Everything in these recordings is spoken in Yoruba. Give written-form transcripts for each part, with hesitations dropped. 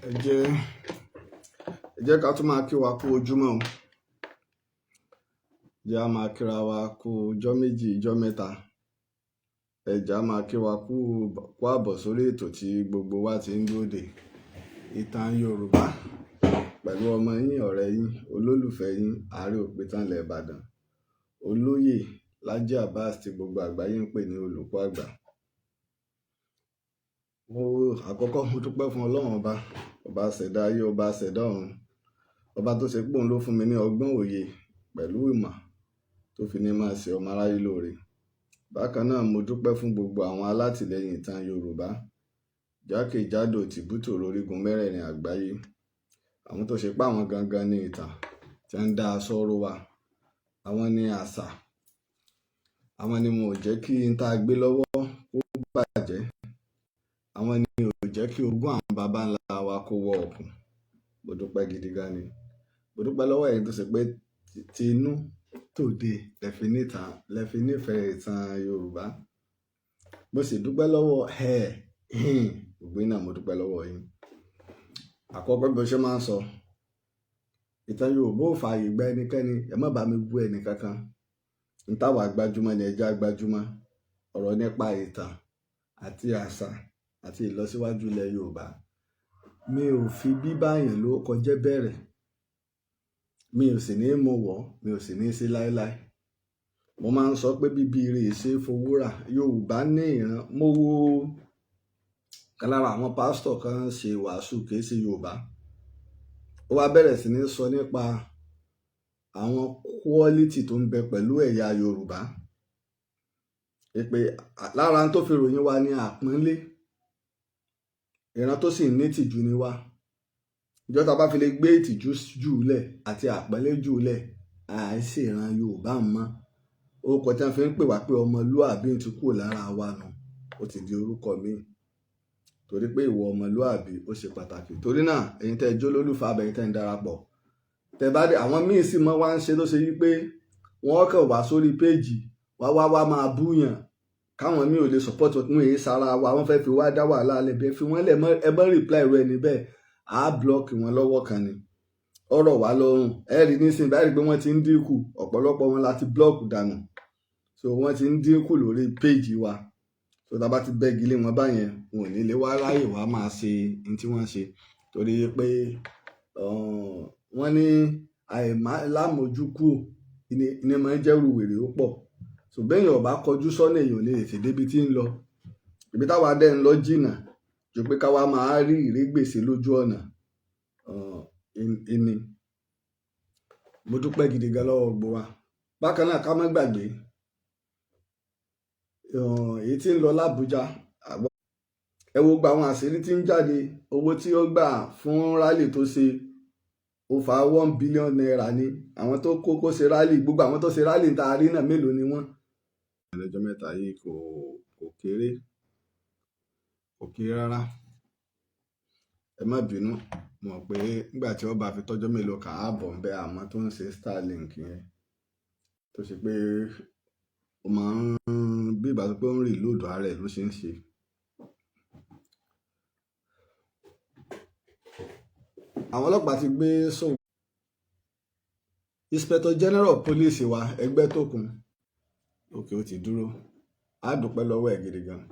ẹ jẹ́ ká tún máa kí wa kú ojúmọ́ o. Jẹ́ a máa kíra wa kú ọjọ́ méjì ọjọ́ mẹ́ta. Ẹ̀já máa kí wa kú àbọ̀ sórí ètò tí gbogbo wa ti ń dúró dè. Ìtàn Yorùbá pẹ̀lú ọmọ yín, ọ̀rẹ́ yín, olólùfẹ́ yín, Ààrẹ Òpìtàn ilẹ̀ Ìbàdàn, Olóyè Lájí Abbas tí gbogbo àgbáyé ń pè ní olùkọ́ àgbà. Àkọ́kọ́ mo dúpẹ́ fún Ọlọ́run ọba ṣẹ̀dá ayé, ọba ṣẹ̀dá ọ̀run, ọba tó ṣe pé òun ló fún mi ní ọgbọ́n òye pẹ̀lú ìmọ̀ tó fi ní máa ṣe ọmọ aráyé lóore. Bákan náà mo dúpẹ́ fún gbogbo àwọn alátìlẹyìn ìtàn Yorùbá jákèjádò tìbútòrò orígun mẹ́rẹ̀ẹ̀rin àgbáyé. Àwọn tó ṣe pé àwọn gangan ní ìtàn tí ń dá aṣọ ró wa, àwọn ní àṣà, àwọn ni mo jẹ́ kí n tá gbé lọ́wọ́ kó bàjẹ́, àwọn ni ò jẹ́ kí ogún àwọn baba ńlá wa kó wọ ọ̀kùn. Mo dúpẹ́ gidi gan ni. Mo dúpẹ́ lọ́wọ́ ẹ̀yin tó ṣe pé ti inú tòde lẹ́fi nífẹ̀ẹ́ ìtàn Yorùbá. Mo sì dúpẹ́ lọ́wọ́ gbogbo náà, mo dúpẹ́ lọ́wọ́ yín. Àkọ́kọ́ bí mo ṣe máa ń sọ, ìtàn Yorùbá ò fààyè gba ẹnikẹ́ni, ẹ má bá mi bú ẹnì kankan. N táwa gbajúmọ̀ ni ẹja gbajúmọ̀. Ọ̀rọ̀ nípa ìtàn àti àṣà àti ìlọsíwájú ilẹ̀ Yorùbá. Mi ò fi bíbáyàn ló kọjẹ́ bẹ̀rẹ̀, mi ò sì ní mú wọ̀, mi ò sì ní sí láéláé. Mo máa ń sọ pé bíbí ire ṣe fowó rà. Yorùbá ní ìran. Mo wo kan lára àwọn pásítọ̀ kan ṣe wàásù kìí ṣe Yorùbá. Ó wá bẹ̀rẹ̀ sí ní sọ nípa àwọn quality tó ń bẹ pẹ̀lú ẹ̀yà Yorùbá. Pé lára tó fi ròyìn wa ní àpọ́nlé, ìran tó sì ní ìtìjú ni wá. Ìjọ tá bá fi lè gbé ìtìjú jùlẹ̀ àti àpọ́nlé jùlẹ̀, àìsí ìran Yorùbá mọ́. Orúkọ tí wọ́n fi ń pè wá pé ọmọlúàbí ti kúrò lára wa nù, ó ti di orúkọ míì. Torí pé ìwọ ọmọlúàbí ó ṣe pàtàkì. Torí náà ẹ̀yin tẹ́ jó lólùfẹ́ abẹ́yìn tẹ́ ń darapọ̀. Tẹ́ bá dé àwọn míì sì mọ́ wá ń ṣe tó ṣe wípé wọ́n kàn wá sórí péjì wá máa búyàn. Káwọn míì ò lè support wọn èyí sára wa, wọ́n fẹ́ fi wá dá wàhálà lẹ́bẹ̀ẹ́ fi wọ́n lẹ̀ mọ́ ẹ bọ́ reply rẹ̀ níbẹ̀. Á block wọn lọ́wọ́ kan ni. Ọ̀rọ̀ wá lọ́rùn. Ẹ rí nísìnyí báyìí pé wọ́n ti ń dínkù. Ọ̀pọ̀lọpọ̀ wọn láti block dànù. So wọ́n ti ń dínkù lórí péjì wa. So tá bá ti bẹ́gi lé wọn báyẹn, wọn ò ní lè wá ráyè wá máa ṣe ní tí wọ́n ṣe. Torí pé wọ́n ní lámójúkú ní máa ń jẹ́rù wèrè ó pọ̀. So bẹ́yìn ọ̀bá kọjú sọ́nà èèyàn lè tètè débi tí ń lọ. Ibi táwa dẹ́ ń lọ jìnnà ju pé káwa máa rí ìrégbèsè lójú ọ̀nà. Mo dúpẹ́ gidi gan lọ́wọ́ gbogbo wa. Bákan náà ká má gbàgbé èyí tí ń lọ l'Ábùjá. Ẹ wo gba àwọn àṣírí tí ń jáde. Owó tí ó gbà fún rálì tó ṣe over 1 billion naira ni. Àwọn tó kó ṣe rálì, gbogbo àwọn tó ṣe rálì tá a rí náà mélòó ni wọ́n. Ọjọ́ mẹ́ta yìí kò kéré rárá. Ẹ má bínú, mọ̀ pé nígbà tí ó bá fi tọ́jọ́ mélòó kan ààbọ̀ ń bẹ àmọ́ tó ń ṣe Starlink yẹn tó ṣe pé ó máa ń bí ìgbà tó pé ó ń reload ara ẹ̀ ló ṣe ń ṣe. Àwọn ọlọ́pàá ti gbé Sowore. Inspector General Police wa Ẹgbẹ́tókun òkè ó ti dúró. Á dúpẹ́ lọ́wọ́ ẹ̀ gidi gan.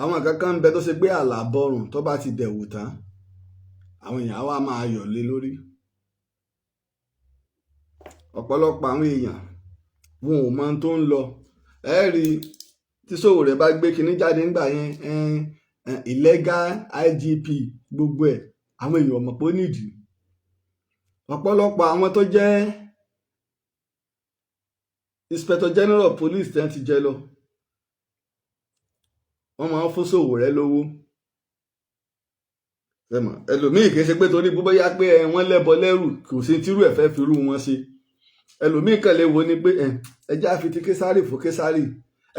Àwọn kankan ń bẹ tó ṣe pé àlàbọ̀rùn tó bá ti dẹ̀wù tán, àwọn èèyàn á wá máa yọ̀ lé lórí. Ọ̀pọ̀lọpọ̀ àwọn èèyàn wọn ò mọ tó ń lọ. Ẹ rí tí Sowore bá gbé kinní jáde nígbà yẹn illegal IGP gbogbo ẹ̀, àwọn èèyàn mọ̀ pé ó nídìí. Ọ̀pọ̀lọpọ̀ àwọn tó jẹ́ Inspector General Police tẹ́ ti jẹ lọ, wọ́n máa ń fún Sowore lówó. Ẹlòmíì kìí ṣe pé torí bóyá pé wọ́n lẹ́bọ lẹ́rù kò sí tírú ẹ̀ fẹ́ fi irú wọn ṣe. Ẹlòmíì kàn lè wo ni pé ẹjẹ́ àfi ti Késárì fún Késárì.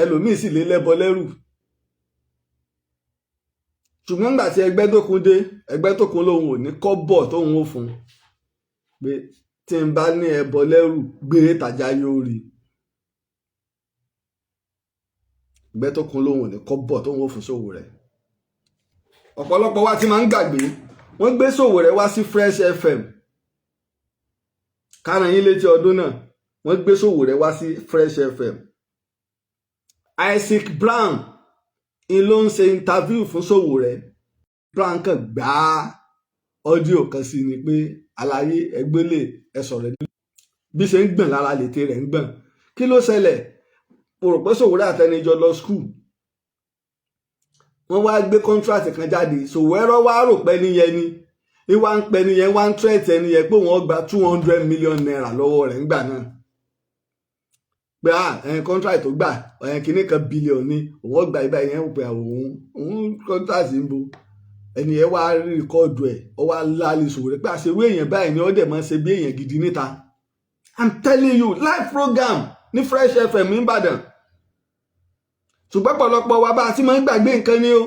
Ẹlòmíì sì lè lẹ́bọ lẹ́rù. Ṣùgbọ́n nígbà tí Ẹgbẹ́tókun dé, Ẹgbẹ́tókun lòun ò ní kọ́bọ̀ tóun ó fún. Pé tí n bá ní ẹbọ lẹ́rù gbé tàjà yóò rí. Ẹgbẹ́tókun lòun ò ní kọ́bọ̀ tóun ó fún Sowore. Ọ̀pọ̀lọpọ̀ wa ti máa ń gbàgbé wọ́n gbé Sowore wá sí Fresh FM káràn yín létí ọdún náà wọ́n gbé Sowore wá sí Fresh FM. Isaac Brown ń ló ń ṣe interview fún Sowore. Brown kàn gbá ọ́díò kan sí ni pé àlàyé ẹgbẹ́lẹ̀ ẹ sọ̀rọ̀ bí ṣe ń gbọ̀n lára lètè rẹ̀ ń gbọ̀n. Kí ló ṣẹlẹ̀? Mo rò pé Sowore àtẹnijọ lọ school wọ́n wá gbé contract kan jáde. Sowore wá rò pé níyẹn ni ìwà ń pẹ níyẹn wá ń threat ẹni yẹn pé wọ́n gba 200 million naira lọ́wọ́ rẹ̀ ńgbà náà pé contract tó gbà kìíní kan billion ni òun gba ibà yẹn pé òun contract ń bo ẹni yẹn wá rìkọ́ọ̀dù ẹ̀ ó wá lálẹ́ Sowore pé àṣewé èèyàn báyìí ni ó dẹ̀ máa ṣe bí èèyàn gidi níta. I'm telling you, live program ní Fresh FM Ìbàdàn. Ṣùgbọ́n pọ̀lọpọ̀ wa bá a ti máa ń gbàgbé nǹkan ni o.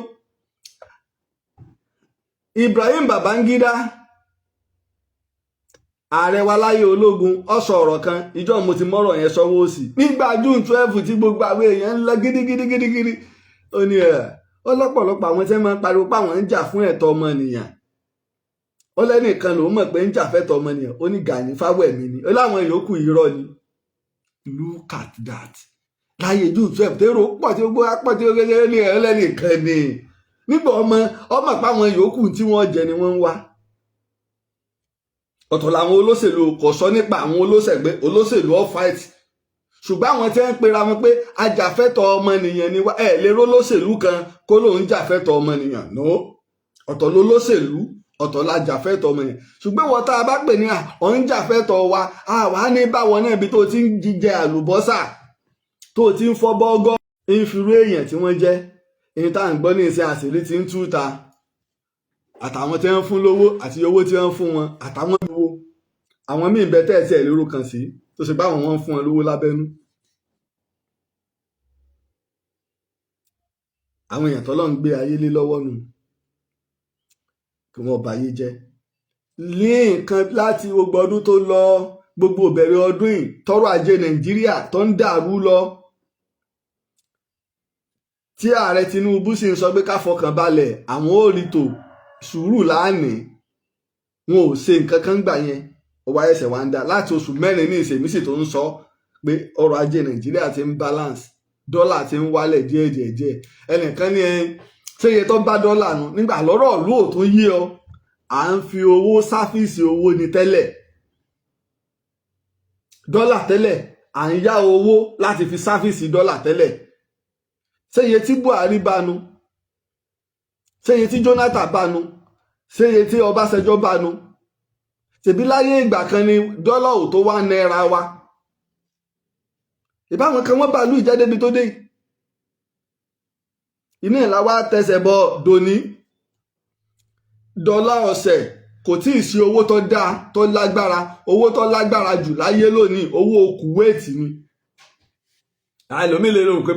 Ibrahim Babangida ààrẹ wa láyé ológun ó sọ ọ̀rọ̀ kan ìjọ mo ti mọ́rọ̀ yẹn sọ́wọ́ sí nígbà June 12 tí gbogbo àwọn èèyàn ń lọ gidigidi ó ní ọlọ́pọ̀lọpọ̀ àwọn tí wọ́n máa ń pariwo pé àwọn ń jà fún ẹ̀tọ́ ọmọnìyàn ó lẹ́nìkan lòún mọ̀ pé ń jà fẹ́tọ̀ ọmọnìyàn ó ní Gani Fáwẹ̀mí ni ó láwọn yòókù irọ́ ni. Look at that. Láyé June 12 tẹ́rọ pọ̀ tí gbogbo apọ̀ tí ó gẹ́gẹ́ ní ẹlẹ́nìkan ni nígbà ọmọ páwọn yòókù tí wọ́n jẹ ni wọ́n ń wá. Ọ̀tọ̀ làwọn olóṣèlú kò sọ nípa àwọn olóṣèlú all fight ṣùgbọ́n àwọn tí wọ́n ń pera wọn pé ajàfẹ́tọ̀ ọmọnìyàn ni wá lérò olóṣèlú kan kó lóun jàfẹ́tọ̀ ọmọnìyàn no ọ̀tọ̀ lólóṣèlú ọ̀tọ̀ lájàfẹ́tọ̀ ọmọnìyàn ṣùgbọ́n wọ́n tá a bá pè ní ọ̀hún jàfẹ́tọ̀ wa àwa ní báwọn náà ibi tó ti ń jíjẹ àlùbọ́sà tó ti ń fọ́ bọ́gọ́ ń firú èèyàn tí wọ́n jẹ́ èyí tá à ń gbọ́ ní ìsìn àṣírí ti ń túta àtàwọn tí wọ́n fún lówó àti owó tí wọ́n fún wọn àtàwọn lówó àwọn míì bẹ tẹ́ẹ̀tì ẹ̀ lérò kan sí tó ṣe báwọn wọn fún wọn lówó lábẹ́nú. àwọn èèyàn tọ́lọ́ ń gbé ayé lé lọ́wọ́ nù kí wọ́n báyé jẹ́ ní nǹkan láti gbogbo ọdún tó lọ gbogbo ìbẹ̀rẹ̀ ọdún yìí tọ́rọ̀ ajé Nàìjíríà tó ń dàrú lọ tí ààrẹ Tinubu sì ń sọ pé ká fọkàn balẹ̀ àwọn ò rí tò sùúrù láàánì wọn ò ṣe nǹkan kan gbà yẹn ọwọ́ ẹsẹ̀ wa ń dá láti oṣù mẹ́rin ní ìṣèmísì tó ń sọ pé ọrọ̀ ajé Nàìjíríà ti ń balance dọ́là ti ń wálẹ̀ díẹ̀ ẹnìkan ní ṣé iye tó bá dọ́là nù nígbà lọ́rọ̀ ìlú ò tún yé ọ à ń fi owó sáfíìsì owó ni tẹ́lẹ̀ dọ́là tẹ́lẹ̀ à ń yá owó láti fi sáfíìsì dọ́là tẹ́lẹ̀ ṣé iye tí Buhari bá nu ṣé iye tí Jonathan bá nu ṣé iye tí Ọbásanjọ́ bá nu ṣèbí láyé ìgbà kan ni dọ́là ò tó náírà wa ìbáwọn kan wọ́n bá lù ìjáde bí tó dé iná ìlà wa tẹsẹ̀ bọ̀ dòní dọ́là ọ̀sẹ̀ kò tí ì sí owó tó dáa tó lágbára owó tó lágbára jù láyé lónìí owó Kuwait ni àìlómi lè rò pé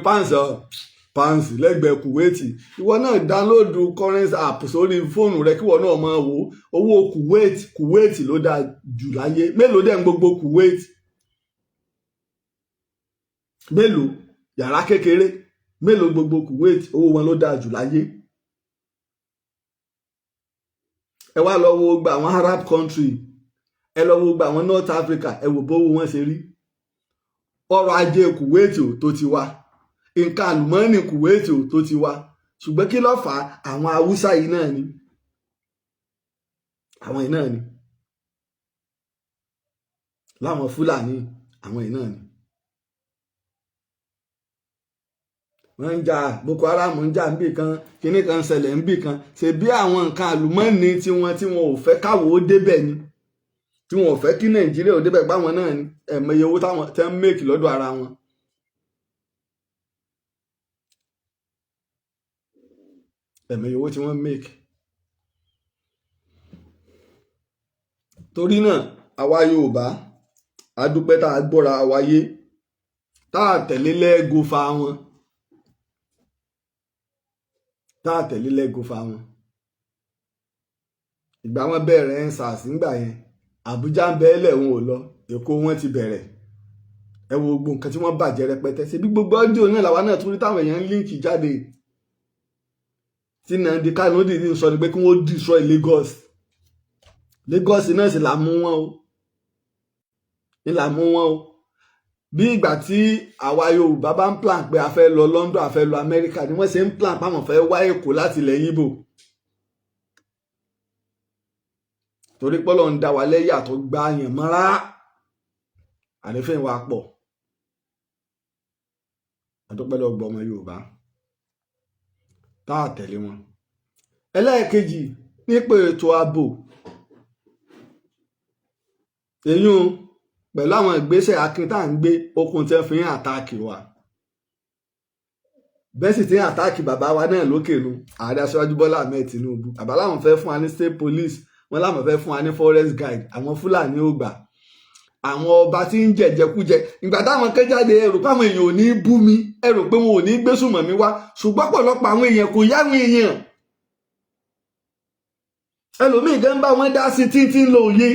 páǹsì lẹ́gbẹ̀ẹ́ Kuwait ìwọ náà dánlóòdù currency app sórí fóònù rẹ kíwọ náà máa wò owó Kuwait ló dáa jù láyé mélòó dẹ̀ ń gbogbo Kuwait mélòó yàrá kékeré mélòó gbogbo Kuwait owó wọn ló dáa jù láyé. ẹ wá lọ wo gba àwọn Arab country ẹ lọ wo gba àwọn North Africa ẹ wò bówó wọn ṣe rí ọrọ̀ ajé Kuwait ò tó ti wá nǹkan àlùmọ́ọ́nì Kuwait ò tó ti wá ṣùgbọ́n kí ló fà á àwọn Haúsá yìí náà ni àwọn yìí náà ni láwọn Fúlàní àwọn yìí náà ni wọ́n ń jà Boko Haram ń jà níbì kan kíní kan ṣẹlẹ̀ níbì kan ṣe bí àwọn nǹkan àlùmọ́ọ́nì tí wọn ò fẹ́ káwọ́ ó débẹ̀ ni tí wọn ò fẹ́ kí Nàìjíríà ò débẹ̀ báwọn náà ni ẹ̀mọye owó táwọn tẹ́ ń mẹ́kì lọ́dọ̀ ara wọn. ẹ̀mọye owó tí wọ́n ń mẹ́kì. torí náà àwa Yorùbá a dúpẹ́ tá a gbọ́ra wáyé tá a tẹ̀lé lẹ́ẹ̀gọ́fà wọn ìgbà wọn bẹ̀rẹ̀ SARS nígbà yẹn Àbújá ń bẹ́ẹ̀lẹ̀ wọn ò lọ Èkó wọn ti bẹ̀rẹ̀ ẹ wo gbogbo nǹkan tí wọ́n bàjẹ́ rẹpẹtẹ ṣe bí gbogbo ọdún náà làwa náà tún rí táwọn èèyàn ń líǹkì jáde tí Nnamdi Kanu dìde sọ ni pé kí wọ́n destroy Lagos Lagos náà sì là mú wọn o, ní là mú wọn o. Bí ìgbà tí àwa Yorùbá bá ń plan pé a fẹ́ lọ London, a fẹ́ lọ Amẹ́ríkà, ni wọ́n ṣe ń plan páwọn fẹ́ wá Èkó láti ilẹ̀ Yíbò. Torí pé Ọlọ́run dá wa lẹ́yà tó gbá yàn mọ́ra, àrífín wa pọ̀. Àdúpẹ́ lọ́gbọ̀ ọmọ Yorùbá tá a tẹ̀lé wọn. Ẹlẹ́ẹ̀kejì nípa ètò ààbò, èyún pẹ̀lú àwọn ìgbésẹ̀ akin tá à ń gbé, okùn tí wọ́n fi ń àtáàkì wa. Bẹ́ẹ̀ sì ti ń àtáàkì bàbá wa náà lókè nu, Ààrẹ Aṣíwájú Bọ́lá Ahmed Tinubu. Bàbá láwọn fẹ́ fún wa ní state police, wọ́n láwọn fẹ́ fún wa ní forest guide, àwọn Fúlàní ò gbà. Àwọn ọba tí ń jẹjẹkújẹ, ìgbà táwọn kẹjáde ẹrù páwọn èèyàn ò ní bú mi, ẹrù pé wọn ò ní gbésùmọ̀ mi wá, ṣùgbọ́n pọ̀lọpọ̀ àwọn èèyàn kò yáwọn èèyàn. Ẹlòmíì gan bá wọn dá sí títí ń lo òye,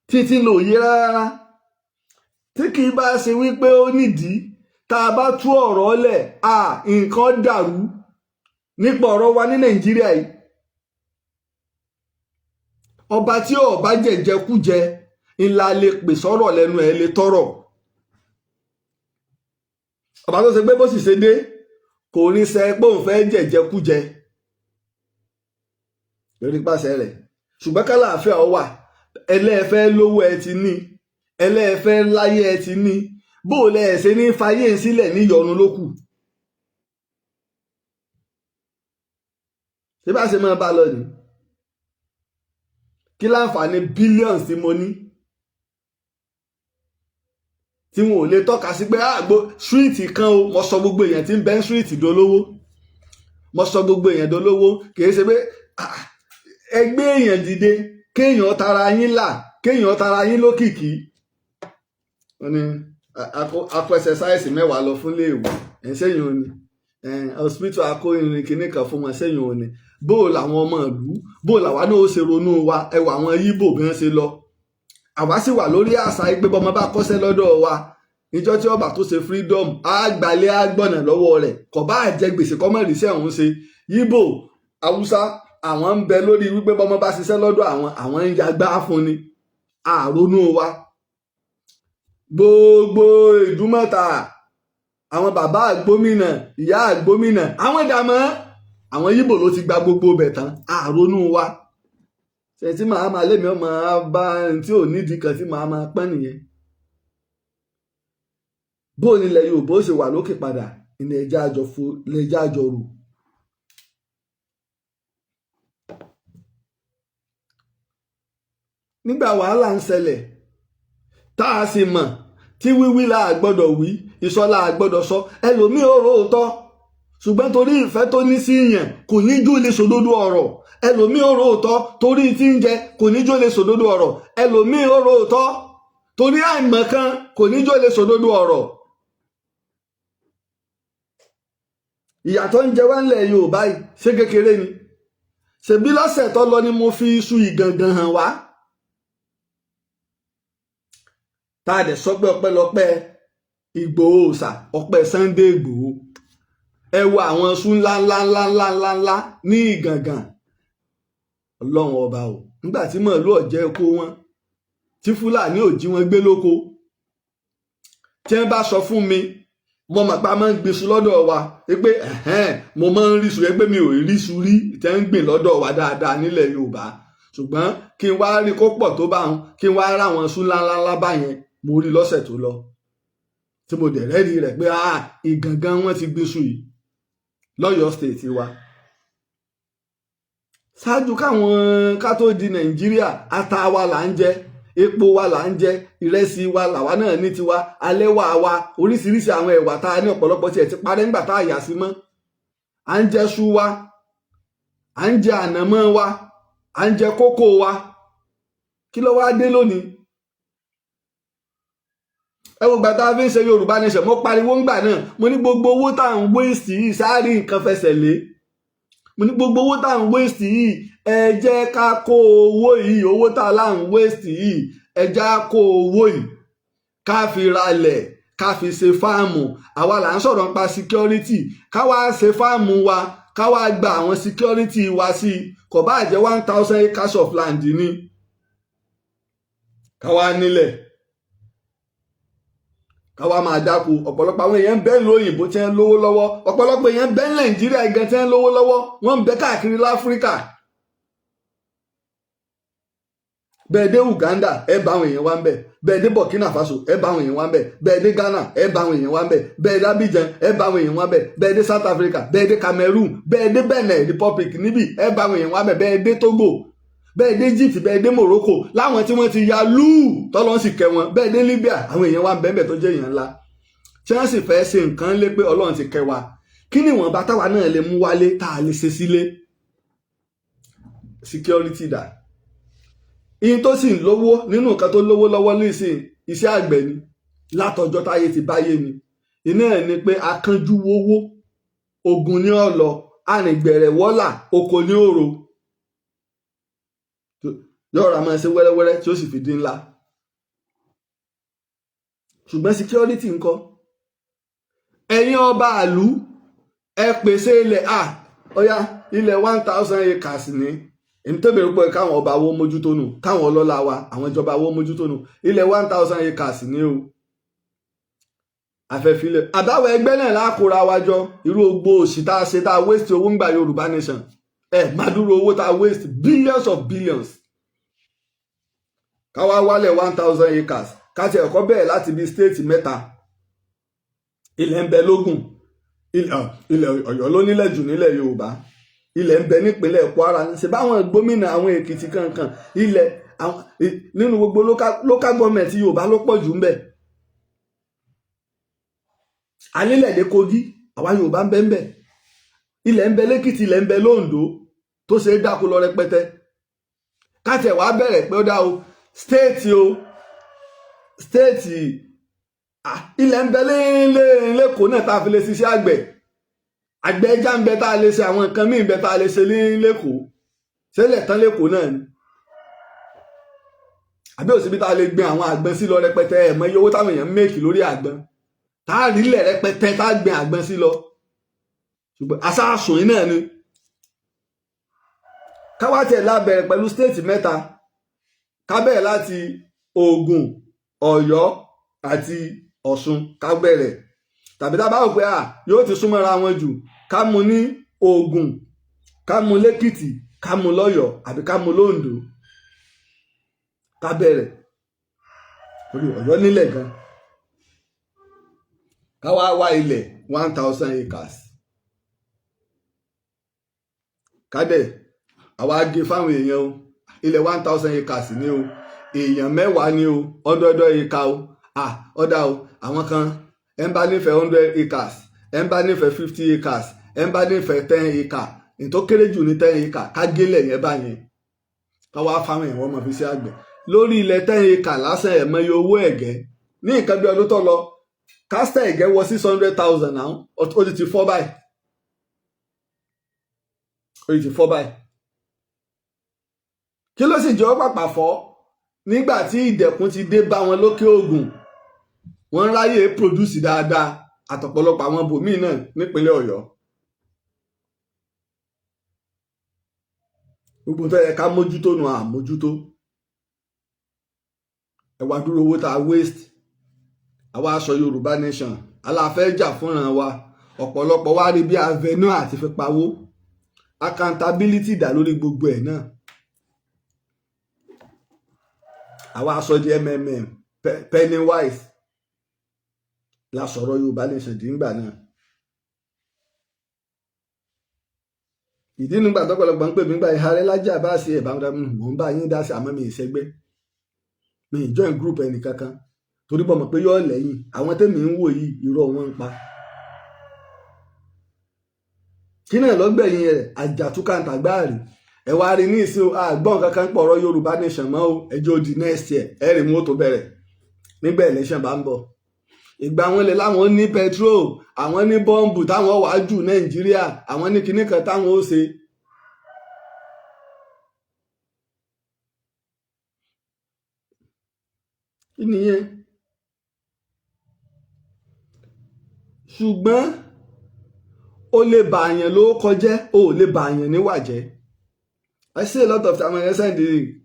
títí ń lo òye rárá, tí kì í bá ṣe wípé ó nídìí tá a bá tú ọ̀rọ̀ lẹ̀, nǹkan dàrú nípa ọ̀rọ̀ wa ní Nàìjíríà yìí. Ọba tí ọba jẹjẹkújẹ ńlá lè pè sọ̀rọ̀ lẹ́nu ẹ̀ lè tọrọ. Ọba tó ṣe pé bó sì ṣe dé kò ní ṣe pé òun fẹ́ jẹjẹkújẹ lórí pàṣẹ rẹ̀, ṣùgbọ́n kálàáfíà ó wà. Ẹlẹ́ẹ̀fẹ́ lówó ẹ ti ní, ẹlẹ́ẹ̀fẹ́ láyé ẹ ti ní, bó o lẹ̀ ṣe ní fayé sílẹ̀ níyọnu lókù. Ṣé bá ṣe máa bá lọ ni? Kí láǹfààní billions tí mo ní tí wọn ò lè tọ́ka sí pé ṣúìtì kan o, mo sọ gbogbo èèyàn tí ń bẹ ń ṣúìtì dolówó, mo sọ gbogbo èèyàn dolówó. Kì í ṣe pé ẹgbẹ́ èèyàn dìde kéèyàn tara yín là, kéèyàn tara yín lókìkí. Wọ́n ní akọ ẹsẹsáìsì 10 lọ fún léèwé, sẹ́yìn òní hospital akó irin kìíní kan fún wọn, sẹ́yìn òní. Bó làwọn ọmọ ìlú, bó làwa náà ó ṣe ronú wa, ẹwà àwọn Yíbò bí wọ́n ṣe lọ. Àwa sì wà lórí àṣà pé bọ́mọ bá kọ́ṣẹ́ lọ́dọ̀ wa, ìjọ tí ọba tó ṣe freedom á gbalẹ̀ á gbọ̀nà lọ́wọ́ rẹ̀, kò bá jẹ gbèsè kọ́mọ̀ ríṣẹ́ ọ̀hún ṣe. Yíbò, Haúsá, àwọn ń bẹ lórí wípé bọ́mọ bá ṣiṣẹ́ lọ́dọ̀ àwọn ń yagbá fún ni. Àrònú wa gbogbo Ìdúmọ̀tà, àwọn bàbá àgbómìnà, ìyá àgbómìnà, àwọn ìdààmú àwọn Yíbò ló ti gba gbogbo bẹ̀ tán. Àrònú wa ṣe tí màá máa lémi ọmọ bá tí ò nídìí kan tí màá máa pẹ́ nìyẹn. Bó nílẹ̀ Yorùbá ó ṣe wà lókè padà, ilẹ̀ ẹja àjọ rò. Nígbà wàhálà ń ṣẹlẹ̀ tá a sì mọ̀ tí wíwí la gbọ́dọ̀ wí, ìsọ la gbọ́dọ̀ sọ. Ẹlòmíì ó róòótọ́, ṣùgbọ́n torí ìfẹ́ tó ní sí yàn kò ní jó lè sòdodo ọ̀rọ̀. Ẹlòmíì ó róòótọ́ torí tí ń jẹ kò ní jó lè sòdodo ọ̀rọ̀. Ẹlòmíì ó róòótọ́ torí àìmọ̀kan kò ní jó lè sòdodo ọ̀rọ̀. Ìyàtọ̀ ń jẹ wá ńlẹ̀ Yorùbá yìí ṣé kékeré ni? Ṣèbí lọ́sẹ̀ tó lọ ni mo fi iṣu ìgangan hàn wá, tá a dẹ̀ sọ pé ọpẹ́lọpẹ́ Ìgbòho Òòṣà, ọpẹ́ Sunday Ìgbòho. Ẹ wo àwọn iṣu ńláńláńláńláńlá ní Ìgangan. Ọlọ́run ọba o, nígbà tí màálù ọ̀jẹ́ kó wọn, tí Fúlàní ò jí wọn gbé lóko, tí wọ́n bá sọ fún mi, mo mọ̀ pé a máa ń gbèsù lọ́dọ̀ wa pé mo máa ń ríṣu ẹgbẹ́ mi ò ríṣu rí tẹ́ ń gbìn lọ́dọ̀ wa dáadáa nílẹ̀ Yorùbá, ṣùgbọ́n kí n wá rí kó pọ̀ tó bá wọn, kí n wá rá àwọn iṣu ńláńláńlá báyẹn, mo rí lọ́sẹ̀ tó lọ tí mo dẹ̀ rẹ́ẹ̀rí rẹ̀ pé Ìgangan wọn ti gbèsù yìí lọ́yọ̀ọ́ state wa. Ṣáájú ká tó di Nàìjíríà, ata wa là ń jẹ, epo wa là ń jẹ, ìrẹsì wa làwa náà ní tiwa, alẹ́wà wa, oríṣiríṣi àwọn ẹ̀wà tá a ní ọ̀pọ̀lọpọ̀ tiẹ̀ ti parẹ́ nígbà tá a yà sí mọ́. À ń jẹ ṣú wa, à ń jẹ ànàmọ́ wa, à ń jẹ kókò wa. Kí ló wá dé lónìí? Ẹ wo gbàtà fi ń ṣe Yorùbá nation, mo pariwo ńgbà náà, mo ní gbogbo owó tá à ń waste yìí sáárì nǹkan fẹsẹ̀ lé. Mo ní gbogbo owó tá à ń waste yìí, ẹ jẹ́ ká kó owó yìí, owó tá à ń waste yìí, ẹ jẹ́ ká kó owó yìí ká fi ralẹ̀, ká fi ṣe fáàmù. Àwa là ń sọ̀rọ̀ nípa security, ká wá ṣe fáàmù wa ká wá gba àwọn security wa sí kò bá jẹ́ 1000 acres of land ní ká wá nílẹ̀ ká wá máa dáko. Ọ̀pọ̀lọpọ̀ àwọn èèyàn bẹ́ẹ̀ lóyìnbó tí wọ́n lówó lọ́wọ́, ọ̀pọ̀lọpọ̀ èèyàn bẹ́ẹ̀ Nàìjíríà gan tí wọ́n lówó lọ́wọ́, wọ́n ń bẹ káàkiri láfíríkà. Bẹ́ẹ̀ dé Uganda ẹ bá àwọn èèyàn wá ń bẹ̀, bẹ́ẹ̀ dé Burkina Faso ẹ bá àwọn èèyàn wá ń bẹ̀, bẹ́ẹ̀ dé Ghana ẹ bá àwọn èèyàn wá ń bẹ̀, bẹ́ẹ̀ dé Abidjan ẹ bá àwọn èèyàn wá ń bẹ̀, bẹ́ẹ̀ dé South Africa, bẹ́ẹ̀ dé Cameroon, bẹ́ẹ̀ dé Benin Republic níbí ẹ bá àwọn èèyàn wá ń bẹ̀, bẹ́ẹ̀ dé Togo, bẹ́ẹ̀ dé Egypt, bẹ́ẹ̀ dé Morocco láwọn tí wọ́n ti ya lúù tọ́lọ́ sì kẹ́ wọn, bẹ́ẹ̀ dé Libya àwọn èèyàn wá ń bẹ̀ tó jẹ́ èèyàn ńlá tí wọ́n sì fẹ́ ṣe nǹkan lé pé Ọlọ́run ti kẹ́ wa. Kí ni ìwọ̀nba táwa náà lè mú wálé tá a lè ṣe sílé? Security dà. Ihun tó sì ń lówó nínú nǹkan tó lówó lọ́wọ́ nísìn iṣẹ́ àgbẹ̀ ni látọjọ́ táyé ti báyé ni. Iná ẹ̀ ni pé akánjú wówó, ogun ní ọ̀lọ́, arìngbẹ̀rẹ̀ wọ́là, oko ní òrò. Yọ̀ọ̀ra máa ṣe wẹ́rẹ́wẹ́rẹ́ tí ó sì fi di ńlá. Ṣùgbọ́n security ńkọ́? Ẹ̀yin ọba àlú ẹ pèsè ilẹ̀ ọ̀yá ilẹ̀ 1000 acres ní. Èmi tó bèrè pé káwọn ọba wo mójútó nù, káwọn ọlọ́lá wa àwọn ìjọba wo mójútó nù, ilẹ̀ 1000 acres ní o. Àfẹ́filẹ̀ àbáwọ̀ ẹgbẹ́ náà lákòóra wájọ irú ogbó òsì tá a ṣe tá a waste owó ń gbà Yorùbá nation. Màdúró owó tá a waste billions of billions. Káwá wálẹ̀ 1000 acres káti ẹ̀kọ́ bẹ̀rẹ̀ láti bí state mẹ́ta. Ilẹ̀ ń bẹ lógùn, ilẹ̀ Ọ̀yọ́ ló nílẹ̀ jù nílẹ̀ Yorùbá, ilẹ̀ ń bẹ nípínlẹ̀ Kwara, ṣe báwọn gómìnà àwọn Èkìtì kankan ilẹ̀ nínú gbogbo local government Yorùbá ló pọ̀ jù ń bẹ. Alílẹ̀ dé Kogi àwa Yorùbá ń bẹ ń bẹ, ilẹ̀ ń bẹ lẹ́kìtì, ilẹ̀ ń bẹ lóǹdó tó ṣe é dáko lọ rẹpẹtẹ. Káti ẹ̀ wá bẹ̀rẹ̀ pé ó dá o state ilẹ̀ ń bẹ lẹ́kọ̀ọ́ náà tá a fi lè ṣiṣẹ́ àgbẹ̀ ẹja ń bẹ tá a lè ṣe àwọn nǹkan míì bẹ tá a lè ṣe lẹ́kọ̀ọ́ ṣẹlẹ̀ tán lẹ́kọ̀ọ́ náà ni. Àbí òsibí tá a lè gbin àwọn àgbọn sí lọ rẹpẹtẹ ẹ̀mọ iye owó táwọn èèyàn ń méèkì lórí àgbọn tá a rí ilẹ̀ rẹpẹtẹ tá a gbin àgbọn sí lọ. Ṣùgbọ́n aṣáàṣùn yìí náà ni káwá tiẹ̀ lábẹ̀rẹ̀ pẹ̀lú state mẹ́ta ká bẹ̀rẹ̀ láti Ògùn, Ọ̀yọ́ àti Ọ̀ṣun ká bẹ̀rẹ̀, tàbí tá a bá wò pé yóò ti súnmọ́ra wọn jù ká mú ní Ògùn, ká mú lẹ́kìtì, ká mú lọ́yọ̀ àbí ká mú lóǹdó ká bẹ̀rẹ̀ orí Ọ̀yọ́ nílẹ̀ gan. Ká wá ilẹ̀ 1000 acres ká dẹ̀ àwa gé fáwọn èèyàn o, ilẹ̀ 1000 acres ní o, èèyàn 10 ní o, ọdọọdọ ìka o. Ọ̀dà o àwọn kan ẹ̀ ń bá nífẹ̀ẹ́ 100 acres, ẹ̀ ń bá nífẹ̀ẹ́ 50 acres, ẹ̀ ń bá nífẹ̀ẹ́ 10 acres, èyí tó kéré jù ní 10 acres ká gélẹ̀ yẹn báyẹn ká wá fáwọn èèyàn wọ́n mọ̀ fi sí àgbẹ̀. Lórí ilẹ̀ 10 acres lásán ẹ̀ mọye owó ẹ̀gẹ́ ní nǹkan bí ọdún tó lọ kásítà ẹ̀gẹ́ wọ 600,000 náà ó ti fọ́ báyìí, ó ti fọ́ báyìí. Kí ló sì jẹ́ ọ́ pàpà fọ́? Nígbà tí ìdẹ̀kùn ti dé bá wọn lókè Ògùn wọ́n ráyè produce dáadáa àtọ̀pọ̀lọpọ̀ àwọn bòmíì náà nípínlẹ̀ Ọ̀yọ́. Gbogbo tó yẹ ká mójútó nu àmójútó. Ẹ wá dúró owó tá a waste. Àwa aṣọ Yorùbá nation aláfẹ́ jà fúnra wa, ọ̀pọ̀lọpọ̀ wá rí bí avenue àti fi pawó. Accountability dà lórí gbogbo ẹ̀ náà. Àwa aṣọ di MMM Pennywise la sọ̀rọ̀ Yorùbá nation dì ńgbà náà. Ìdí nígbà tọ́pọ̀lọpọ̀ ń pè mí gbà ìhàrẹ́ lájà bá ṣe ẹ̀bá mò ń bá yín dá sí àmọ́ mi ìṣẹ́gbẹ́ mi join group ẹnì kankan torí bọ́ mọ̀ pé yọ́ lẹ́yìn àwọn tẹ́mi ń wò yìí irọ́ wọn ń pa. Kí náà lọ́gbẹ̀yìn rẹ̀ àjàtúkàǹtà gbáàrí ẹ wá rí ní ìsìn àgbọ̀n kankan pọ̀rọ̀ Yorùbá nation mọ́ o, ẹjọ́ di next year ẹ rí mú tó bẹ̀rẹ̀ nígbà election bá ń bọ̀. Ìgbà wọn lè láwọn ní petrol, àwọn ní bọ́ǹbù táwọn wàá jù Nàìjíríà, àwọn ní kinní kan táwọn ó ṣe. Kí nìyẹn? Ṣùgbọ́n ó lè bà àyàn ló kọjẹ́ ó lè bà àyàn níwà jẹ́. I see a lot of time I send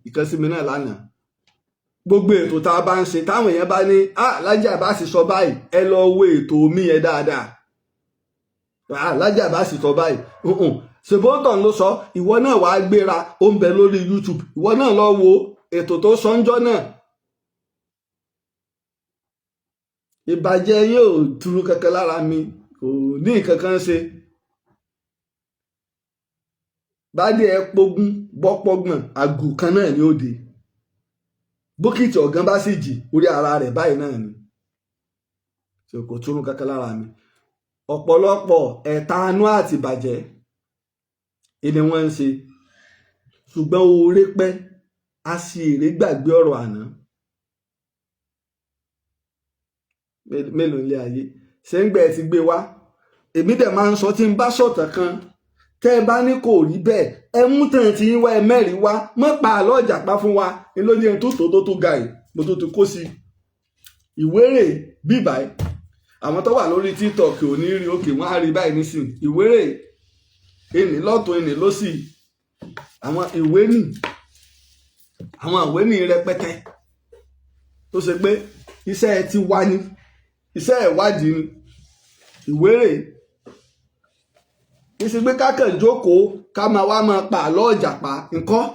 ìkànsí mi náà lánàá gbogbo ètò tá a bá ń ṣe táwọn èèyàn bá ní Lájí Abbas sọ báyìí ẹ lọ wo ètò mi yẹn dáadáa Lájí Abbas sọ báyìí ṣèbótàn ló sọ ìwọ náà wàá gbéra ó ń bẹ lórí YouTube ìwọ náà lọ wo ètò tó sọ ń jọ náà. Ìbàjẹ́ yóò dúró kankan lára mi kò ní nǹkan kan ṣe bádé ẹ pógún bọ́pọ́gbọ̀n àgùn kan náà ni ó de bókìtì ọ̀gán bá sì jì orí ara rẹ̀ báyìí náà ni ṣe kò túrún kankan lára mi. Ọ̀pọ̀lọpọ̀ ẹ̀tanú àti ìbàjẹ́ ni wọ́n ń ṣe ṣùgbọ́n oore pẹ́ a sì èrè gbàgbé ọ̀rọ̀ àná. Mélòó ilé ayé ṣé ń gbẹ ti gbé wá èmi dẹ̀ máa ń sọ tí n bá sọ̀tàn kan tẹ́ ẹ bá ní kò rí bẹ́ẹ̀ ẹ mú tàn tí ń wá ẹ mẹ́rin wá mọ́ pa àlọ́ Ìjàpá fún wa ní ló ní ẹni tó ga yìí mo tó ti kó sí ìwéré bíbáyìí àwọn tó wà lórí TikTok ò ní rí òkè wọ́n á rí báyìí nísìn ìwéré ẹnì lọ́tún ẹnì lọ́sì àwọn ìwé nì rẹpẹtẹ tó ṣe pé iṣẹ́ ẹ ti wá ní iṣẹ́ ìwádìí ni ìwéré ìsìn pé kákàn jókòó ká máa pa àlọ́ Ìjàpá nǹkan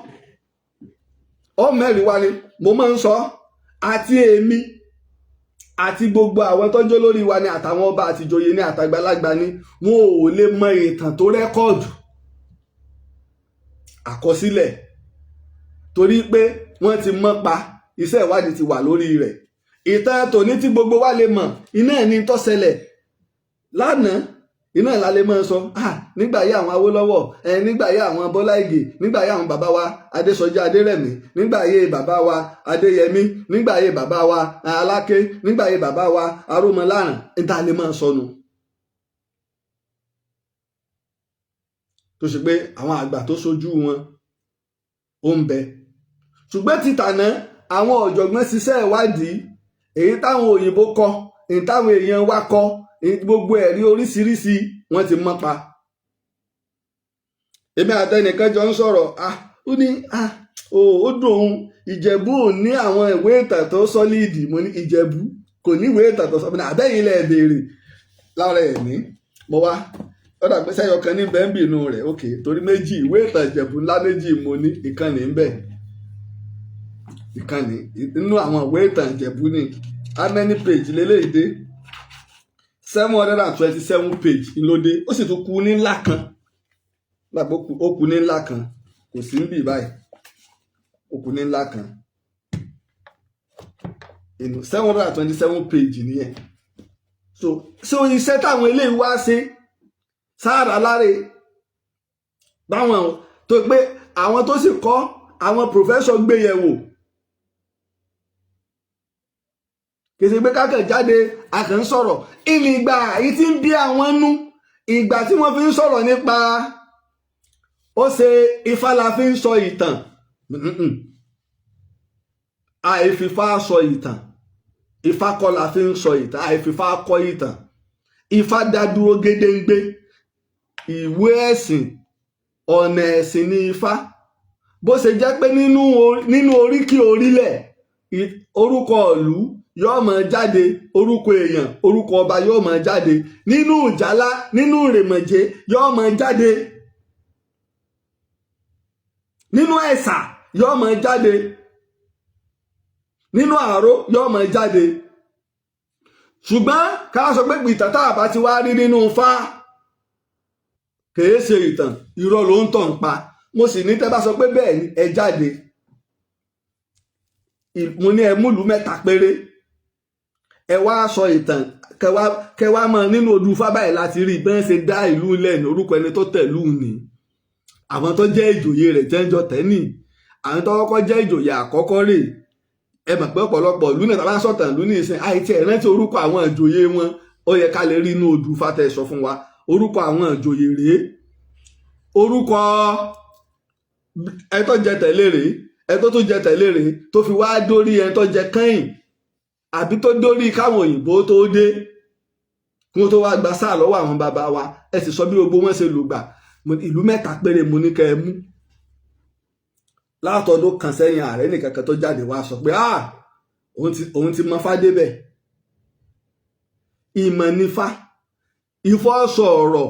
ọ mẹ́rin wá ni mo máa ń sọ àti èmi àti gbogbo àwọn tọ́jọ́ lórí wa ni àtàwọn ọba àtìjòyè ní àtàgbàlagbà ni wọn ò lè mọ ìtàn tó rẹ́kọ̀dù àkọsílẹ̀ torí pé wọ́n ti mọ́ pa iṣẹ́ ìwádìí ti wà lórí rẹ̀. Ìtàn tòní tí gbogbo wa lè mọ̀ iná ẹni tó ṣẹlẹ̀ lánàá iná ìlà lè máa sọ nígbà yá àwọn Awólọ́wọ̀ nígbà yá àwọn Bọ́lá Ìgè nígbà yá àwọn bàbá wa Adésọjí Adérẹ̀mí nígbà yé bàbá wa Adéyẹmí nígbà yé bàbá wa Aláké nígbà yé bàbá wa Arómọláràn níta lè máa sọnù. tó ṣe pé àwọn àgbà tó ṣojú wọn ó ń bẹ ṣùgbọ́n títàná àwọn ọ̀jọ̀gbọ́n ṣiṣẹ́ ìwádìí èyí táwọn òyìnbó kọ èyí táwọn èèyàn wa kọ gbogbo ẹ̀rí oríṣiríṣi wọ́n ti mọ́ pa. èmi àtẹnìkan jọ ń sọ̀rọ̀ ó ní ó dùn òun Ìjẹ̀bú ò ní àwọn ìwé ìtàn tó sọ́líìdì mo ní Ìjẹ̀bú kò ní ìwé ìtàn tó sọ́líìdì àbẹ́yìn lẹ̀ béèrè lára ẹ̀ ní mo wá lọ́dà pé sẹ́yọ kan ní bẹ́ńbì inú rẹ̀ òkè torí méjì ìwé ìtàn Ìjẹ̀bú ńlá méjì mo ní ìkànnì ń bẹ ìkànnì nínú àwọn ìwé ìtàn Ìjẹ̀bú ni how many page lélẹ́yìí 727 page ìlódé ó sì tún kú ní ńlá kan lápò ó kú ní ńlá kan kò sí ń bì báyìí ó kú ní ńlá kan 727 page nìyẹn so iṣẹ́ táwọn eléyìí wá ṣe sáàrà láre báwọn tó pé àwọn tó sì kọ́ àwọn professor gbé yẹ̀wò kìí pé kákàn jáde àkàn ń sọ̀rọ̀ ìgbà yìí tí ń bí àwọn nú ìgbà tí wọ́n fi ń sọ̀rọ̀ nípa ó ṣe Ifá la fi ń sọ ìtàn àìfìfá sọ ìtàn Ifá kọ́ la fi ń sọ ìtàn àìfìfá kọ́ ìtàn Ifá dá dúró gédéǹgbé ìwé ẹ̀sìn ọ̀nà ẹ̀sìn ní Ifá bó ṣe jẹ́ pé nínú oríkì orílẹ̀ orúkọ ìlú yóò máa jáde orúkọ èèyàn orúkọ ọba yóò máa jáde nínú ìjálá nínú ìrèmọ̀jé yóò máa jáde nínú ẹ̀sà yóò máa jáde nínú àró yóò máa jáde ṣùgbọ́n ká sọ pé ìtàn tá a bá ti wá rí nínú Ifá kìí ṣe ìtàn irọ́ ló ń tàn pa mo sì ní tẹ́ bá sọ pé bẹ́ẹ̀ ni ẹ jáde mo ní ẹ múlùú mẹ́ta péré ẹ wá sọ ìtàn kẹwàá mọ nínú odù Ifá báyìí láti rí bẹ́ẹ̀ ṣe dá ìlú ilẹ̀ ní orúkọ ẹni tó tẹ̀lú ni àwọn tó jẹ́ ìjòyè rẹ̀ jẹ́ńjọ tẹ́nì àwọn tó kọ́kọ́ jẹ́ ìjòyè àkọ́kọ́ rè ẹ mọ̀ pé ọ̀pọ̀lọpọ̀ ìlú náà tàbá sọ̀tàn ìlú ní ìsìn àìtí ẹ̀ rántí orúkọ àwọn ìjòyè wọn ó yẹ ká lè rí inú odù Ifá tẹ́ sọ fún wa orúkọ àwọn ìjòyè rèé orúkọ ẹ tó jẹ tẹ̀lé rèé ẹ tó tún jẹ tẹ̀lé rèé tó fi wá dórí ẹ tó jẹ kẹ́yìn àbí tó dórí káwọn òyìnbó tó dé kí wọ́n tó wá gba sáà lọ́wọ́ àwọn bàbá wa ẹ sì sọ bí gbogbo wọn ṣe lùgbà ìlú 3 péré mo ní kẹ́ ẹ mú látọdún kan sẹ́yìn ààrẹ nìkan kan tó jáde wá sọ pé òun ti mọ Ifá débẹ̀. Ìmọ̀ nífá Ifá sọ ọ̀rọ̀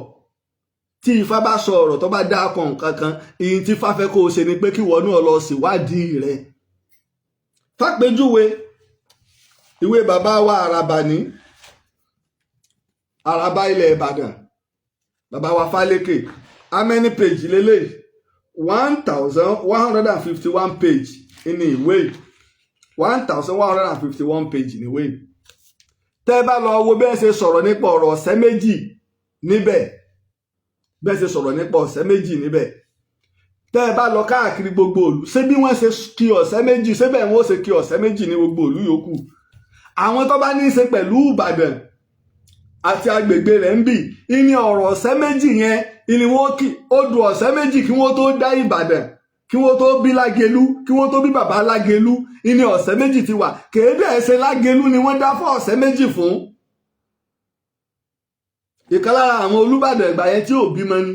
tí Ifá bá sọ ọ̀rọ̀ tó bá dáàpọ̀ nǹkan kan ìyí tí Ifá fẹ́ kó o ṣe ni pé kí wọ́n náà lọ síwádìí rẹ̀. Fàpèjúwe ìwé bàbá wa Àràbà ní Àràbà ilẹ̀ Ìbàdàn bàbá wa Fálékè how many page lélẹ̀ 1151 page ní ìwé 1151 page ní ìwé. Tẹ́ bá lọ wo bẹ́ẹ̀ ṣe sọ̀rọ̀ nípa ọ̀rọ̀ ọ̀sẹ̀ méjì níbẹ̀ bẹ́ẹ̀ ṣe sọ̀rọ̀ nípa ọ̀sẹ̀ méjì níbẹ̀ tẹ́ bá lọ káàkiri gbogbo ìlú ṣé bí wọ́n ṣe kí ọ̀sẹ̀ méjì ṣé bẹ́ẹ̀ wọ́n ṣe kí ọ̀sẹ̀ méjì ní gbogbo ìlú yòókù. Àwọn tó bá ní í ṣe pẹ̀lú Ìbàdàn àti agbègbè rẹ̀ ń bì ní ọ̀rọ̀ ọ̀sẹ̀ méjì yẹn ni wọ́n kí ó du ọ̀sẹ̀ méjì kí wọ́n tó dá Ìbàdàn kí wọ́n tó bí Lágelú kí wọ́n tó bí bàbá Lágelú ní ọ̀sẹ̀ méjì ti wà kéde ẹ̀ṣẹ̀ Lágelú ni wọ́n dá fún ọ̀sẹ̀ méjì fún. Ìkan lára àwọn Olúbàdàn ìgbà yẹn tí ò bímọ ni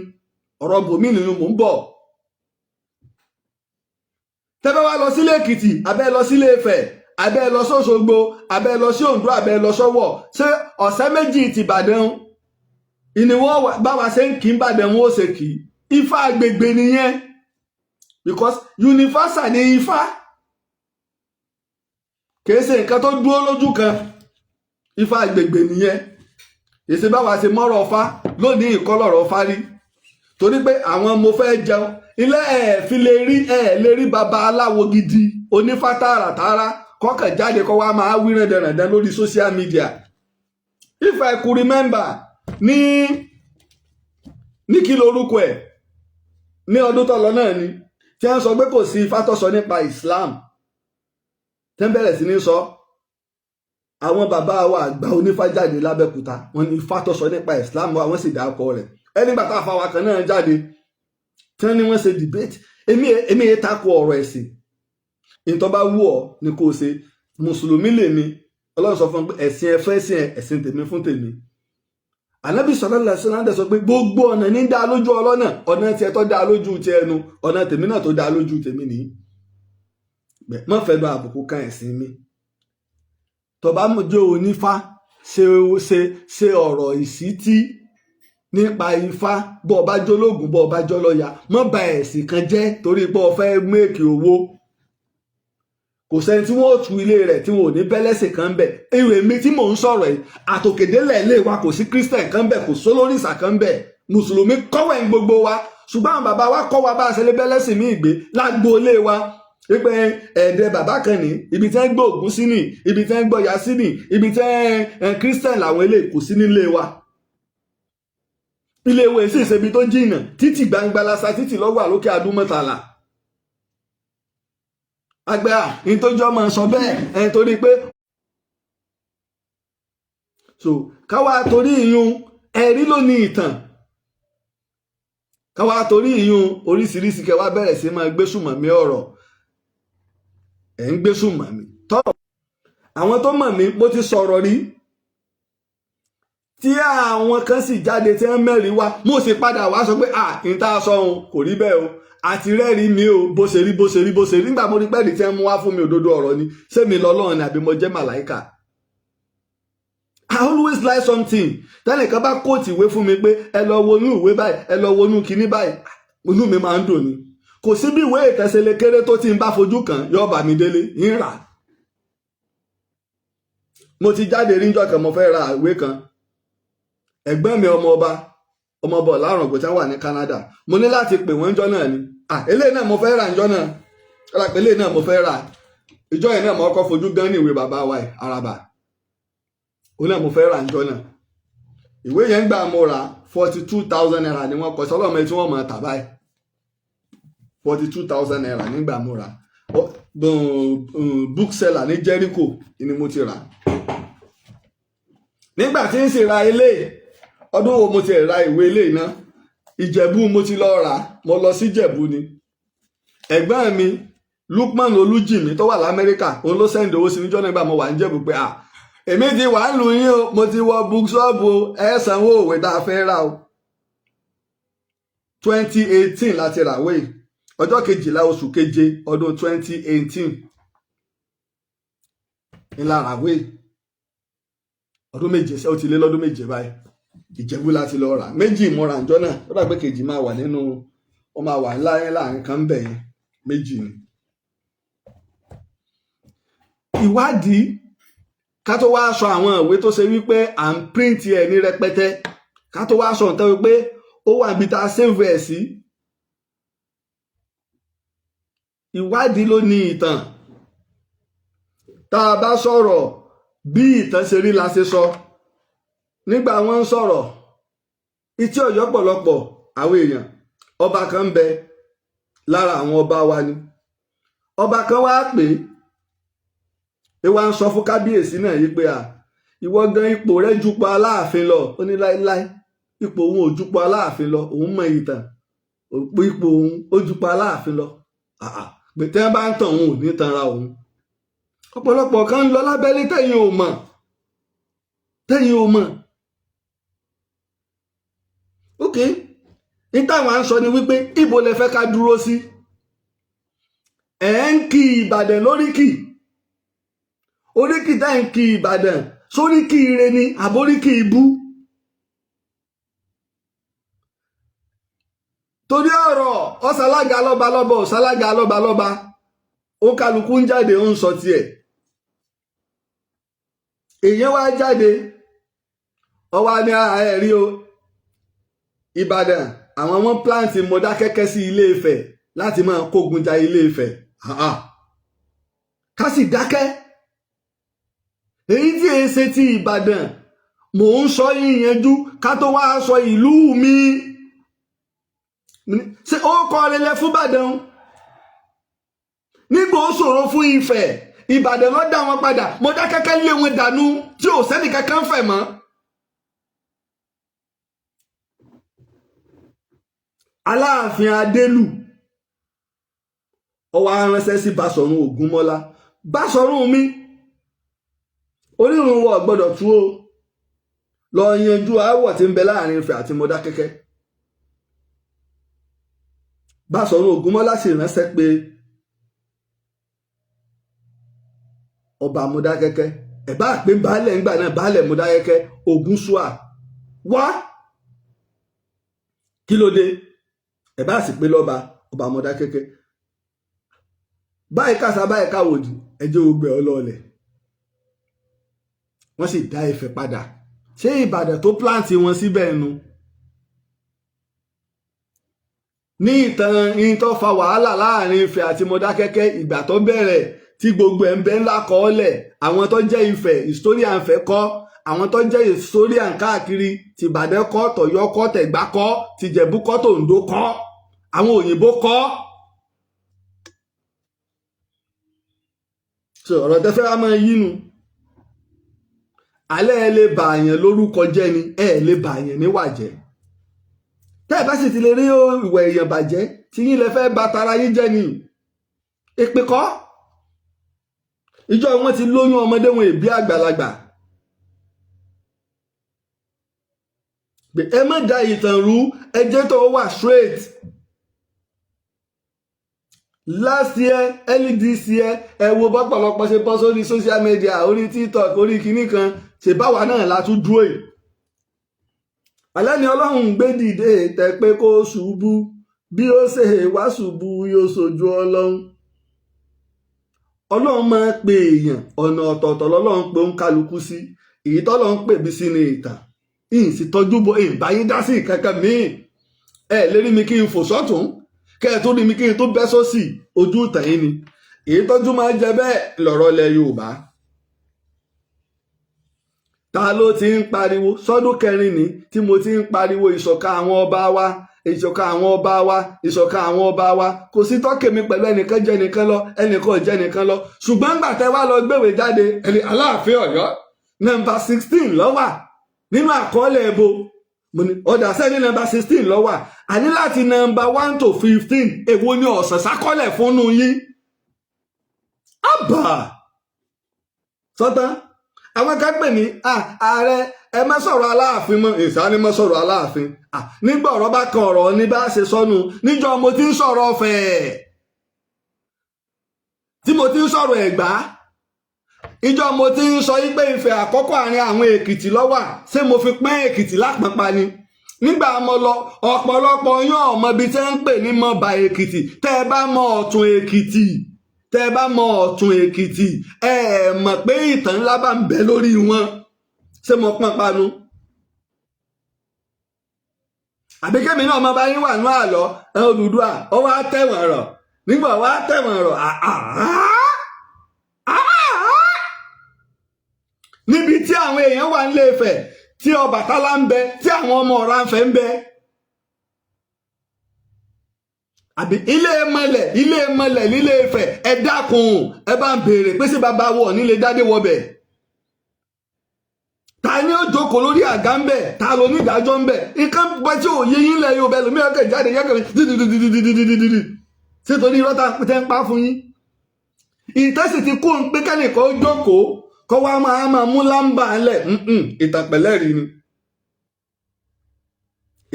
ọ̀rọ̀ bòmí nínú mò ń bọ̀. Tẹ́bẹ́ wá lọ sílé Èkìtì abẹ́ lọ sílé Ifẹ̀ abẹ́ lọ sọ́ṣogbo abẹ́ lọ sí Oǹdó abẹ́ lọ sọ́wọ́ ṣé ọ̀sẹ̀ méjì ti Ìbàdàn ìní wọ́n bá wa ṣe ń kí Ìbàdàn wọn ó ṣe kì í Ifá agbègbè nìyẹn because universal ni Ifá kìí ṣe nǹkan tó dúró lójú kan Ifá agbègbè nìyẹn èsì báwa ṣe mọ́rọ̀ Ifá lónìí ìkọlọ̀rọ̀ Ifá rí torí pé àwọn mo fẹ́ jẹun ilé fi lè rí baba aláwo gidi onífá tààràtààrà kọ́kàn jáde kọ́ wa máa wí rẹ̀dẹ̀rẹ̀dẹ̀ lórí social media. If I could remember ní kí lorúkọ ẹ̀ ní ọdún tó lọ náà ni tí wọ́n sọ pé kò sí Ifá tó sọ nípa Islam tẹ́ ń bẹ̀rẹ̀ sí ní sọ àwọn bàbá wa àgbà onífá jáde lábẹ́kúta wọ́n ní Ifá tó sọ nípa Islam àwọn sì dákọ rẹ̀ ẹnìgbà tá a fa wa kan náà jáde tí wọ́n ní wọ́n ṣe debate èmi yẹn takò ọ̀rọ̀ ẹ̀sìn ìtọ́ bá wù ọ́ ni kò ṣe mùsùlùmí lèmi Ọlọ́run sọ fún pé ẹ̀sìn ẹ fẹ́ ẹ̀sìn tèmi fún tèmi. Ànábì sallallahu alaihi wasallam sọ pé gbogbo ọ̀nà ní dá lójú ọlọ́nà ọ̀nà tiẹ̀ tó dá lójú ti ẹnu ọ̀nà tèmi náà tó dá lójú tèmi nìyí. Má fẹ́ lọ àbùkù kan ẹ̀sìn mi. Tó bá jẹ́ onífá ṣe ọ̀rọ̀ ìsítí nípa Ifá bọ́ ọba jólógùn bọ́ ọba jọlọ́ya má ba ẹ̀sìn kan jẹ́ torí pé o fẹ́ méèkì owó. Kò sẹ́ni tí wọ́n tú ilé rẹ̀ tí wọ́n ò ní bẹ́lẹ́sìn kan bẹ̀. Èrè mi tí mò ń sọ̀rọ̀ yìí àtòkèdélẹ̀ ilé wa kò sí Christian kan bẹ̀ kò sólórìṣà kan bẹ̀ mùsùlùmí kọ́wẹ̀ ń gbogbo wa ṣùgbọ́n àwọn bàbá wa kọ́ wa bá a ṣe lé bẹ́lẹ́sìn mí ìgbé lágbo ilé wa wípé ẹ̀ẹ́dẹ̀ bàbá kan ní ibi tí wọ́n gbọ́ Ògún sí ní ibi tí wọ́n gbọ́ ya sí ní ibi tí wọ́n Christian làwọn ilé kò sí nílé wa. Ilé ìwé sì ṣebi tó jìnnà títì gbangba lásà títì lọ́wọ́ àlókè Adúmọ̀tàlà. Àgbẹ̀ ìtọ́jọ́ máa sọ bẹ́ẹ̀ torí pé so káwa torí ìyún ẹ̀rí ló ní ìtàn káwa torí ìyún oríṣiríṣi kẹwàá bẹ̀rẹ̀ sí máa gbésùmọ̀mí ọ̀rọ̀ ẹ̀ ń gbésùmọ̀mí tọ́rọ̀ àwọn tó mọ̀ mí mo ti sọ̀rọ̀ rí tí àwọn kan sì jáde tí wọ́n mẹ́rin wá mo sì padà wá sọ pé ìta sọ ohun kò rí bẹ́ẹ̀ o àti rẹ́rìí mi o bó ṣe rí nígbà mo rí pẹ́ẹ́lí tí wọ́n mú wá fún mi òdodo ọ̀rọ̀ ni ṣé mi lọ́lọ́run ni àbí mo jẹ́ màláìkà. I always like something tẹ́nìkan bá kóòtù ìwé fún mi pé ẹ lọ wọnú ìwé báyìí ẹ lọ wọnú kinní báyìí inú mi máa ń dùn ni kò sí bí ìwé ìtẹ̀sẹ̀lẹ̀ kéré tó ti ń bá fojú kan yóò bá mi délé ń rà. Mo ti jáde ríjọ́ kan mo fẹ́ ra ìwé kan ẹ̀gbọ́n mi ọmọ ọba ọ̀làrùn ògbótá wà ní Canada mo ní láti pè wọ́n jọ́ náà ni eléyìí náà mo fẹ́ rà njọ́ náà eléyìí náà mo fẹ́ rà ìjọ yẹn náà mo kọ́ fojú gan ní ìwé bàbá wa Àràbà òun náà mo fẹ́ rà njọ́ náà ìwé yẹn gbà mo rà 42,000 naira ni wọ́n kọ sọ́lọ́mọ tí wọ́n mọ̀ tà báyìí 42,000 naira nígbà mo rà bookseller ní Jericho ni mo ti rà nígbà tí ń sì ra eléyìí ọdún wo mo ti ra ìwé eléyìí náà Ìjẹ̀bú mo ti lọ rà mo lọ sí Ìjẹ̀bú ni ẹ̀gbọ́n mi Lukman Olújìmí tó wà l'Amẹ́ríkà òun ló sẹ́ndì owó sí níjọ́ nígbà mo wà ní Ìjẹ̀bú pé èmi ti wà lù yín o, mo ti wọ bookshop o, ẹ sanwó òwe tá a fẹ́ rà o. 2018 láti ràwé ọjọ́ 12 oṣù keje ọdún 2018 ńlá ràwé ọdún méje ó ti lé lọ́dún méje báyìí. Ìjẹ̀bú láti lọ rà méjì ìmọ̀ra àjọ náà ó dàgbé kejì máa wà nínú ó máa wà láàrin kan bẹ̀ yẹn méjì ni. Ìwádìí ká tó wá sọ àwọn ìwé tó ṣe wípé à ń píríǹtì ẹ̀ ní rẹpẹtẹ ká tó wá sọ nǹkan wípé ó wà níbi tá a sèǹfù ẹ̀ sí. Ìwádìí ló ní ìtàn. Tá a bá sọ̀rọ̀ bí ìtàn ṣe rí la ṣe sọ. Nígbà wọ́n ń sọ̀rọ̀ Ìtí Ọ̀yọ́ pọ̀lọpọ̀ àwọn èèyàn ọba kan ń bẹ lára àwọn ọba wa ni. Ọba kan wá pè é wá ń sọ fún kábíyèsí náà yí pé ìwọ gan ipò rẹ jupọ Aláàfin lọ. Ó ní láíláí ipò òun ò jupọ Aláàfin lọ, òun mọ ìtàn ipò òun ó jupọ Aláàfin lọ. Pé tí wọ́n bá ń tàn òun ò ní tanra òun. Ọ̀pọ̀lọpọ̀ kan ń lọ lábẹ́lé tẹ̀yin ò mọ̀. Ok, ní táwọn à ń sọ ni wípé ibo lẹ fẹ́ ká dúró sí. Ẹ̀ ń kí Ìbàdàn lóríkì. Oríkì tá ń kí Ìbàdàn sóríkì ire ni àbóríkì ibú. Torí ọ̀rọ̀ ọ̀sálága lọ́balọ́ba ọ̀sálága lọ́balọ́ba ó kálukú ń jáde ó ń sọ tiẹ̀. Èèyàn wá jáde ọwá ní ẹ̀rí o Ìbàdàn àwọn wọn pláǹtì Mọdákẹ́kẹ́ sí Ilé Ifẹ̀ láti máa kógun ja Ilé Ifẹ̀. Ká sì dákẹ́. Èyí tí èé ṣe ti Ìbàdàn mò ń sọ yíyanjú ká tó wá sọ ìlú mi. Ṣé ó kọ́ rẹlẹ̀ fún Ìbàdàn? Nígbà ó ṣòro fún Ifẹ̀ Ìbàdàn ló dá wọn padà Mọdákẹ́kẹ́ lé wọn dànù tí ò sẹ́nì kankan fẹ̀ mọ́. Aláàfin Adélù ó wá ránṣẹ́ sí Báṣọ̀run Ògúnmọ́lá. Báṣọ̀run mi orírun wọ gbọ́dọ̀ tú o, lọ yanjú aáwọ̀ tí ń bẹ láàrin Ifẹ̀ àti Mọdákẹ́kẹ́. Báṣọ̀run Ògúnmọ́lá sì ránṣẹ́ pé ọba Mọdákẹ́kẹ́ ẹ bá pé baálẹ̀ ńgbà náà baálẹ̀ Mọdákẹ́kẹ́ Ògúnṣúà wá kí ló dé ẹ bá sì pé lọ́ba ọba Mọdákẹ́kẹ́ báyìí kásá báyìí káwòdì ẹjọ́ ògbẹ́ ọlọ́ọ̀lẹ̀. Wọ́n sì dá Ifẹ̀ padà. Ṣé Ìbàdàn tó pláǹtì wọn síbẹ̀ nu? Ní ìtàn yín tó fa wàhálà láàrin Ifẹ̀ àti Mọdákẹ́kẹ́ ìgbà tó bẹ̀rẹ̀ tí gbogbo ẹ̀ ń bẹ ńlá kọ́ọ́lẹ̀ àwọn tó jẹ́ Ifẹ̀ historian Ifẹ̀ kọ́ àwọn tó jẹ́ historian káàkiri tìbàdàn kọ́ tọ̀yọ́ kọ́ tẹ̀gbá kọ́ tìjẹ̀bú kọ́ tòǹdó kọ́ àwọn òyìnbó kọ́. So ọ̀rọ̀ tẹ́fẹ́ wá máa yínu. Alẹ́ ẹ lè bà àyàn lórúkọ jẹ́ ni ẹ lè bà àyàn níwà jẹ́. Tẹ́ ẹ bá sì ti lè rí ìwà èèyàn bàjẹ́ tí yín lè fẹ́ bà tara yín jẹ́ ni. Èpè kọ́. Ìjọ wọn ti lóyún ọmọdé wọn èbí àgbàlagbà. Ẹ má da ìtàn rú ẹ jẹ́ tó wà straight. Last year early this year ẹ wo bọ́pọ̀lọpọ̀ ṣe bọ́ sórí social media orí TikTok orí kinní kan ṣe báwa náà la tún dúró yìí. Alẹ́ ni Ọlọ́run ń gbé dìde tẹ pé kó ṣubú bí ó ṣe wá ṣubú yóò ṣojú Ọlọ́run. Ọlọ́run máa pe èèyàn ọ̀nà ọ̀tọ̀ọ̀tọ̀ lọ́lọ́run pé ń kálukú sí èyí tọ́lọ́run pè bí sí ni ìtàn ìyìn sì tọ́jú bó ìbáyé dá sí kankan míì ẹ lérí mi kí n fò sọ́tún kẹ́ ẹ tó rí mi kí n tó bẹ́ sósì ojú ìtàn yìí ni èyí tọ́jú máa jẹ bẹ́ẹ̀ lọ̀rọ̀ ilẹ̀ Yorùbá. Ta ló ti ń pariwo sọ́dún kẹrin ni tí mo ti ń pariwo ìṣọ̀kan àwọn ọba wa ìṣọ̀kan àwọn ọba wa ìṣọ̀kan àwọn ọba wa kò sí tọ́kẹ̀ mi pẹ̀lú ẹnìkan jẹ́ nìkan lọ ẹnìkan ò jẹ́ nìkan lọ ṣùgbọ́n ńgbà tẹ́ wá lọ gbéwèé jáde ẹni Aláàfin Ọ̀yọ́ nọ́mbà 16 ló wà nínú àkọọ́lẹ̀ ẹ̀bọ ọ̀dà sẹ́ni nọ́mbà 16 ló wà àní láti nọ́mbà 1 to 15 èwo ni ọ̀sán sákọ́lẹ̀ fúnnu yín. Àbà sọ́tán àwọn kan pè mí ààrẹ ẹ má sọ̀rọ̀ aláàfin mọ́ ìsáni má sọ̀rọ̀ aláàfin nígbà ọ̀rọ̀ bá kan ọ̀rọ̀ ní bá ṣe sọnù níjọ́ mo ti ń sọ̀rọ̀ Ọ̀fẹ́ tí mo ti ń sọ̀rọ̀ Ẹ̀gbá ìjọ mo ti ń sọ yí pé Ifẹ̀ àkọ́kọ́ àárín àwọn Èkìtì ló wà ṣé mo fi pín Èkìtì lápapá ni nígbà mo lọ ọ̀pọ̀lọpọ̀ yán ọmọ ibi tí wọ́n ń pè ní Mọ̀bà Èkìtì tẹ́ ẹ bá mọ Ọ̀tún Èkìtì tẹ́ ẹ bá mọ Ọ̀tún Èkìtì ẹ mọ̀ pé ìtàn ńlá bá ń bẹ lórí wọn ṣé mo pọ́n panu àbí kémi náà ọmọ bá yín wà ní àlọ́ Odùduwà ó wá tẹ̀wọ̀n rọ̀ nígbà wá tẹ̀wọ̀n rọ̀ níbi tí àwọn èèyàn wà nílé Ifẹ̀ tí Ọbàtálá ń bẹ tí àwọn ọmọ Ọ̀rànfẹ̀ ń bẹ àbí ilé mọlẹ̀ nílé Ifẹ̀ ẹ dákun ẹ bá ń béèrè pé sí bàbá wọ̀ nílé dádé wọbẹ̀ ta ni ó jókòó lórí àga ń bẹ ta ló ní ìdájọ́ ń bẹ nǹkan bá tí ò yé yín lẹ yóò bẹ lómi ọkẹ jáde yẹkẹrẹ dídídídídídídídídí sítorí irọ́ tá pété ń pa fún yín ìtẹ́sì ti kó ń pé kẹ́nìkan ó jókòó kọ́ wá máa mú lámbà ńlẹ̀ ìtàpẹ̀lẹ́rì ni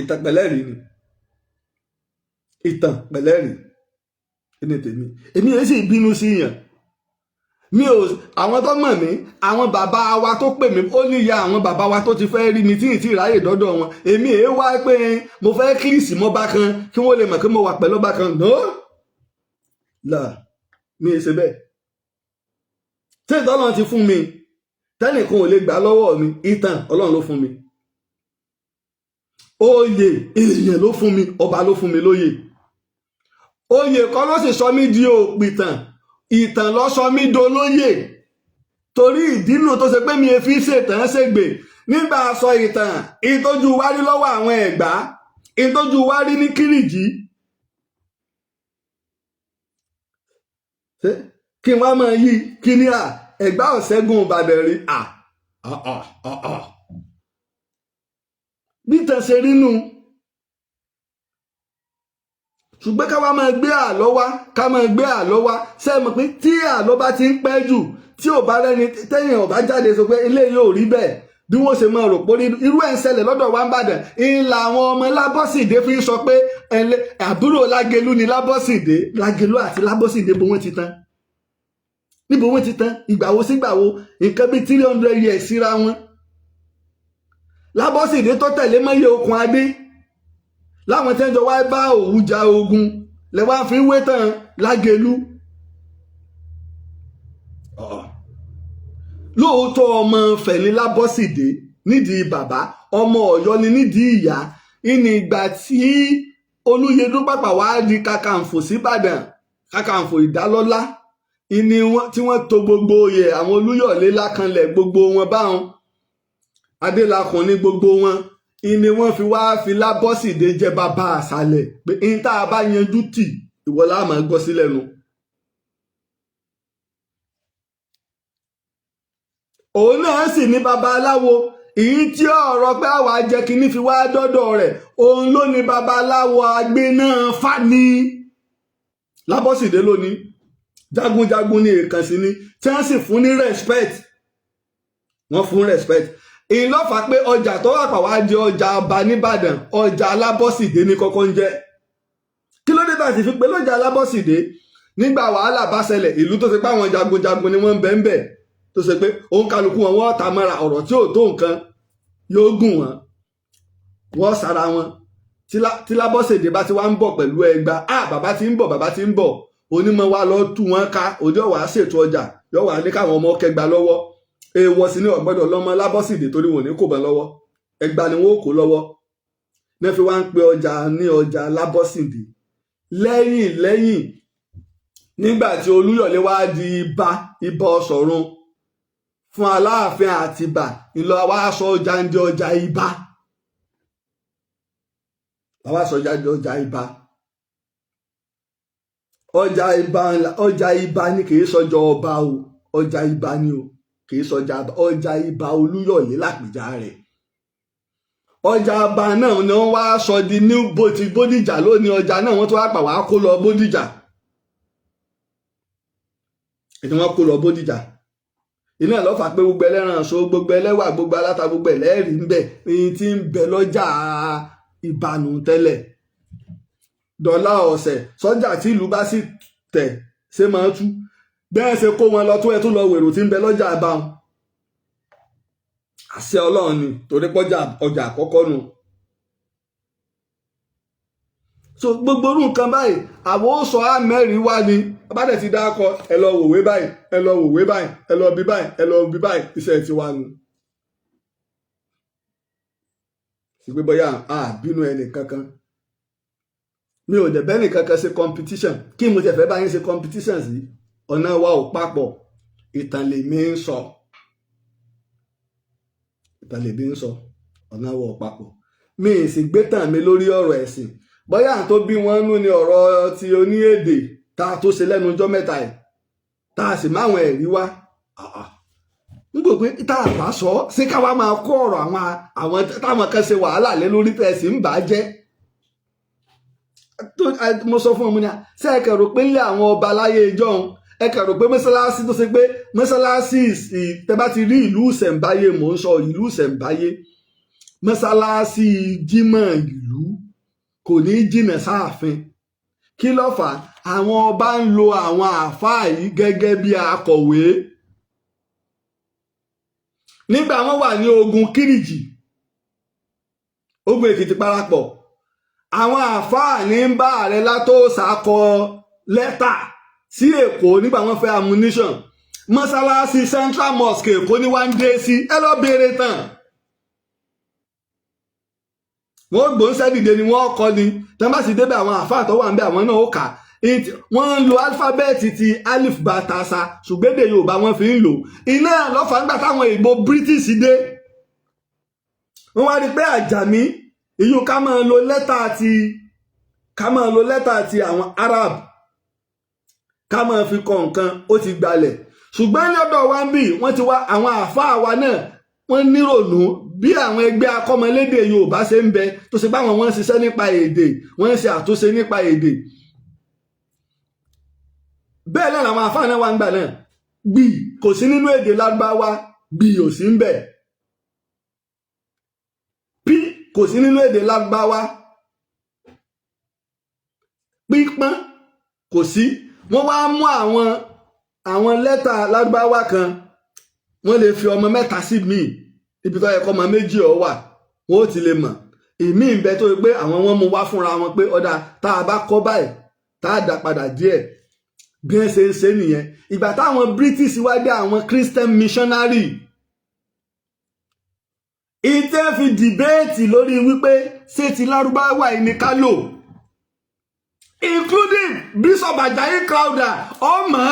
ìtàpẹ̀lẹ́rì ni ìtàn pẹ̀lẹ́rì ní tèmi èmi yẹn sì bínú sí yàn mi ò àwọn tó mọ̀ mí àwọn bàbá wa tó pè mí ó níyà àwọn bàbá wa tó ti fẹ́ rí mi tí ì tí ì ráyè dọ́dọ̀ wọn èmi èé wá pé mo fẹ́ kírísì mọ́ bá kan kí wọ́n lè mọ̀ pé mo wà pẹ̀lú bá kan no là mi ì ṣe bẹ́ẹ̀ tí ìtọ́lọ́run ti fún mi tẹ́nìkan ò lè gbà lọ́wọ́ mi ìtàn Ọlọ́run ló fún mi oyè èèyàn ló fún mi ọba ló fún mi lóyè oyè kan ló sì sọ mí di òpìtàn ìtàn ló sọ mí dolóyè torí ìdínú tó ṣe pé mi fi ṣètàn ṣègbè nígbà sọ ìtàn ìtọ́jú wárí lọ́wọ́ àwọn Ẹ̀gbá ìtọ́jú wárí ní Kírìjí kí n wá máa yí kí ní Ẹ̀gbá ọ̀ṣẹ́gun Ìbàdàn rí bí tàn ṣe rí nù ṣùgbọ́n ká wá máa gbé àlọ́ wá ká máa gbé àlọ́ wá ṣe mọ̀ pé tí àlọ́ bá ti ń pẹ́ jù tí ò bá rẹ́ni tẹ́yìn ò bá jáde sọ pé ilé yóò rí bẹ́ẹ̀ bí wọ́n ṣe máa rò pé irú ẹ̀ ń ṣẹlẹ̀ lọ́dọ̀ wa ń bàdàn ìlà àwọn ọmọ Lábọ́sìdé fi ń sọ pé àbúrò Lágelú ni Lábọ́sìdé Lágelú àti Lábọ́sìdé bó wọ́n ti tán níbo wọ́n ti tán ìgbàwo sígbàwo nǹkan bí 300 years síra wọn Lábọ́sìdé tó tẹ̀lé mọ́yé okùn adé láwọn tí wọ́n jọ wá bá Òwu jà ogun lẹ́wọ́n fi ń wé tán Lágelú lóòótọ́ ọmọ Ifẹ̀ ní Lábọ́sìdé nídìí bàbá ọmọ Ọ̀yọ́ ni nídìí ìyá ìní ìgbà tí Olúyẹdú pàpà wá di kàkàǹfò síbàdàn kàkàǹfò ìdálọ́lá ìní tí wọ́n tò gbogbo oyè àwọn Olúyọ̀lé lákanlẹ̀ gbogbo wọn báwọn Adélakùn ní gbogbo wọn ìní wọ́n fi wá fi Lábọ́sìdé jẹ bàbá àṣàlẹ̀ pé ní tá a bá yanjú tì ìwọ la máa gbọ́ sí lẹ́nu. òun náà sì ní babaláwo èyí tí ọ̀rọ̀ pé àwa jẹ́ kínní fi wá dọ́dọ̀ rẹ̀ òun ló ní babaláwo agbé náà fani Lábọ́sìdé lónìí jagunjagun ní èkánṣí ni tí wọ́n sì fún ní respect wọ́n fún respect ìlọ́fà pé ọjà tó wà pàwá di ọjà ọba nìbàdàn ọjà Lábọ́sìdé ní kọ́kọ́ ń jẹ́ kí ló dé tà sí fi pé lọ́jà Lábọ́sìdé nígbà wàhálà bá ṣẹlẹ̀ ìlú tó ṣe pé àwọn jagunjagun ni wọ́n ń bẹ ń bẹ tó ṣe pé òun kálukú wọn wọ́n ta mọ́ra ọ̀rọ̀ tí ò tó nǹkan yóò gùn wọ́n sára wọn tí Lábọ́sìdé bá ti wá ń bọ̀ pẹ̀lú ẹgbà bàbá ti ń bọ̀ onímọ̀ wa lọ tú wọn ká òde ọ̀wà ṣètò ọjà yóò wà ní káwọn ọmọ kẹgbà lọ́wọ́ èèwọ̀ sí ní ọ̀gbọ́dọ̀ lọ́mọ Lábọ́sìdé torí wọn ò ní kò bá lọ́wọ́ ẹgbà ni wọn ò kó lọ́wọ́ ní fi wá ń pe ọjà ní ọjà Lábọ́sìdé lẹ́yìn nígbà tí Olúyọ̀lé wá di ibà Ọ̀ṣọ̀run fún Aláàfin Àtìbà ìlọ àwa aṣọ ọjà ń di ọjà ibà àwa aṣọ ọjà ń di ọjà ibà ọjà ibà ni kì í sọjọ ọba o ọjà ibà ni o kì í sọjà ọjà ibà Olúyọ̀lé lápèjá rẹ̀ ọjà ibà náà ni wọ́n wá sọ di ní Bódìjà lónìí ọjà náà wọ́n tún wá pa wá kó lọ Bódìjà ètò wọn kó lọ Bódìjà iná lọ́fà pé gbogbo ẹlẹ́ran ṣo gbogbo ẹlẹ́wà gbogbo aláta gbogbo ẹlẹ́rìí ń bẹ èyí tí ń bẹ lọ́jà ìbànú tẹ́lẹ̀ dọ́là ọ̀sẹ̀ sọ́jà tí ìlú bá sì tẹ̀ ṣe máa tú bẹ́ẹ̀ ṣe kó wọn lọ tó ẹ tún lọ wèrò tí ń bẹ lọ́jà ìbáwọn àṣẹ Ọlọ́run ni torí pọ́jà ọjà àkọ́kọ́ nu. So gbogbo orú nǹkan báyìí àwọn ó sọ àmẹ́rin wá ni bá dẹ̀ ti dákọ ẹ lọ wòwe báyìí ẹ lọ wòwe báyìí ẹ lọ bí báyìí ẹ lọ bí báyìí iṣẹ́ ti wá nu. ṣùgbọ́n bóyá bínú ẹnì kankan mi ò dẹ̀ bẹ́ẹ̀ nì kankan ṣe competition kí mo tẹ̀ fẹ́ bá yín ṣe competition sí ọ̀nà wa ò papọ̀ ìtàn lèmi ń sọ ìtàn lèmi ń sọ ọ̀nà wa ò papọ̀ mi ì sì gbé tàn mi lórí ọ̀rọ̀ ẹ̀sìn bóyá tó bí wọ́n nú ni ọ̀rọ̀ ti oní èdè tá a tó ṣe lẹ́nu ọjọ́ mẹ́ta ẹ̀ tá a sì máwọn ẹ̀rí wá n kò pé tá a bá sọ ṣé káwa máa kó ọ̀rọ̀ àwọn táwọn kan ṣe wàhálà lé lórí tẹ̀sí ń bà á jẹ́ mo sọ fún ọmọ ní ṣé ẹ kẹrò pé nílé àwọn ọba láyé ìjọ́un ẹ kẹrò pé mọ́sálásí tó ṣe pé mọ́sálásí tẹ bá ti rí ìlú ìṣẹ̀ǹbáyé mò ń sọ ìlú ìṣẹ̀ǹbáyé mọ́sálásí jímọ̀ ìlú kò ní jìnnà sáàfin kí ló fà á àwọn ọba ń lo àwọn àáfàá yìí gẹ́gẹ́ bí akọ̀wé nígbà wọ́n wà ní ogun Kírìjì ogun Èkìtì parapọ̀ àwọn àáfàá ní ń bá Ààrẹ Látòsà kọ lẹ́tà sí Èkó nígbà wọ́n fẹ́ ammunition mọ́sálásí Central Mosque Èkó ní wọ́n ń dé sí ẹ lọ béèrè tán wọ́n gbóǹsẹ́ dìde ni wọ́n kọ́ ni tí wọ́n bá sì débẹ̀ àwọn àáfàá tó wà ń bẹ àwọn náà ó kà wọ́n ń lo álífábẹ́ẹ̀tì ti alif batasa ṣùgbọ́n èdè Yorùbá wọ́n fi ń lò iná lọ́fà nígbà táwọn ìbò British dé wọ́n wá rí pé àjàmí ìyú ká máa lo lẹ́tà ti àwọn Arab ká máa fi kọ nǹkan ó ti gbalẹ̀ ṣùgbọ́n lọ́dọ̀ wa ń bì wọ́n ti wá àwọn àáfàá wa náà wọ́n nírònú bí àwọn ẹgbẹ́ akọ́mọlédè Yorùbá ṣe ń bẹ tó ṣe báwọn wọ́n ń ṣiṣẹ́ nípa èdè wọ́n ń ṣe àtúnṣe nípa èdè bẹ́ẹ̀ náà làwọn àáfàá náà wà ń gbà náà gbì kò sí nínú èdè Lárúbáwá gbì ò sí ń bẹ pí kò sí nínú èdè Lárúbáwá pípọ́n kò sí wọ́n wá mú àwọn lẹ́tà Lárúbáwá kan wọ́n lè fi ọmọ mẹ́ta sí míì ibi tó yẹ kọ́ ọmọ méjì ọ wà wọ́n ó ti lè mọ̀ ìmí ń bẹ tó yẹ pé àwọn wọn mú wá fúnra wọn pé ọ̀dà tá a bá kọ́ báyìí tá a dá padà díẹ̀ bí wọ́n ṣe ń ṣe nìyẹn ìgbà táwọn British wá dé àwọn Christian missionary ìtẹ́ fi dìbéètì lórí wípé ṣé ti Lárúbáwá yìí ni ká lò including Bishop Ajayi Crowther ọmọ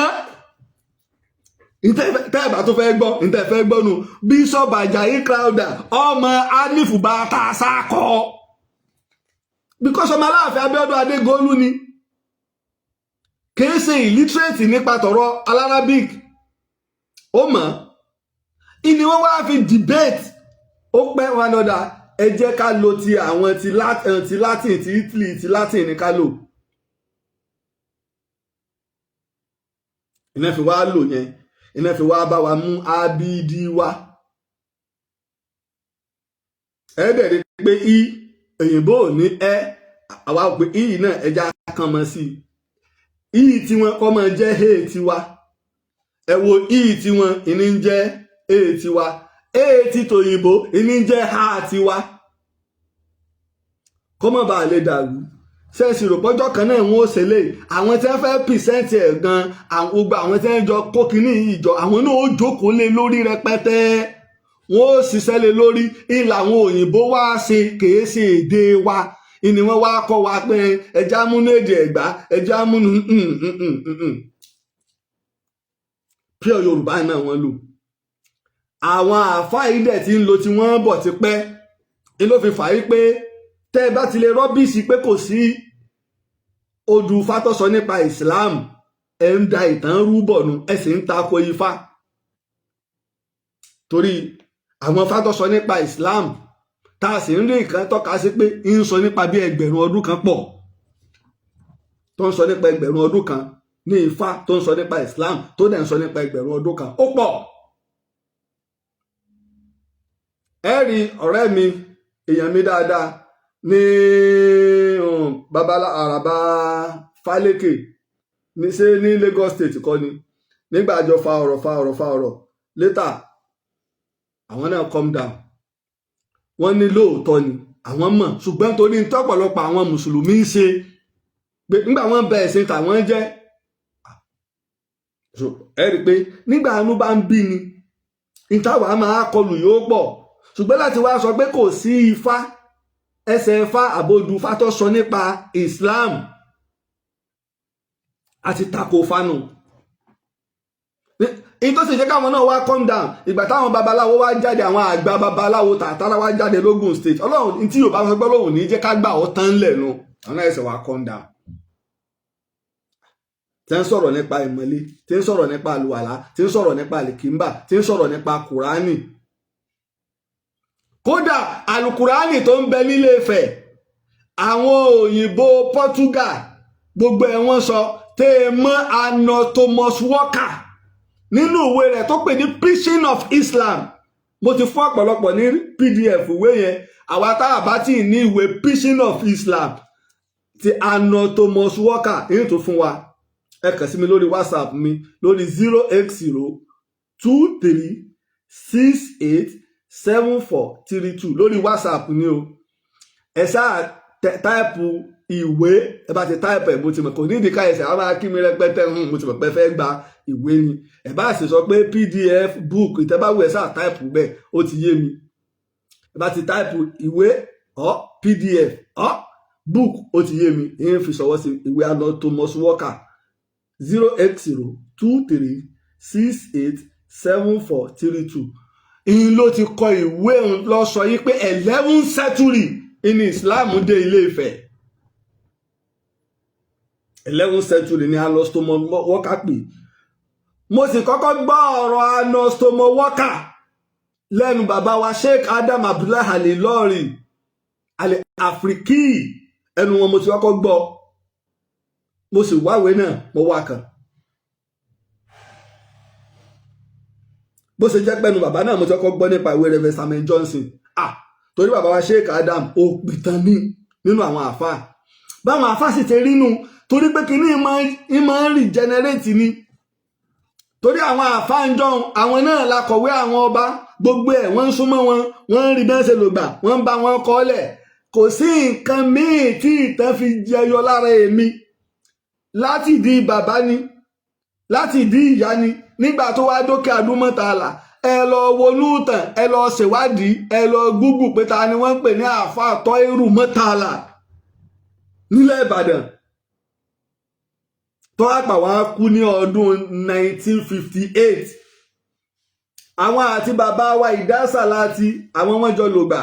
ìtẹ́ẹ̀bà tó fẹ́ gbọ́ ìtẹ́ẹ̀fẹ́ gbọ́nu Bishop Ajayi Crowther ọmọ Alif Batasa kọ́ because ọmọ Aláàfin Abíọ́dún Adégolú ni kìí ṣe illiterate nípa tọ̀rọ̀ alarabic ó mọ̀ ìní wọ́n wá fi debate ó pẹ́ wọn lọ́dà ẹ jẹ́ ká lo ti àwọn ti Latin ti Italy ti Latin ní ká lò iná fi wá lò yẹn iná fi wá bá wa mú abidi wá ẹ bẹ̀rẹ̀ pé i òyìnbó ò ní ẹ àwa pé i náà ẹja kan mọ́ sí i tí wọn kọ́ máa jẹ́ he tiwa ẹ wo tí wọn ìní ń jẹ́ he tiwa tí tòyìnbó ìní ń jẹ́ ha tiwa kọ́mọ̀ bá lè dàrú ṣẹ́ẹ̀sì rò pọ́jọ́ kan náà wọ́n ó ṣe lè àwọn tí wọ́n fẹ́ pìsẹ́ǹtì ẹ̀ gan gbogbo àwọn tí wọ́n jọ kó kínní ìjọ àwọn náà ó jókòó lé lórí rẹpẹtẹ wọ́n ó ṣiṣẹ́ lé lórí ìlà àwọn òyìnbó wá ṣe kèé ṣe èdè wa ìní wọ́n wá kọ́ wa pé ẹja múnú èdè Ẹ̀gbá ẹja múnú pure Yorùbá náà wọ́n lò àwọn àáfàá ìdẹ̀ tí ń lo tí wọ́n bọ̀ ti pẹ́ ni ló fi fà á pé tẹ́ ẹ bá ti lè rọ́bìsì pé kò sí odù Ifá tó sọ nípa Islam ẹ ń da ìtàn rúbọ̀ nù ẹ sì ń tako Ifá torí àwọn Ifá tó sọ nípa Islam tá a sì ń rí nǹkan tọ́ka sí pé ń sọ nípa bí ẹgbẹ̀rún ọdún kan pọ̀ tó ń sọ nípa ẹgbẹ̀rún ọdún kan ní Ifá tó ń sọ nípa Islam tó dẹ̀ ń sọ nípa ẹgbẹ̀rún ọdún kan ó pọ̀ ẹ rí ọ̀rẹ́ mi èèyàn mi dáadáa ní Àràbà Fálékè ní ṣe ní Lagos State kọ́ ni nígbà àjọ fa ọ̀rọ̀ later àwọn náà calm down wọ́n ní lóòótọ́ ni àwọn mọ̀ ṣùgbọ́n torí tọ́pọ̀lọpọ̀ àwọn mùsùlùmí ń ṣe pé nígbà wọ́n bẹ ẹ̀sìn tàwọn jẹ́ ẹ rí i pé nígbà àánú bá ń bí ni ìtawà máa kọlù yóò pọ̀ ṣùgbọ́n láti wá sọ pé kò sí ifá ẹsẹ̀ ifá àbòdù ifá tó sọ nípa Islam àti tako fánù in tó sì jẹ́ káwọn náà wá calm down ìgbà táwọn babaláwo wá jáde àwọn àgbà babaláwo tààtàrà wá jáde lógùn state ọlọ́run tí Yorùbá sọ pé lóhùn ní jẹ́ ká gbà ọ́ tán lẹ́nu àwọn ẹ̀sẹ̀ wá calm down tí ń sọ̀rọ̀ nípa ìmọ̀lé tí ń sọ̀rọ̀ nípa àlùwàlá tí ń sọ̀rọ̀ nípa àlìkìmbà tí ń sọ̀rọ̀ nípa kùránì kódà àlùkùránì tó ń bẹ nílé Ifẹ̀ àwọn òyìnbó Portugal gbogbo ẹ̀ wọ́n sọ tẹ́ ẹ mọ́ àna Thomas Walker nínú ìwé rẹ̀ tó pè ní Preaching of Islam mo ti fún ọ̀pọ̀lọpọ̀ ní PDF ìwé yẹn àwa tá a bá tí ì ní ìwé Preaching of Islam ti àna Thomas Walker èyí tó fún wa ẹ kàn sí mi lórí WhatsApp mi lórí 08023687432 lórí WhatsApp ni o ẹ ṣáà táìpù ìwé ẹ bá ti táìpù ẹ mo ti mọ̀ kò ní ìdíkà ẹsẹ̀ àwọn máa kí mi rẹpẹtẹ mo ti mọ̀ pé fẹ́ gba ìwé ni ẹ bá sì sọ pé PDF book ìtẹ́báwò ẹ ṣáà táìpù bẹ́ẹ̀ ó ti yé mi ẹ bá ti táìpù ìwé ọ PDF ọ book ó ti yé mi ìyẹn fi ṣọwọ́ sí ìwé àná Thomas Walker 08023687432 ìyẹn ló ti kọ ìwé lọ sọ yìí pé 11th century ní Islam dé Ilé Ifẹ̀ 11th century ni Thomas Walker pè mo sì kọ́kọ́ gbọ́ ọ̀rọ̀ Thomas Walker lẹ́nu bàbá wa Sheikh Adam Abdullahi Al-Ilory Al-Afriki ẹnu wọn mo ti kọ́kọ́ gbọ́ mo sì wáwé náà mo wá kan bó ṣe jẹ́ pẹ́nu bàbá náà mo ti kọ́kọ́ gbọ́ nípa ìwé Reverend Samuel Johnson torí bàbá wa Sheikh Adam ó pìtàn ní nínú àwọn àfáà báwọn àfáà sì ti rínú torí pé kí ní ìmọ̀ ń regenerate ni torí àwọn àfáà ń jọun àwọn náà la kọ̀wé àwọn ọba gbogbo ẹ̀ wọ́n ń súnmọ́ wọn wọ́n ń rí bẹ́ẹ̀ ṣe lògbà wọ́n ń bá wọn kọ́lẹ̀ kò sí nǹkan míì tí ìtàn fi jẹyọ lára èmi láti di bàbá ni láti di ìyá ni nígbà tó wá dókè àdúmọ̀tàlà ẹ lọ wọnú tàn ẹ lọ ṣèwádìí ẹ lọ gúgù pé ta ni wọ́n ń pè ní àáfàá Tọ́írù Mọ́tàlà nílẹ̀ Ìbàdàn tó àpà wá kú ní ọdún 1958 àwọn àti bàbá wa Ìdásàláàtì àwọn wọn jọ lògbà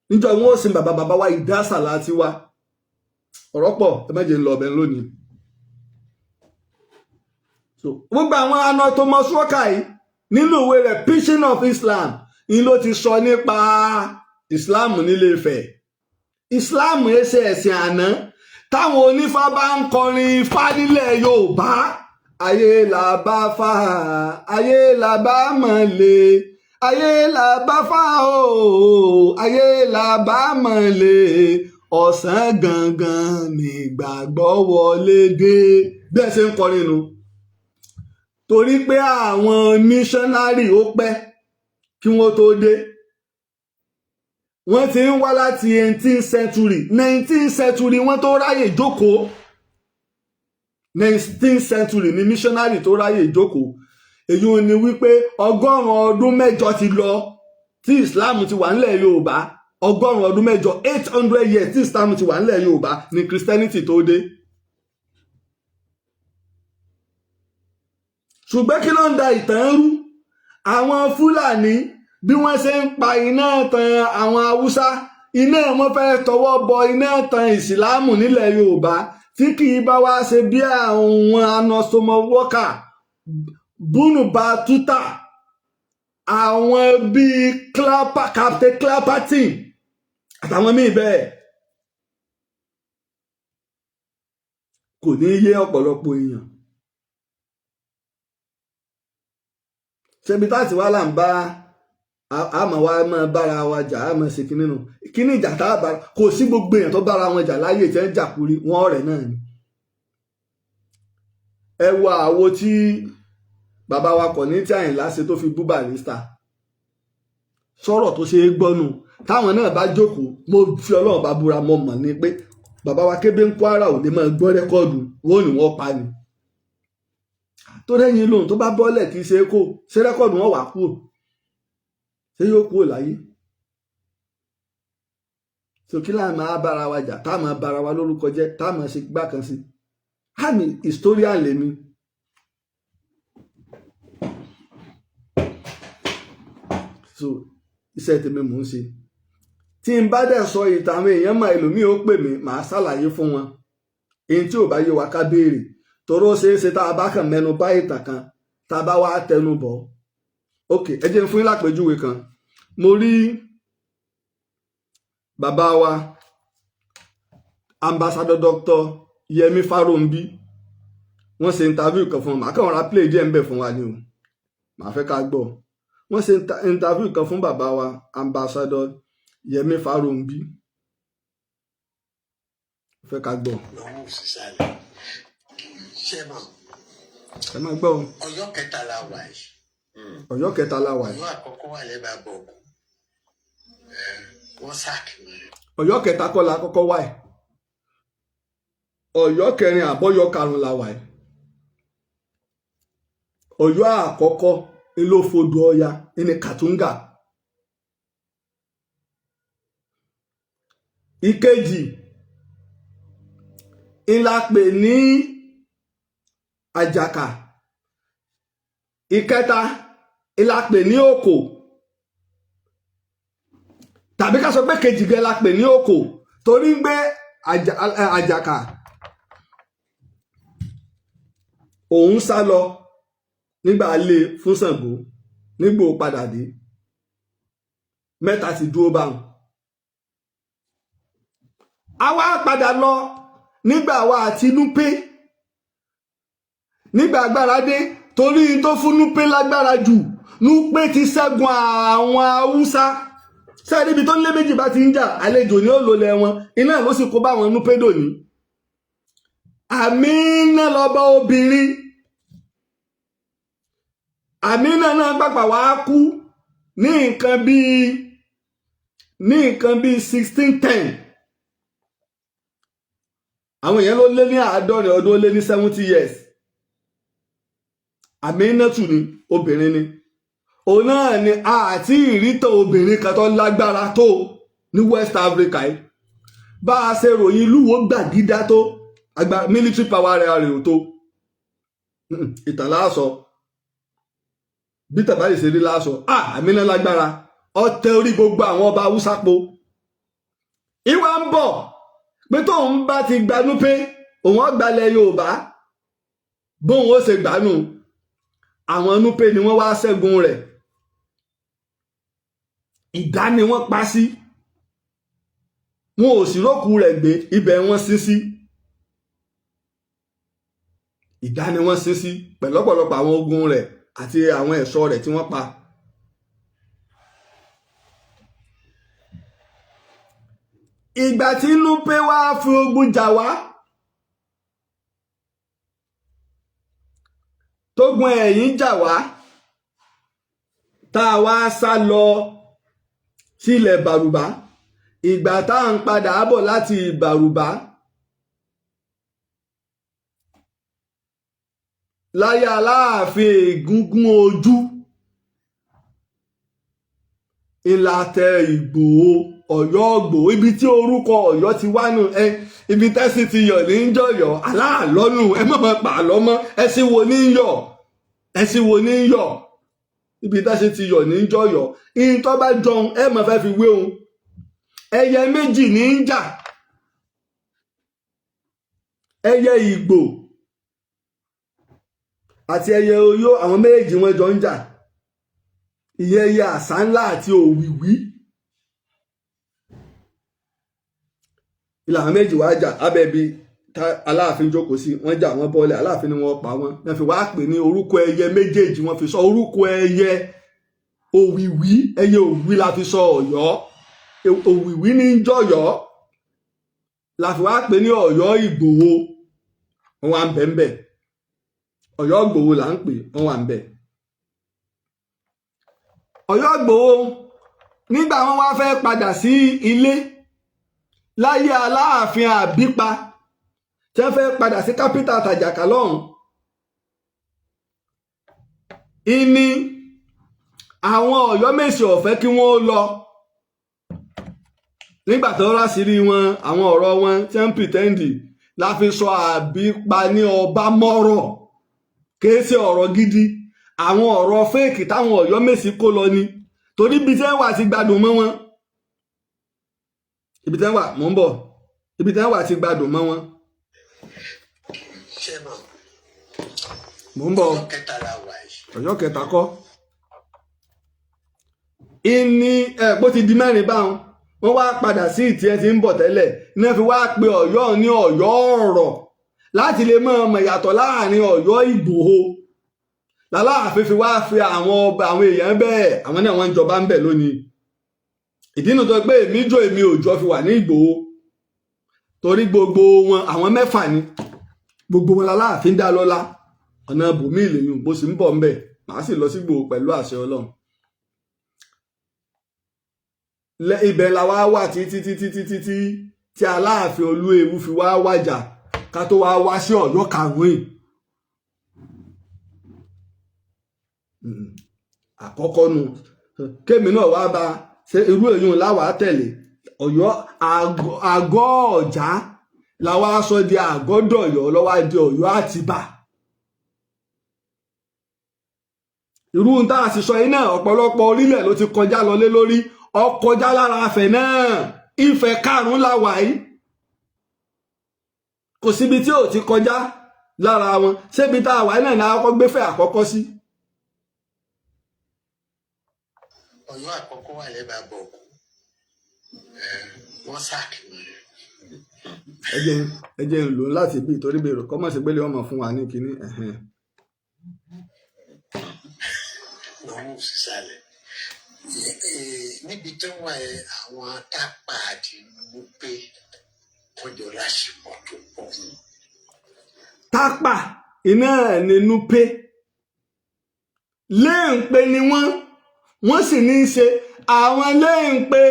níjọ wọn ó sin bàbá wa Ìdásàláàtì wa ọ̀rọ̀ pọ̀ ẹ má jẹ́ ń lọ ọbẹ̀ lónìí gbogbo àwọn àna Thomas Walker yìí nínú ìwé rẹ̀ Preaching of Islam ni ló ti sọ nípa Islam nílé Ifẹ̀ Islam ẹsẹ ẹ̀sìn àná táwọn onífá bá ń kọrin ifá nílẹ̀ Yorùbá ayé là bá fà ayé là bá mọ̀lẹ́ ayé là bá fà o ayé là bá mọ̀lẹ́ ọ̀sán gangan nígbàgbọ́ wọlé dé bẹ́ẹ̀ ṣe ń kọrin nu torí pé àwọn missionary ó pẹ́ kí wọ́n tó dé wọ́n ti ń wá láti 18th century 19th century wọ́n tó ráyè jókòó 19th century ni missionary tó ráyè jókòó èyí ò ní wípé 100 ọdún mẹ́jọ ti lọ tí Islam ti wà nílẹ̀ Yorùbá 100 ọdún mẹ́jọ 800 years tí Islam ti wà nílẹ̀ Yorùbá ni Christianity tó dé. ṣùgbọ́n kí ló ń da ìtàn rú àwọn Fúlàní bí wọ́n ṣe ń pa iná tan àwọn Haúsá iná wọn fẹ́ tọwọ́ bọ iná tan ìsìláàmù nílẹ̀ Yorùbá tí kì í bá wá ṣe bí àwọn àna Thomas Walker Bunu Batuta àwọn bíi Captain Clapperton àtàwọn míì bẹ́ẹ̀ kò ní yé ọ̀pọ̀lọpọ̀ èèyàn ṣebí táti wá là ń bá àmọ́ wa máa bára wa jà àmọ́ ṣe kinní nù kíní ìjà tá a bá kò sí gbogbo èèyàn tó bára wọn jà láyé tí wọ́n jà kúrí wọn ọ̀rẹ́ náà ni. ẹ wo àwo tí bàbá wa kọ̀ ní tí Àyìnlá ṣe tó fi bú Barrister sọ̀rọ̀ tó ṣe é gbọ́nù táwọn náà bá jókòó mo fi Ọlọ́run bá búra mo mọ̀ ní pé bàbá wa Kébé ń Kwara ò lè máa gbọ́ rẹ́kọ́ọ̀dù wọn ò ní wọ́n pa ni tó rẹ́yìn lóhun tó bá bọ́lẹ̀ kì í ṣe é kó ṣe rẹ́kọ́ọ̀dù wọn wà kúrò ṣé yóò kúrò láyé sókè láì máa bára wa jà tá a máa bára wa lórúkọ jẹ́ tá a máa ṣe gbá kan sí àmì historian lèmi. so iṣẹ́ tèmi mò ń ṣe tí n bá dẹ̀ sọ ìtàn àwọn èèyàn mọ̀ ẹlòmíì ó pè mí màá ṣàlàyé fún wọn èyí tí ò bá yé wa ká béèrè toró ṣeé ṣe tá a bá kàn mẹ́nu bà ìtàn kan tá a bá wá tẹnu bọ̀ ok ẹ jẹ́ n fún yín lápèjúwe kan mo rí bàbá wa ambassador Dr. Yẹmí Fáròǹbí wọ́n ṣe interview kan fún wọn màá kàn ra play díẹ̀ ń bẹ̀ fún wa ni o màá fẹ́ ká gbọ́ wọ́n ṣe interview kan fún bàbá wa ambassador Yẹmí Fáròǹbí fẹ́ ká gbọ́. ẹ máa gbọ́ o. Ọ̀yọ́ kẹta la wà yìí. Ọ̀yọ́ kẹta la wà yìí. Ọ̀yọ́ àkọ́kọ́ wà lẹ́bàá bọ̀ wọ́n sáàkì mi. Ọ̀yọ́ kẹta kọ́ la kọ́kọ́ wà yìí. Ọ̀yọ́ kẹrin àbọ̀yọ́ karùn-ún la wà yìí. Ọ̀yọ́ àkọ́kọ́ ló fodò Ọya ní Kàtúngà. Ìkejì ìlà pè ní Àjàkà. Ìkẹta ìlà pè ní Òkò. Tàbí ká sọ pé kejì gẹ́ la pè ní Òkò torí ń gbé Àjàkà òun sá lọ nígbà lé fún Ṣàngó nígbò padà dé mẹ́ta ti dúró báwọn. Àwa padà lọ nígbà wa àti Núpé nígbà agbára dé torí tó fún Núpé lágbára jù Núpé ti ṣẹ́gun àwọn Haúsá sẹ́ẹ̀dí ibi tó ń lé méjì bá ti ń jà àlejò ní òlòlẹ̀ wọn iná ló sì kó bá wọn Núpé dòní. Àmínà lọ́ba obìnrin Àmínà náà pàpà wá kú ní nǹkan bíi 1610 àwọn èèyàn ló lé ní 50 ọdún ó lé ní 70 years. Àmínà tù ní obìnrin ni òun náà ni àti ìrítọ̀ obìnrin kan tó lágbára tó ní West Africa yìí bá a ṣe ròyìn Lúwo Gbàgídá tó military power rẹ̀ ò tó ìtàn láàsọ bí tàbá lè ṣe rí láàsọ Àmínà lágbára ọtẹ orí gbogbo àwọn ọba Haúsá po ìwà ń bọ̀ pé tóun bá ti gbanú pé òun ọgbàlẹ̀ Yorùbá bóun ó ṣe gbanú àwọn Núpé ni wọ́n wá ṣẹ́gun rẹ̀ ìdá ni wọ́n pa sí wọn ò sì rókù rẹ̀ gbé ibẹ̀ wọ́n sin sí ìdá ni wọ́n sin sí pẹ̀lú ọ̀pọ̀lọpọ̀ àwọn ogun rẹ̀ àti àwọn ẹ̀ṣọ́ rẹ̀ tí wọ́n pa. Ìgbà tí Núpé wá fi ogun jà wá tógun ẹ̀yìn jà wá tá a wá sá lọ sí ilẹ̀ Bàrùbá ìgbà tá à ń padà bọ̀ láti Bàrùbá láyé Aláàfin Ègúngún Ojú ìlàtẹ Ìgbòho Ọ̀yọ́ Ìgbòho ibi tí orúkọ Ọ̀yọ́ ti wá nù ibi tẹ́sí ti yọ̀ ní jọ̀yọ̀ aláàlọ́nù ẹ mọ̀ mọ̀ pààlọ́ mọ́ ẹṣin wo ní yọ̀ ẹṣin wo ní yọ̀ ibi tẹ́sí ti yọ̀ ní jọ̀yọ̀ ìyìn tó bá jọun ẹ mọ̀ fẹ́ fi wé òun ẹyẹ méjì ní ń jà ẹyẹ Ìgbò àti ẹyẹ Ọ̀yọ́ àwọn méjèèjì wọn jọ ń jà ìyẹn ẹyẹ Àsánlá àti Òwìwí ìlànà méjì wá jà abẹ́bí Aláàfin jókòó sí wọ́n jà wọ́n bọ́lẹ̀ Aláàfin ni wọ́n pa wọ́n fi wá pè ní orúkọ ẹyẹ méjèèjì wọ́n fi sọ orúkọ ẹyẹ òwìwí ẹyẹ òwìwí la fi sọ Ọ̀yọ́, òwìwí ní jọ̀yọ́ la fi wá pè ní Ọ̀yọ́ Ìgbòho. Wọ́n wà ń bẹ̀ ń bẹ̀, Ọ̀yọ́ Ìgbòho là ń pè, wọ́n wà ń bẹ̀. Ọ̀yọ́ Ìgbòho nígbà wọ́n wá fẹ́ padà sí ilé láyé Aláàfin Àbípa tí wọ́n fẹ́ padà sí kápítà Tàjàkà lọ́hùn, ìní àwọn Ọ̀yọ́mèsì ọ̀fẹ́ kí wọ́n lọ nígbà tó rá sí rí wọn, àwọn ọ̀rọ̀ wọn tí wọ́n pìtẹ́ndì la fi sọ Àbípa ní ọba mọ́rọ̀, kìí ṣe ọ̀rọ̀ gidi, àwọn ọ̀rọ̀ fẹ́ẹ̀kì táwọn Ọ̀yọ́mèsì kó lọ ni, torí ibi tí wọ́n wà ti gbádùn mọ́ wọn, ibi tí wọ́n wà mò ń bọ̀, ibi tí wọ́n wà ti gbádùn mọ́ wọn. Mò ń bọ̀, Ọ̀yọ́ kẹta kọ́ ìní bó ti di mẹ́rin báwọn, wọ́n wá padà sí ìtì ẹ ti ń bọ̀ tẹ́lẹ̀ ní wọ́n fi wá pe Ọ̀yọ́ ní Ọ̀yọ́ ọ̀rọ̀ láti lè mọ ọmọ ìyàtọ̀ láàrin Ọ̀yọ́ Ìgbòho. l'Aláàfin fi wá fi àwọn ọba àwọn èèyàn bẹ́ẹ̀, àwọn náà wọ́n ń jọba ń bẹ̀ lónìí. ìdí nu tó pé èmi jọ èmi òjò fi wà ní Ìgbòho, torí gbogbo wọn àwọn mẹ́fà ni, gbogbo wọn l'Aláàfin dá lọ́lá. ọ̀nà bùnmí ìlèyìn bó sì ń bọ̀ ń bẹ̀, màá sì lọ sí Ìgbòho pẹ̀lú àṣẹ Ọlọ́run. ibẹ̀ la wá wà títí tí Aláàfin Olúewu fi wá wàjà ká tó wá wá sí Ọ̀yọ́ karùn-ún. àkọ́kọ́ nu kémi náà wá bá ṣe irú èyàn láwàá tẹ̀lé. Ọ̀yọ́ àgọ́ Ọ̀já la wá sọ di àgọ́ dọ̀yọ́ lọ́wọ́ di Ọ̀yọ́ Àtìbà. irú ń tá a sì sọ yìí náà ọ̀pọ̀lọpọ̀ orílẹ̀ ló ti kọjá lọlé lórí, ọkọjá lára Ifẹ̀ náà, Ifẹ̀ karùn-ún la wà yìí, kò síbi tí ò ti kọjá lára wọn. ṣébi tá a wà yìí náà ni àkọ́kọ́ gbéfẹ̀ àkọ́kọ́ sí. Ọ̀yọ́ àkọ́kọ́ wà lẹ́bàá bọ̀ọ̀kú, wọ́n sáàkì wọn. ẹ jẹ́ ń lò láti bí ìtorí bèrò kọ́mọ̀ sí gbélé ọmọ fún wa ní kinní. lọ́wọ́ sísàlẹ̀ níbi tó wà àwọn Tápà àti Núpé wọ́n jọ láṣepọ̀ tó pọ̀. Tápà iná ní Núpé Léǹpé ni wọ́n sì ní í ṣe àwọn Léǹpé,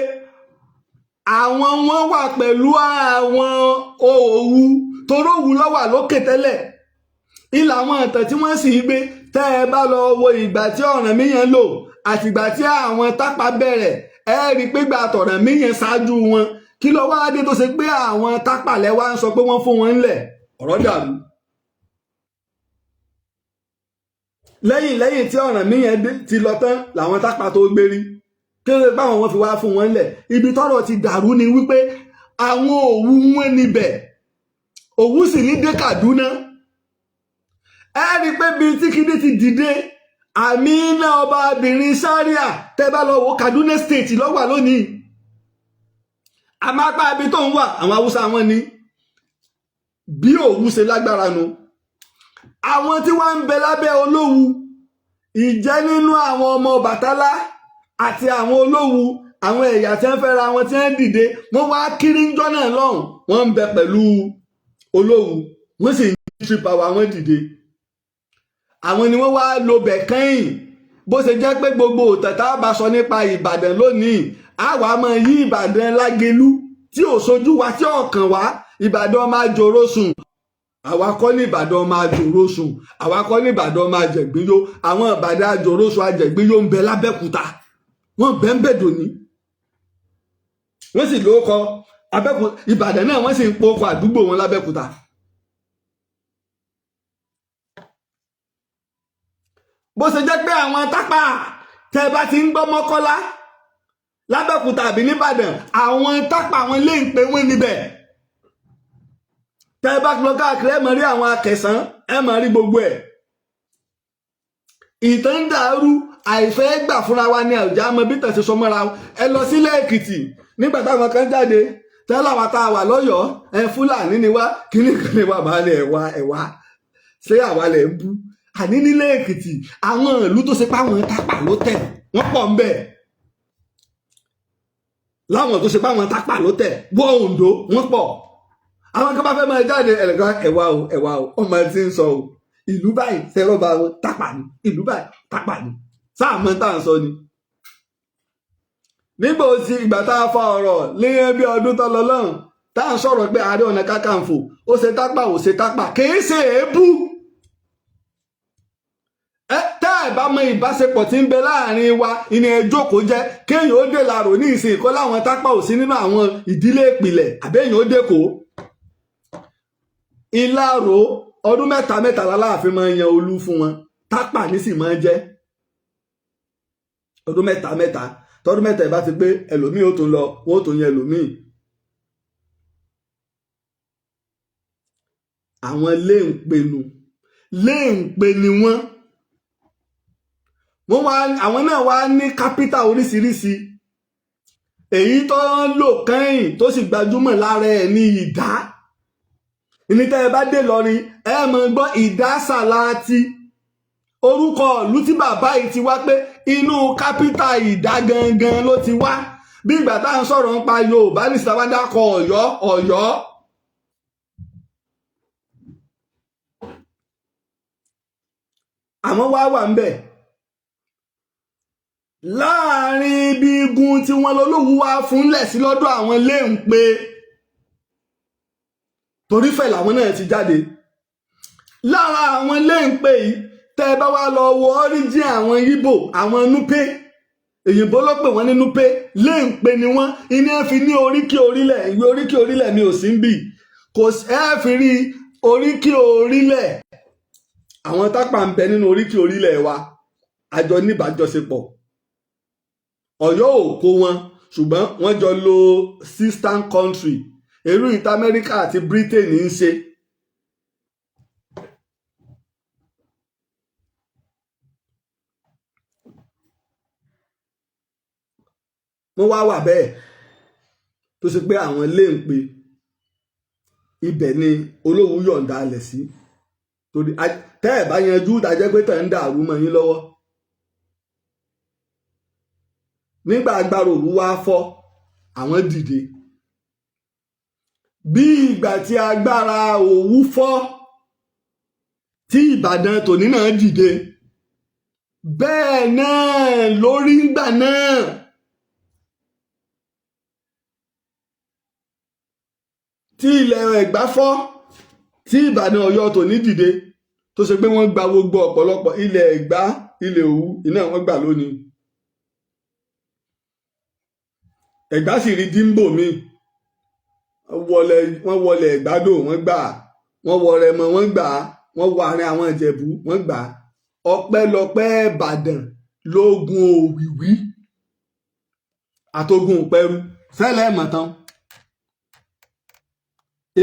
àwọn wọn wà pẹ̀lú àwọn Òwu, toró Òwu ló wà lókè tẹ́lẹ̀. ilà àwọn ìtàn tí wọ́n sì gbé tẹ́ ẹ bá lọ wo ìgbà tí Ọ̀rànmíyàn lò àtìgbà tí àwọn Tápà bẹ̀rẹ̀, ẹ rí i pé gbà t'Ọ̀rànmíyàn ṣáájú wọn. kí ló wá dé tó ṣe pé àwọn Tápà lẹ́wà ń sọ pé wọ́n fún wọn ńlẹ̀? ọ̀rọ̀ dàrú. lẹ́yìn tí Ọ̀rànmíyàn ti lọ tán làwọn Tápà tó gbérí, kí ló báwọn wọn fi wá fún wọn ńlẹ̀? ibi tọ́rọ̀ ti dàrú ni wípé àwọn Òwu wọn níbẹ̀, Òwu sì ní dé Kàdúná. ẹ rí i pé bíi tí kíní ti dìde, Àmínà ọbaabìnrin Sáríà tẹ́ bá lọ wo Kaduna State ló wà lónìí. àmọ́ apá ibi tó ń wà àwọn Haúsá wọn ni, bí Òwu ṣe lágbára nu. àwọn tí wọ́n ń bẹ lábẹ́ Olówu, ìjẹ́ nínú àwọn ọmọ Ọbàtálá àti àwọn Olówu, àwọn ẹ̀yà tí wọ́n fẹ́ra wọn tí wọ́n dìde, wọ́n wá kiri ń jọ́nà lọ́hùn, wọ́n ń bẹ pẹ̀lú Olówu, wọ́n sì ń tìrìpà wa wọ́n dìde. àwọn ni wọ́n wá lo bẹ̀kẹ́yìn. bó ṣe jẹ́ pé gbogbo òtẹ̀tà bá sọ nípa Ìbàdàn lónìí, àwa máa yí Ìbàdàn Lágelú tí ò sojú wa tí ọ̀kàn wá, Ìbàdàn máa jòrò sùn. àwa kọ́ ní Ìbàdàn máa jòrò sùn, àwa kọ́ ní Ìbàdàn máa jẹ̀gbíyó. àwọn Ìbàdàn àjòrò sùn àjẹ̀gbíyó ń bẹ l'Ábẹ́òkúta, wọ́n bẹ́ ń bẹ̀ dòní. wọ́n sì lóókọ Abẹ́òkúta, Ìbàdàn náà wọ́n sì ń pokọ àdúgbò wọn l'Ábẹ́òkúta. bó ṣe jẹ́ pé àwọn Tápà tẹ́ bá ti ń gbọ́ Mọ́kọ́lá l'Ábẹ́òkúta àbí n'Íbàdàn, àwọn Tápà wọn Léǹpé wọn níbẹ̀. tẹ́ bá lọ káàkiri ẹ máa rí àwọn Akẹ̀sán, ẹ máa rí gbogbo ẹ̀. ìtàn ń dàrú, àìfẹ́ gbà fúnra wa ní àwùjá mọ bí tẹ̀sí sọ mọ́ra. ẹ lọ sílẹ̀ Èkìtì nígbà táwọn kan jáde tẹ́lẹ̀ àwa tá a wà lọ́yọ̀ọ́, Fúlàní ni wá, kíní kan ní wà bá lẹ̀ ẹ̀wà ṣé àwa lẹ̀ ń bú. àní nílé Èkìtì àwọn ìlú tó ṣe páwọn Tápà ló tẹ̀ wọ́n pọ̀ ń bẹ̀ láwọn tó ṣe pé àwọn tápà ló tẹ̀ wọ Oǹdó wọ́n pọ̀ àwọn kan bá fẹ́ máa jáde ẹ̀lẹ́kan ẹ̀wà o ọmọ ti ń sọ o ìlú báyìí sẹ́rọ̀bà tápà ni ìlú báyìí tápà ni sáà mọ́ tá à ń sọ ni. nígbà tí ìgbà tá a fa ọ̀rọ̀ léyìn bí ọdún tó lọ lọ́hùn tá à ń sọ̀rọ̀ pé Ààrẹ Ọ̀nà Kakanfò ó ṣe tápà ó ṣe tápà kìí ṣe èébú. Tá ẹ̀ bá mọ ìbáṣepọ̀ tí ń bẹ láàrin wa ìní ẹjọ́ kò jẹ́ kéèyàn ó dé làrò ní ìsìn ìkọ́ láwọn tápà ò sí nínú àwọn ìdílé ìpìlẹ̀ àbẹ́yìn ó dé kó. Ìlàrò ọdún mẹ́ta l'Aláàfin máa ń yan olú fún wọn tápà ní sì máa ń jẹ́ ọdún mẹ́ta tọdún mẹ́ta ìbá ti pé ẹlòmíì ó tún lọ wọn ó tún yan ẹlòmíì. àwọn léǹpe ni wọ́n wá àwọn náà wá ní kápítà oríṣiríṣi èyí tó ń lò kẹ́yìn tó sì gbajúmọ̀ lára ẹ̀ ní Ìdá. ìnítẹ́ ẹ bá dé lọrin ẹ mọ̀ gbọ́ Ìdá Sàláàtì orúkọ ìlú tí bàbá yìí ti wá pé inú kápítà Ìdá gangan ló ti wá bí ìgbà tá à ń sọ̀rọ̀ nípa Yorùbá ní sàwádàkọ Ọ̀yọ́. àmọ́ wà ń bẹ̀ láàrin ibi igun tí wọ́n lọ́lọ́wọ́ wá fúnlẹ̀ sí lọ́dọ̀ àwọn léǹpe torí fẹ̀ làwọn náà ti jáde lára àwọn léǹpe yìí tẹ́ ẹ bá wá lọ wo ọ́ríjìn àwọn Ìgbò àwọn Núpé èyìnbó ló pè wọ́n ní Núpé léǹpe ni wọ́n iná fi ní oríkì orílẹ̀ ìwé oríkì orílẹ̀ mi ò sí ń bì kò ẹ fi rí oríkì orílẹ̀ àwọn tápà ń bẹ nínú oríkì orílẹ̀ wa àjọ níbàjọṣepọ̀ Ọ̀yọ́ ò kó wọn ṣùgbọ́n wọ́n jọ lo sister country èrú ìta Amẹ́ríkà àti Britain ń ṣe. wọ́n wà bẹ́ẹ̀ tó ṣe pé àwọn léǹpe ibẹ̀ ni Olówú yọ̀ǹda alẹ̀ sí torí tẹ́ ẹ̀ bá yanjú ìdájẹ́ pé tẹ̀ ń dàrú mọ́ yín lọ́wọ́. nígbà agbára Òwu wá fọ́ àwọn dìde bí ìgbà tí agbára Òwu fọ́ tí Ìbàdàn tòní náà dìde bẹ́ẹ̀ náà lórí ńgbà náà. tí ilẹ̀ Ẹ̀gbá fọ́ tí Ìbàdàn Ọ̀yọ́ tòní dìde tó ṣe pé wọ́n gba gbogbo ọ̀pọ̀lọpọ̀ ilẹ̀ Ẹ̀gbá ilẹ̀ Òwu iná wọ́n gbà lónìí. Ẹ̀gbá sì rí díńbò míì wọ́n wọlé Ẹ̀gbádò wọ́n gbà wọ́n wọ Rẹ́mọ wọ́n gbà wọ́n wọ àárín àwọn Ìjẹ̀bú wọ́n gbà ọpẹ́lọpẹ́ Ìbàdàn lógun Òwìwí àtogun Ìpẹ́rù sẹ́lẹ̀ mọ̀tán.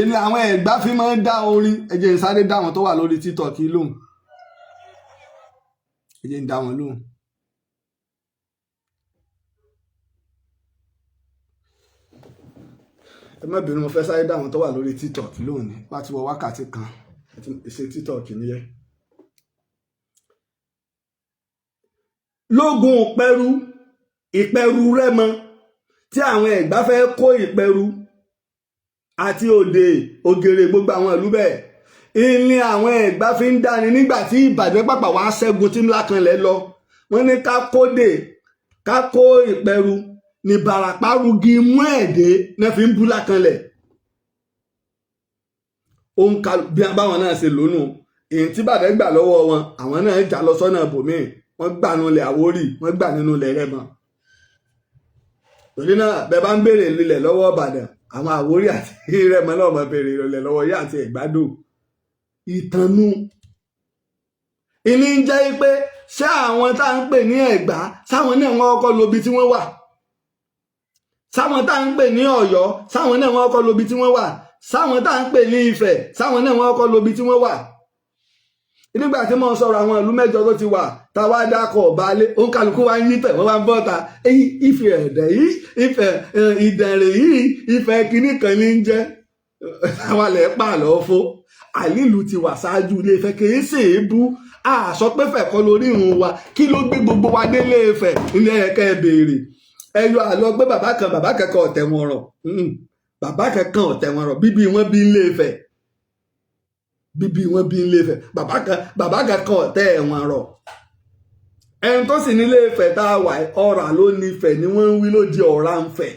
ilé àwọn Ẹ̀gbá fi máa ń dá orin ẹ̀jẹ̀ ìsáré dá wọn tó wà lórí TikTok lóhùn ẹ̀jẹ̀ ń dá wọn lóhùn. ẹ má bínú mo fẹ́ sáré dá wọn tó wà lórí TikTok lónìí láti wọ wákàtí kan ṣe TikTok nìyẹn. lógun Ìpẹ́rù Rẹ́mọ tí àwọn Ẹ̀gbá fẹ́ kó Ìpẹ́rù àti Ògèrè gbogbo àwọn ìlú bẹ́ẹ̀ ilé àwọn Ẹ̀gbá fi ń dáni nígbà tí Ìbàdàn pàpà wá ṣẹ́gun tí ńlá kan lẹ̀ lọ wọ́n ní ká kó Ìpẹ́rù ní Bàràpá rugi mú ẹ̀dẹ́ náà fi ń bú lákanlẹ̀ òun ká bí báwọn náà ṣe lónù èyí tí Ìbàdàn gbà lọ́wọ́ wọn àwọn náà jà lọ sọ́nà ibòmíì wọ́n gbà nínú ilẹ̀ Àwórì wọ́n gbà nínú ilẹ̀ Rẹ́mọ torí náà bẹ́ẹ̀ bá ń béèrè ilẹ̀ lọ́wọ́ Ìbàdàn àwọn Àwórì àti Rẹ́mọ náà mọ̀ béèrè ilẹ̀ lọ́wọ́ yá àti Ẹ̀gbádò ìtànú ìní ń jẹ́ pé ṣé àwọn tá à ń pè ní Ẹ̀gbá sáwọn náà wọ́n kọ́kọ́ lobi tí wọ́n wà sáwọn tá à ń pè ní Ọ̀yọ́ sáwọn náà wọ́n kọ́kọ́ lobi tí wọ́n wà sáwọn tá à ń pè ní Ifẹ̀ sáwọn náà wọ́n kọ́kọ́ lobi tí wọ́n wà. nígbà tí mo sọ̀rọ̀ àwọn ìlú mẹ́jọ tó ti wà táwa dákọ̀ ọ̀bálẹ̀ òǹkàlùkù wa ń yí tẹ̀ wọ́n wá ń bọ́ ta Ifẹ̀ ẹ̀dẹ̀ yìí Ifẹ̀ Ìdẹ̀rẹ̀ yìí Ifẹ̀ kínní kan ní ń jẹ́ àwọn alẹ̀ pààlọ́ fún àìlílù ti wà ṣáájú Ilé Ifẹ̀ kìí ṣe é bú a sọ pé Ifẹ̀ kọ́ lórí ìrun wa, kí ló gbé gbogbo wa délé Ifẹ̀ ilé ẹ̀kẹ́ béèrè. Ẹyọ àlọ́ pé bàbá kankan ọ̀tẹ̀ wọn rọ̀, bàbá kankan ọ̀tẹ̀ wọn rọ̀, bíbí wọn bí ilé Ifẹ̀, bíbí wọn bí ilé Ifẹ̀, bàbá kankan ọ̀tẹ̀ wọn rọ̀. Ẹni tó sì nílé Ifẹ̀ tá a wà ọ̀rà ló ní Ifẹ̀ ni wọ́n ń wí ló di ọ̀rá ń fẹ̀.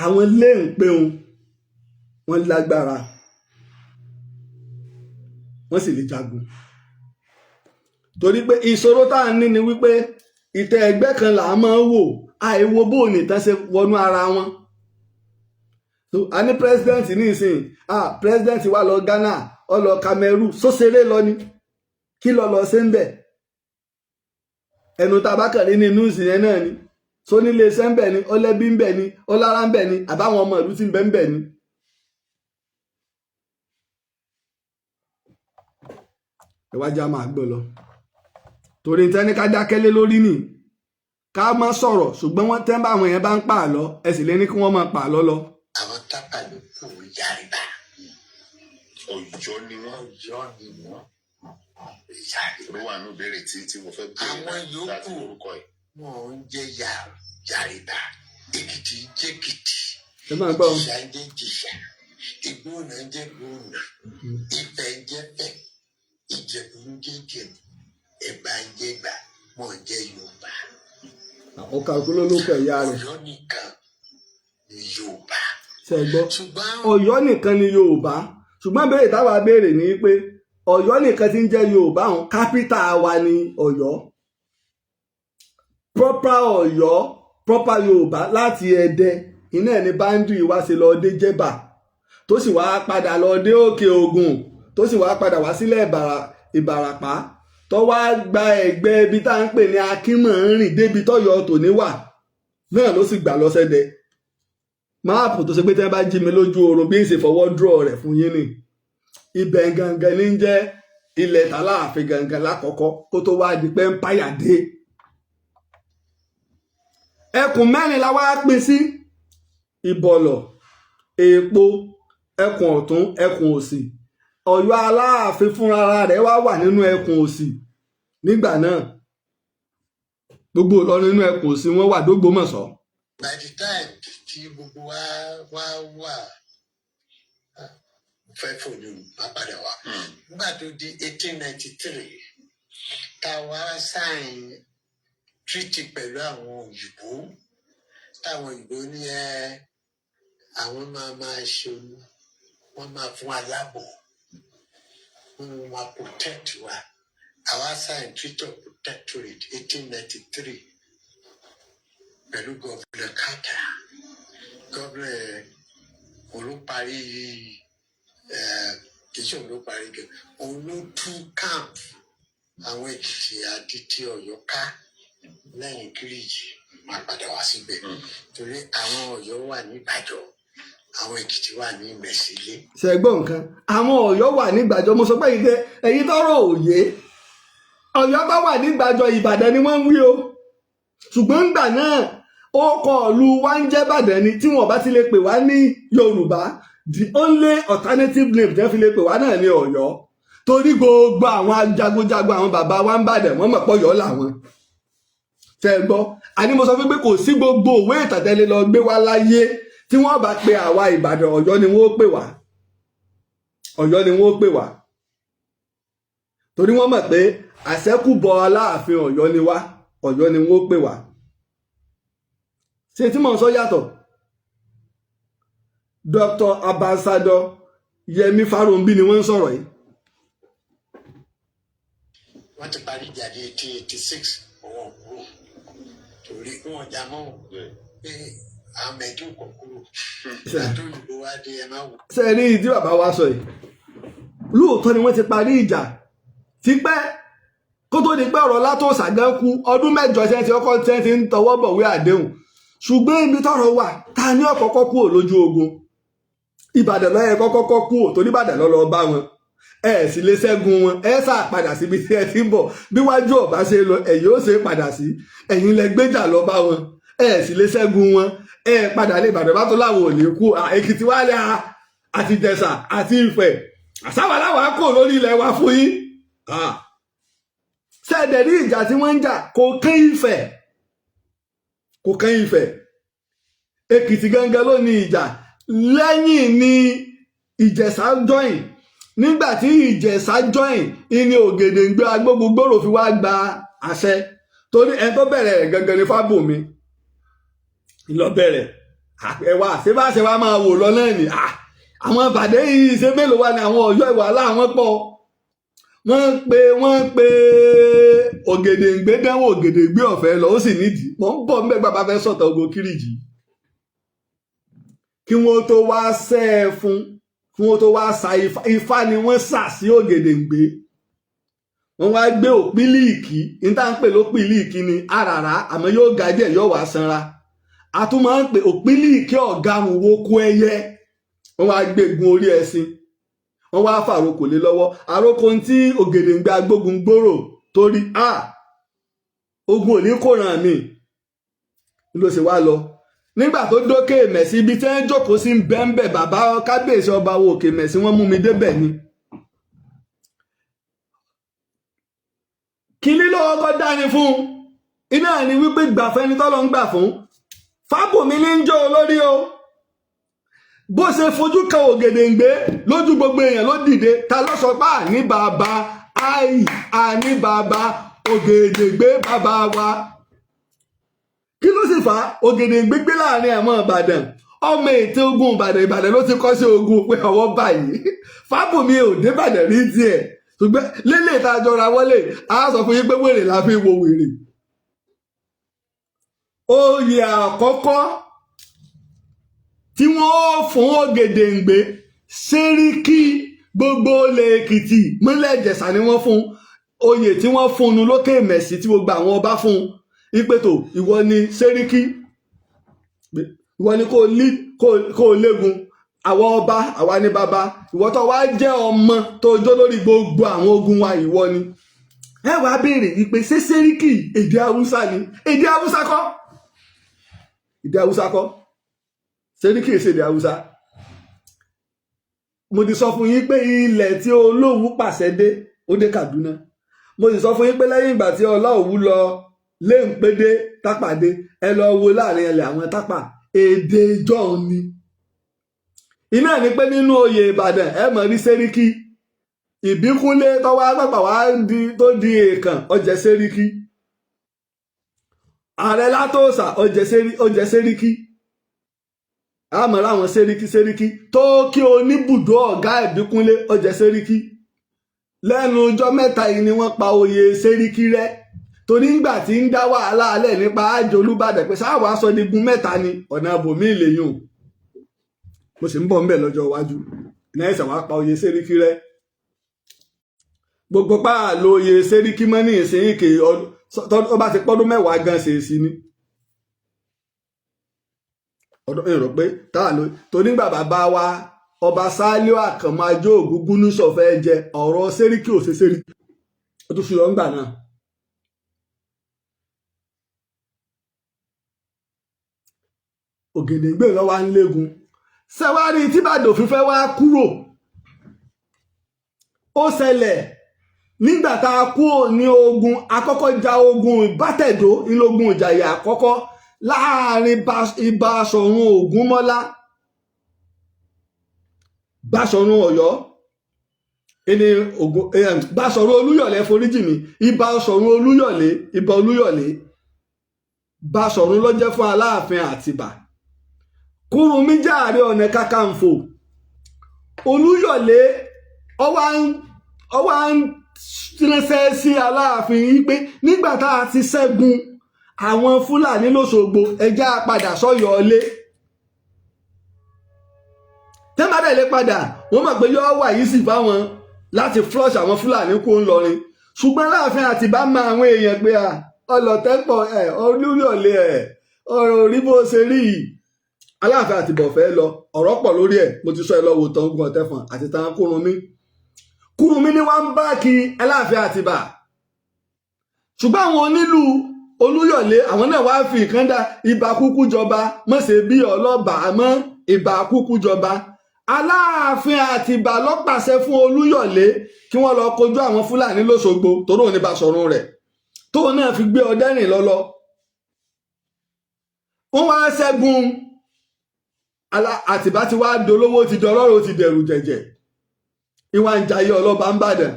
Àwọn ilé ń pé wọn lágbára, wọ́n sì lè jagun. Torí pé ìṣòro tá à ń ní ni wípé ìtẹ̀ ẹgbẹ́ kan là á máa ń wò, àìwo bóòní tán ṣe wọnú ara wọn. A ní president ní ìsìn, president wà lọ Ghana, ó lọ Cameroon, sóṣèré lọ ni, kí lọ ṣe ń bẹ̀? Ẹnu tabakari ní news yẹn náà ni, so nílé iṣẹ́ ń bẹ̀ ni, ọlẹ́bí ń bẹ̀ ni, ọlára ń bẹ̀ ni, àbáwọn ọmọ ìlú tí ń bẹ̀ ń bẹ̀ ni. Ìwájú a máa gbọ́ lọ. Torí tẹ́ni ká dákẹ́lé lórí nì, ká má sọ̀rọ̀, ṣùgbọ́n wọ́n tẹ́ bá àwọn èèyàn bá ń pa àlọ́, ẹ sì lé ní kí wọ́n máa pa àlọ́ lọ. Àwọn tápà ló kù Yàrìbá. Ọ̀yọ́ ni wọ́n. Yàrìbá. Ló wà ní ìbéèrè tí mo fẹ́ béèrè. Àwọn yòókù wọn ń jẹ́ Yàrìbá. Èkìtì jẹ́ Èkìtì. Ẹ máa gbọ́. Ìṣà ń jẹ́ Ìjẹ̀ṣà. Ìgbóònà ń jẹ́ Ìgbóònà. Ifẹ̀ ń jẹ́ Ifẹ̀. Ìjẹ̀bú ń jẹ́ Ìjẹ̀bú. Ẹ̀gbá ń jẹ́ Ẹ̀gbá. Wọ́n ń jẹ́ Yorùbá. Ọkà òkúló ló pẹ̀ ìyá rẹ̀. Ọ̀yọ́ nìkan ni Yorùbá. Ṣé ẹ gbọ́? Ọ̀yọ́ nìkan ni Yorùbá. Ṣùgbọ́n béèrè táwa béèrè ní pé Ọ̀yọ́ nìkan tí ń jẹ́ Yorùbá ọ̀hún, kápítà wa ni Ọ̀yọ́. Proper Ọ̀yọ́, proper Yorùbá láti Ẹdẹ, iná ẹ̀ ní báńdìrì wá sí lọ dé Jẹ̀bà, tó sì wá padà lọ dé Òkè Ògùn, tó sì wá padà wá sílẹ̀ Ìbàràpá, tó wá gba ẹ̀gbẹ́ ibi tá à ń pè ní Akínmọ̀rìn débi tọ́yọ́ tòní wà náà ló sì gbà lọ sẹ́dẹ. Máàpù tó ṣe pé tí wọ́n bá jí mi lójú oorun bí ń ṣe fọwọ́ dúró rẹ̀ fún yín ni. Ibẹ̀ gangan ní jẹ́ ilẹ̀ tàláàfin gangan lákọ̀ọ́kọ́ kó tó wá di pé ń páyà dé. Ẹkùn mẹ́rin la wá pín sí: Ìbọ̀lọ̀, Èèpo, ẹkùn ọ̀tún, ẹkùn òsì. Ọ̀yọ́ Aláàfin fúnra rẹ̀ wá wà nínú ẹkùn òsì nígbà náà. Gbogbo Ìlọrin nínú ẹkùn òsì wọn wà d'Ógbómọ̀ṣọ́. By the time tí gbogbo wa wà fẹ́ fòní bá padà wá. Nígbà tó di 1893 tá a wá sáìn treaty pẹ̀lú àwọn òyìnbó, táwọn òyìnbó ní àwọn máa ṣe wọ́n máa fún aláàbò, wọ́n máa protect wa. Àwa sáìn treaty of protectorate 1893 pẹ̀lú gọ́vùnà Carter. Gọ́vùnà olùparí kìí ló parí gẹ òun ló tú camp àwọn Èkìtì àti ti Ọ̀yọ́ ká lẹ́yìn Kírìjì máa padà wá síbẹ̀ torí àwọn Ọ̀yọ́ wà ní Ìbàjọ́, àwọn Èkìtì wà ní Ìmẹ̀sílẹ̀. Ṣẹ̀gbọ́n nǹkan, àwọn Ọ̀yọ́ wà ní Ìbàjọ́. Mo sọ pé ẹ̀yin tọ́rọ̀ òye, Ọ̀yọ́ bá wà ní Ìbàjọ́, Ìbàdàn ni wọ́n ń wí o. Ṣùgbọ́n ńgbà náà ó kọ ìlú wa ń jẹ́ Ìbàdàn ni, tí wọ́n bá ti lè pè wá ní Yorùbá. The only alternative name tẹ́ fi lè pè wá náà ní Ọ̀yọ́, torí gbogbo àwọn ajagunjagun àwọn bàbá wa ń bàdàn wọ́n mọ̀ pé Ọ̀yọ́ làwọn. Tẹ́ gbọ́, àní mo sọ fún pé kò sí gbogbo òwe ìtàtẹ́lẹ̀ lọ gbé wá láyé tí wọ́n bá pe àwa Ìbàdàn, Ọ̀yọ́ ni wọ́n pè wá. Ọ̀yọ́ ni wọ́n pè wá, torí wọ́n mọ̀ pé àṣẹ́kùbọ̀ Aláàfin Ọ̀yọ́ ni wá, Ọ̀yọ́ ni wọ́n pè wá. Ṣé tí mò ń sọ yàtọ̀? Dr. Ambassador Yẹmí Fáròǹbí ni wọ́n ń sọ̀rọ̀ yìí. Wọ́n ti parí ìjà ní 1886 ọwọ́ kúrò torí wọ́n jà mọ́ pé àwọn mẹ́jọ kọ̀ kúrò látó ìbò wá dé ẹ má wò. Ṣé ẹ rí ìdí bàbá wa sọ yìí? Lóòótọ́ ni wọ́n ti parí ìjà tipẹ́ kó tó di pé ọ̀rọ̀ Látò Ṣàgán kú. Ọdún mẹ́jọ ṣe ti ọkọ̀ tẹ́ ti ń tọwọ́ bọ̀wé àdéhùn. Ṣùgbọ́n ibi tọ́rọ̀ wà, ta ni ọ̀kọ́kọ́ kú ò lójú ogun? Ìbàdàn ló yẹ kọ́kọ́ kú ò, torí Ìbàdàn ló lọ bá wọn. Ẹ sì lè ṣẹ́gun wọn, ẹ sá padà síbi tí ẹ ti ń bọ̀. Bí wájú ọ̀bá ṣe lọ, ẹ̀yin ó ṣe padà sí. Ẹ̀yin lẹ gbéjà lọ bá wọn, ẹ sì lè ṣẹ́gun wọn. Ẹ padà lé Ìbàdàn bá tó láwọn ò ní kú. Èkìtì wá lẹ́ àti Ìjẹ̀ṣà àti Ifẹ̀ àsáwàláwà kò lórí ilẹ̀ wa fún yín ṣẹ̀dẹ̀ rí ìjà tí wọ́n ń jà kò kán Ifẹ̀ kò kán Ifẹ̀ Èkìtì gangan ló ní ìjà lẹ́yìn ni Ìjẹ̀ṣà join nígbà tí Ìjẹ̀ṣà join ìní Ògèdèngbé Agbógungbòrò fi wá gba àṣẹ torí ẹni tó bẹ̀rẹ̀ rẹ̀ gangan ní Fábùnmi lọ bẹ̀rẹ̀ ẹwà ṣébáṣe wa máa wò lọ náà ni àwọn Ìbàdàn yìí ṣe mélòó wà ní àwọn Ọ̀yọ́ ìwà láwọn pọ̀ wọ́n pe Ògèdèngbé dánwò Ògèdèngbé ọ̀fẹ́ lọ ó sì nídìí wọ́n ń bọ̀ nígbà bàbá fẹ́ sọ̀tọ̀ Ògo Kírìjì kí wọ́n tó wá sẹ́ ẹ fún kí wọ́n tó wá sa ifá ni wọ́n sà sí Ògèdèngbé wọ́n wá gbé òpílìkì níta ń pè lópílìkì ni àràrá àmọ́ yóò ga díẹ̀ yóò wá sanra a tún máa ń pè òpílìkì ọ̀garùn woko ẹyẹ wọ́n wá gbégun orí ẹṣin wọ́n wá fàrokò lé lọ́wọ́ àrokò tí Ògèdèngbé Agbógungbòrò torí ogun òní kò ràn mí ló ṣe wá lọ nígbà tó dókè Mẹ̀sí ibi tí wọ́n jókòó sí bẹ́ńbẹ́ bàbá kábíyèsí ọba wo Òkè Mẹ̀sí wọ́n mú mi débẹ̀ ni. kíní ló kọ́kọ́ dání fún iná ni wípé gbàfẹ́ ni tọ́lọ́ ń gbà fún Fábùnmi ní ń jó olórí o bó ṣe fojú kan Ògèdèngbé lójú gbogbo èèyàn ló dìde ta ló sọ pé àní bàbá àní bàbá Ògèdèngbé bàbá wa kí ló sì fà á Ògèdèngbé gbé láàrin àwọn Ìbàdàn ọmọ ètò ogun Ìbàdàn ló ti kọ́ sí ogun pé ọwọ́ báyìí Fábùnmi ò dé Ìbàdàn rí tiẹ̀ ṣùgbọ́n lélẹ̀ tá a jọra wọlé a sọ fún yín pé wèrè la fi wo wèrè. Oyè àkọ́kọ́ tí wọ́n fún Ògèdèngbé Sẹ́ríkì gbogbo olè Èkìtì mọ́lẹ̀ Ìjẹ̀ṣà ni wọ́n fún oyè tí wọ́n fún un lókè Mẹ̀sí tí gbogbo àwọn ọba fún un ìpètò ìwọ ni Sẹ́ríkì ìwọ ni kò légun àwọn ọba àwa ni bàbá ìwọ tó wá jẹ́ ọmọ tó jó lórí gbogbo àwọn ogun wa ìwọ ni ẹ wá béèrè wípé ṣé Sẹ́ríkì èdè Haúsá ni èdè Haúsá kọ́ èdè Haúsá kọ́ Sẹ́ríkì èsè èdè Haúsá mo ti sọ fún yín pé ilẹ̀ tí Olówu pàṣẹ dé ó dé Kaduna mo sì sọ fún yín pé lẹ́yìn ìgbà tí Ọláòwú lọ Léǹpédé Tápàdé ẹ lọ wo láàrin ẹlẹ àwọn Tápà èdè ìjọ́un ni iná ní pé nínú oyè Ìbàdàn ẹ mọ̀ rí Sẹ́ríkì Ìbíkúnlé tọ́wọ́ àgbàpà wá tó di èèkàn ó jẹ́ Sẹ́ríkì Ààrẹ Látòsà ó jẹ́ Sẹ́ríkì àmọ́ láwọn Sẹ́ríkì tó kí oníbùdó ọ̀gá Ìbíkúnlé ó jẹ́ Sẹ́ríkì lẹ́nu ọjọ́ mẹ́ta yìí ni wọ́n pa oyè Sẹ́ríkì rẹ́ torí ńgbà tí ń dá wàhálà alẹ́ nípa àjò Olúbàdàn pé sáà wàá sọ digun mẹ́ta ni ọ̀nà àbòmí ìlèyùn mo sì ń bọ̀ ńbẹ̀ lọ́jọ́ iwájú iná ẹ̀sẹ̀ wàá pa oyè Sẹ́ríkì rẹ́ gbogbo páàlò oyè Sẹ́ríkì mọ́ ní ìsìn kè ọ bá ti pọ́dún mẹ́wàá gan ṣe sí ni ọdún èrò pé táà ló torí nígbà bàbá wa ọba Sálíù Àkànmú Ajó Ògúngúnnísọ̀ fẹ́ jẹ ọ̀rọ̀ Sẹ́ríkì ò ṣe Sẹ́ríkì ó tún fi ọ̀ngbà náà. Ògèdèngbé lọ wá ń légun ṣẹwárí tí Ìbàdàn fífẹ́ wá kúrò ó ṣẹlẹ̀ nígbà tá a kú ní ogun àkọ́kọ́ ja ogun Ìbátẹ̀dó ìlógun Ìjàyè àkọ́kọ́ láàrin Ìbáṣọ̀run Ògúnmọ́lá Báṣọ̀run Ọ̀yọ́ ẹni Báṣọ̀run Olúyọ̀lé foríjì mi Ìbáṣọ̀run Olúyọ̀lé Ìbà Olúyọ̀lé Báṣọ̀run ló jẹ́ fún Aláàfin Àtìbà Kúrúnmí jẹ́ Ààrẹ Ọ̀nà Kakanfò Olúyọ̀lé ọwá ń ránṣẹ́ sí Aláàfin yìí pé nígbà tá a ti ṣẹ́gun àwọn Fúlàní l'Óṣogbo ẹjá padà sọ́yọ́ ilé tẹ́mádẹ̀ lè padà wọ́n mọ̀ pé yọ́ wà yìí sì fáwọn láti flush àwọn Fúlàní kó ńlọrin ṣùgbọ́n Aláàfin Àtìbá mọ àwọn èèyàn pé ọlọ̀tẹ́pọ̀ Olúyọ̀lé ọ̀rọ̀ orí bó ṣe rí yìí Aláàfin Àtìbá fẹ́ lọ ọ̀rọ̀ pọ̀ lórí ẹ̀ mo ti sọ ẹ lọ́wọ́ tán Ògún Ọ̀tẹ̀fọ̀n àti tán Kúrúnmí ní wọ́n ń bá kí Aláàfin Àtìbá ṣùgbọ́n àwọn onílù Olúyọ̀lé àwọn náà wá fi nǹkan dá Ìbà kúkú jọba mọ̀ ṣe bí ọlọ́bàá mọ́ Ìbà kúkú jọba Aláàfin Àtìbà ló pàṣẹ fún Olúyọ̀lé kí wọ́n lọ kojú àwọn Fúlàní l'Óṣogbo torí òun ní Basọ̀run rẹ̀ tóun náà fi gbé Ọdẹ́rìnlọ lọ. Wọ́n wá ṣẹ́gun. Àtìbá ti wá dolówó ti dọlọ́rọ̀ ti dẹ̀rù jẹ̀jẹ̀ ìwà ń jayé ọlọ́ba ń bàdàn.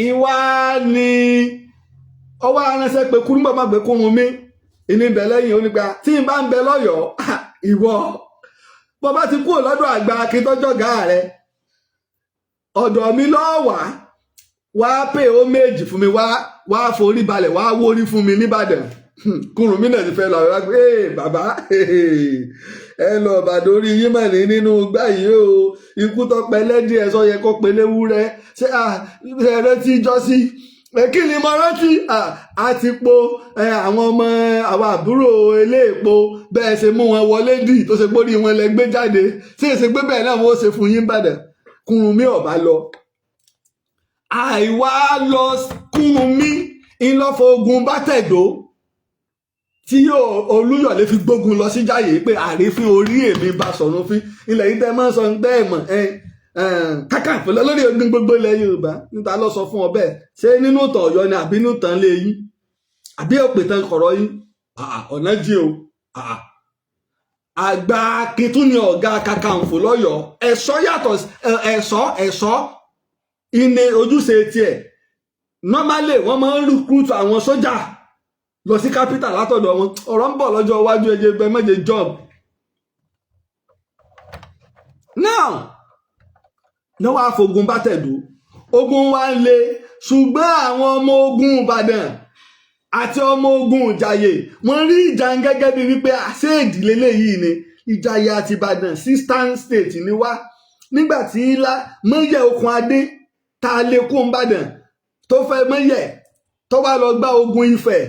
Ìwà ni ọwọ́ aránṣẹ́ pé kúrúmbà má gbé kúrun mi ìní ń bẹ lẹ́yìn onígbà tí n bá ń bẹ lọ́yọ̀ọ́ ìwọ bọ́ bá ti kúrò lọ́dọ̀ àgbà akíntọ́jọ́gá rẹ ọ̀dọ̀ mi lọ́wọ́ wá pè ó méjì fún mi wá forí balẹ̀ wá wórí fún mi nìbàdàn. Kúrun mi náà ti fẹ́ lọ rẹ pé bàbá ẹ lọ Ìbàdàn orí yín mà ní nínú gbá yìí o ikú tó pẹ́ lẹ́dí ẹ̀ sọ yẹ kó pe léwúrẹ́ ṣé ẹ rántí jọ́sí kí ni mo rántí a ti po àwọn ọmọ àwọn àbúrò eléèpo bẹ́ẹ̀ ṣe mú wọn wọlé dì tó ṣe gbórí wọn lẹ gbé jáde ṣé èsè gbé bẹ́ẹ̀ náà wọ́n ṣe fún yín Ìbàdàn. Kúrun mi ọ̀bá lọ àìwá lọ Kúrun mi ńlọ́fọ̀ ogun bá tẹ̀dó tí Olúyọ̀lé fi gbógun lọ sí Jàyè pé àrífín orí èmi Basọ̀run fín ilẹ̀ yìí tẹ́ máa ń sọ ń bẹ́ẹ̀ mọ̀ Kakanfò lórí ogun gbogbo ilẹ̀ Yorùbá níta lọ sọ fún ọ bẹ́ẹ̀ ṣé nínú ìtàn Ọ̀yọ́ ni àbí nínú ìtàn lé yín àbí òpìtàn kọ̀rọ̀ yín ọ̀nà jí o. Àgbà akitún ni ọ̀gá Kakanfò lọ́yọ̀ọ́ ẹ̀ṣọ́ yàtọ̀ ẹ̀ṣọ́ ìní ojúṣe tiẹ̀ normally wọ́n máa ń recruit àwọn sójà lọ sí capital látọ̀dọ̀ wọn ọ̀rọ̀ ń bọ̀ lọ́jọ́ iwájú ẹjẹ gbẹ méje job. Now lọ́wọ́ àfogun bá tẹ̀dó ogun wa ń le ṣùgbọ́n àwọn ọmọ ogun Ìbàdàn àti ọmọ ogun Ìjàyè wọ́n rí ìjà gẹ́gẹ́ bí wípé àṣẹ ìdílé léyìí ni Ìjàyè àti Ìbàdàn sistan state ni wá nígbà tí Mọ́yẹ̀ Okùn Adé tá a lè kó Ìbàdàn tó fẹ́ Mọ́yẹ̀ tó bá lọ gbá ogun Ifẹ̀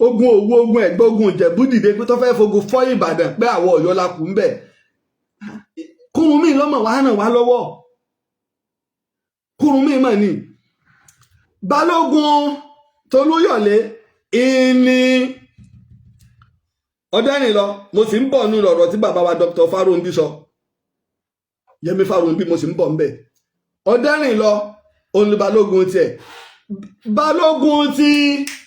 ogun Òwu ogun Ẹ̀gbá ogun Ìjẹ̀bú dìde pé tó fẹ́ fogun fọ́ Ìbàdàn pé àwọn Ọ̀yọ́ la kù ń bẹ̀. Kúrun mi lọ́mọ wàá ràn wá lọ́wọ́ Kúrun mi mọ̀ ni Balógun Tolúyọ̀lé ìní Ọdẹ́rìnlọ mo sì ń bọ̀ nínú ọ̀rọ̀ tí bàbá wa Dr. Fáróǹbí sọ Yẹmí Fáróǹbí mo sì ń bọ̀ ń bẹ̀. Ọdẹ́rìnlọ òun ni balógun tiẹ̀ balógun ti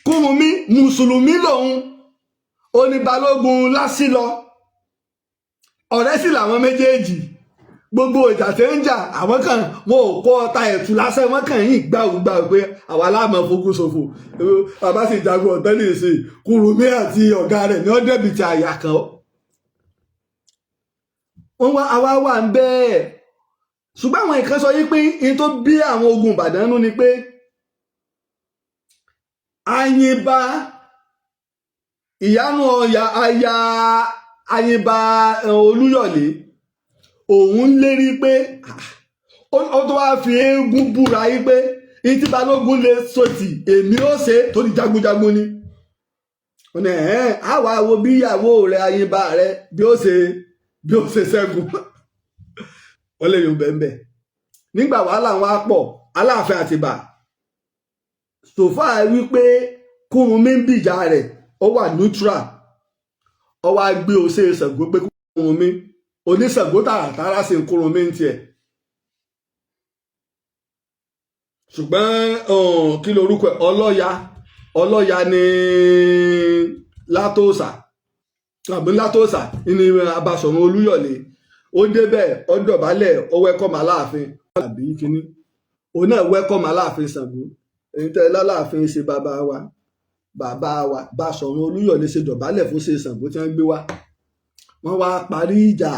Kúrun mi mùsùlùmí lòun ó ní balógun Lásìlọ ọ̀rẹ́ sì làwọn méjèèjì gbogbo ìjà tí ń jà àwọn kan wọn ò kó ọta ẹ̀tù lásán wọn kàn yín gbàgbà pé àwa láàmú fogun ṣòfò bàbá sì jagun ọ̀tẹ́lẹ̀ sí Kúrun mi àti ọ̀gá rẹ̀ ní ọ̀dẹ́bì tí àyà kan wọn wá àwa wà ń bẹ́ẹ̀ ṣùgbọ́n àwọn ìkan sọ yìí pé in tó bí àwọn ogun Ìbàdàn nú ni pé Àyìnbá ìyanu ọ̀yà aya Àyìnbá Olúyọ̀lé òun lérí pé ó tó wá fi eégún búra yìí pé ìtí balógun lè sòtì èmi ó ṣe torí jagunjagun ni ọ̀nà àwa wo bí ìyàwó rẹ Àyìnbá rẹ bí ó ṣe ṣẹ́gun wọ́n lè yóò bẹ́ẹ̀ nígbà wàhálà wọn á pọ̀ Aláàfin Àtìbà sòfà wípé Kúrun mi ń bìjà rẹ̀ ó wà neutral ó wá gbé Ọ̀ṣẹ Ṣàngó pé Kúrun mi oníṣàngó tààràtàrà sí Kúrun mi ń tiẹ̀ ṣùgbọ́n kí lorúkọ ẹ̀ Ọlọ́ya ní Látòsà àbí Látòsà ní Basọ̀run Olúyọ̀lé ó débẹ̀ ó dọ̀bálẹ̀ ó wẹ́kọ̀mù Aláàfin àbí kíní òun náà wẹ́kọ̀mù Aláàfin Ṣàngó èyí tẹ́ láláàfin ṣe bàbá wa Basọ̀run Olúyọ̀lé ṣe dọ̀bálẹ̀ fún ṣe Ṣàngó tí wọ́n gbé wá wọ́n wá parí ìjà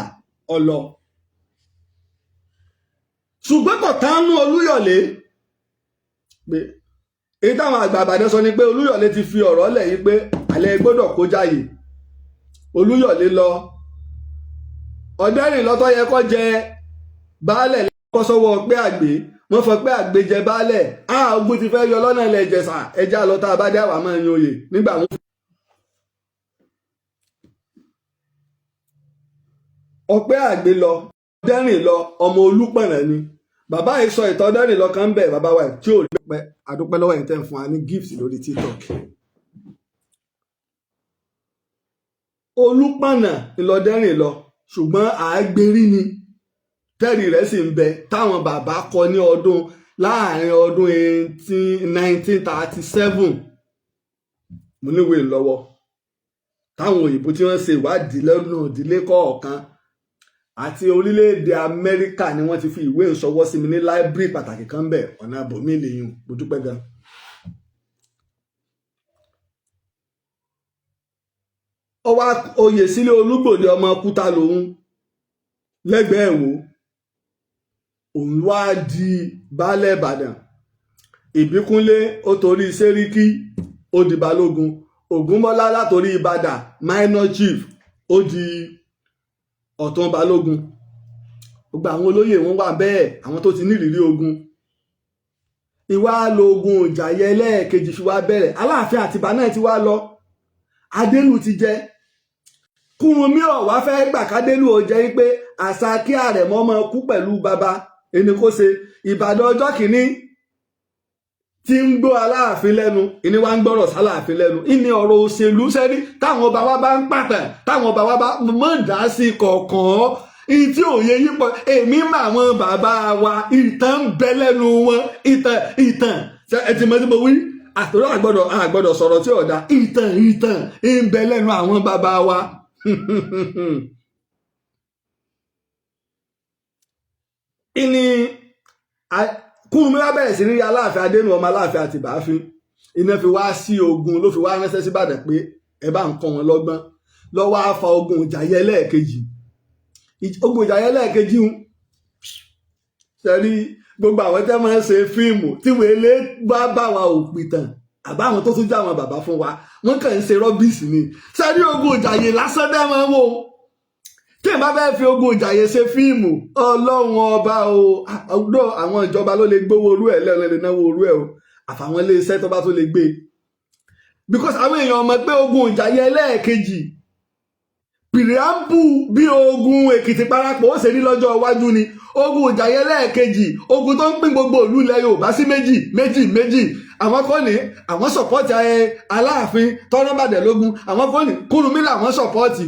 ọlọ ṣùgbọ́n kò tánú Olúyọ̀lé pé èyí táwọn àgbà Ìbàdàn sọ ni pé Olúyọ̀lé ti fi ọ̀rọ̀ lẹ̀ yìí pé àlẹ́ gbọ́dọ̀ kó Jàyè Olúyọ̀lé lọ Ọdẹ́rìnlọ tó yẹ kó jẹ baálẹ̀ lẹ́kọ́ sọ́wọ́ pé àgbé wọ́n fọ pé àgbé jẹ baálẹ̀ ogun ti fẹ́ yọ lọ́nà ilẹ̀ Ìjẹ̀ṣà ẹja lọ tá a bá dé àwa máa yan oyè nígbà wọn. Ọpẹ́ àgbé lọ Ọdẹ́rìnlọ ọmọ Olúpọ̀nà ni bàbá yìí sọ ìtàn Ọdẹ́rìnlọ kan ń bẹ̀ bàbá wa tí ò rí pẹ́ àdúpẹ́ lọ́wọ́ yìí tẹ́ ń fún wa ní gift lórí TikTok. Olúpọ̀nà ńlọdẹ́rìnlọ ṣùgbọ́n àágbérí ni tẹ́rì rẹ̀ sì ń bẹ táwọn bàbá kọ ní ọdún láàrin ọdún 1937 mo níwèé lọ́wọ́ táwọn òyìnbó tí wọ́n ṣe ìwádìí lọ́nà ìdílé kọ̀ọ̀kan àti orílẹ̀-èdè Amẹ́ríkà ni wọ́n ti fi ìwé ìṣọwọ́ sí mi ní láìbírì pàtàkì kan bẹ̀ ọ̀nà àbòmí lèyìn mo dúpẹ́ gan. ó wá oyè sílé Olúgbòde ọmọ Kúta lòun lẹ́gbẹ̀ẹ́ Ìwó òun wá di baálẹ̀ Ìbàdàn. Ìbíkúnlé ó torí Sẹ́ríkí ó di Balógun. Ògúnmọ́lá látorí Ìbàdàn minor chief ó di Ọ̀tún Balógun. Gbogbo àwọn olóyè wọn wà bẹ́ẹ̀ àwọn tó ti nírìírí ogun. Ìwà lo ogun Ìjàyè ẹlẹ́ẹ̀kejì fi wá bẹ̀rẹ̀. Aláàfin Àtìbà náà ti wá lọ. Adélù ti jẹ. Kúrúnmí ọ̀wá fẹ́ gbà kádélù ó jẹ́ pé àṣà kí Àrẹ̀mọ máa kú pẹ̀lú baba ẹni kó ṣe. Ìbàdàn ọjọ́ kìíní tí ń gbọ́ Aláàfin lẹ́nu ìní wá ń gbọ́rọ̀ sálàáfin lẹ́nu ìní ọ̀rọ̀ òṣèlú sẹ́rí táwọn ọba wa bá ń pàtàn táwọn ọba wa bá mọ̀ dá sí kọ̀ọ̀kan ìtí òye yípo èmi mà wọn bàbá wa ìtàn ń bẹ lẹ́nu wọn ìtàn ẹ ti mọ̀ tí mo wí àtòrò àgbọ́dọ̀ sọ̀rọ̀ tí ọ̀dà ìtàn ń bẹ lẹ́nu àwọn bàbá wa. ìní Kúrúnmí wá bẹ̀rẹ̀ sí ní Aláàfin Adénú ọmọ Aláàfin Àtìbà fín iná fi wá sí ogun ló fi wá ránṣẹ́ sí Ìbàdàn pé ẹ bá ń kọ́ wọn lọ́gbọ́n lọ́wọ́ á fa ogun Ìjàyè ẹlẹ́ẹ̀kejì. Ogun Ìjàyè ẹlẹ́ẹ̀kejì ń sẹ́rí gbogbo àwọn tẹ́ máa ń ṣe fíìmù tí wọ́n lè bá wa òpìtàn àbáwọn tó tún já àwọn bàbá fún wa wọ́n kàn ń ṣe rọ́bìsì ni sẹ́rí ogun Ìjàyè lásán dẹ́ máa ń wò tí ìbá bẹ́ẹ̀ fi ogun Ìjàyè ṣe fíìmù Ọlọ́run ọba o ọdún àwọn ìjọba ló lè gbówó orú ẹ̀ lẹ́ẹ̀lẹ́ náwó orú ẹ̀ o àfàwọn iléeṣẹ́ tó bá tó lè gbé because àwọn èèyàn mọ̀ pé ogun Ìjàyè ẹlẹ́ẹ̀kejì pìrìàmbù bí ogun Èkìtì parapọ̀ ó ṣe rí lọ́jọ́ iwájú ni ogun Ìjàyè ẹlẹ́ẹ̀kejì ogun tó ń pín gbogbo ìlú ilẹ̀ Yorùbá sí méjì àwọn kan ní àwọn sọ̀pọ́ọ̀tì Aláàfin tọ́rọ́bàdẹ̀ lógún àwọn kan ní Kúrúnmí làwọn sọ̀pọ́ọ̀tì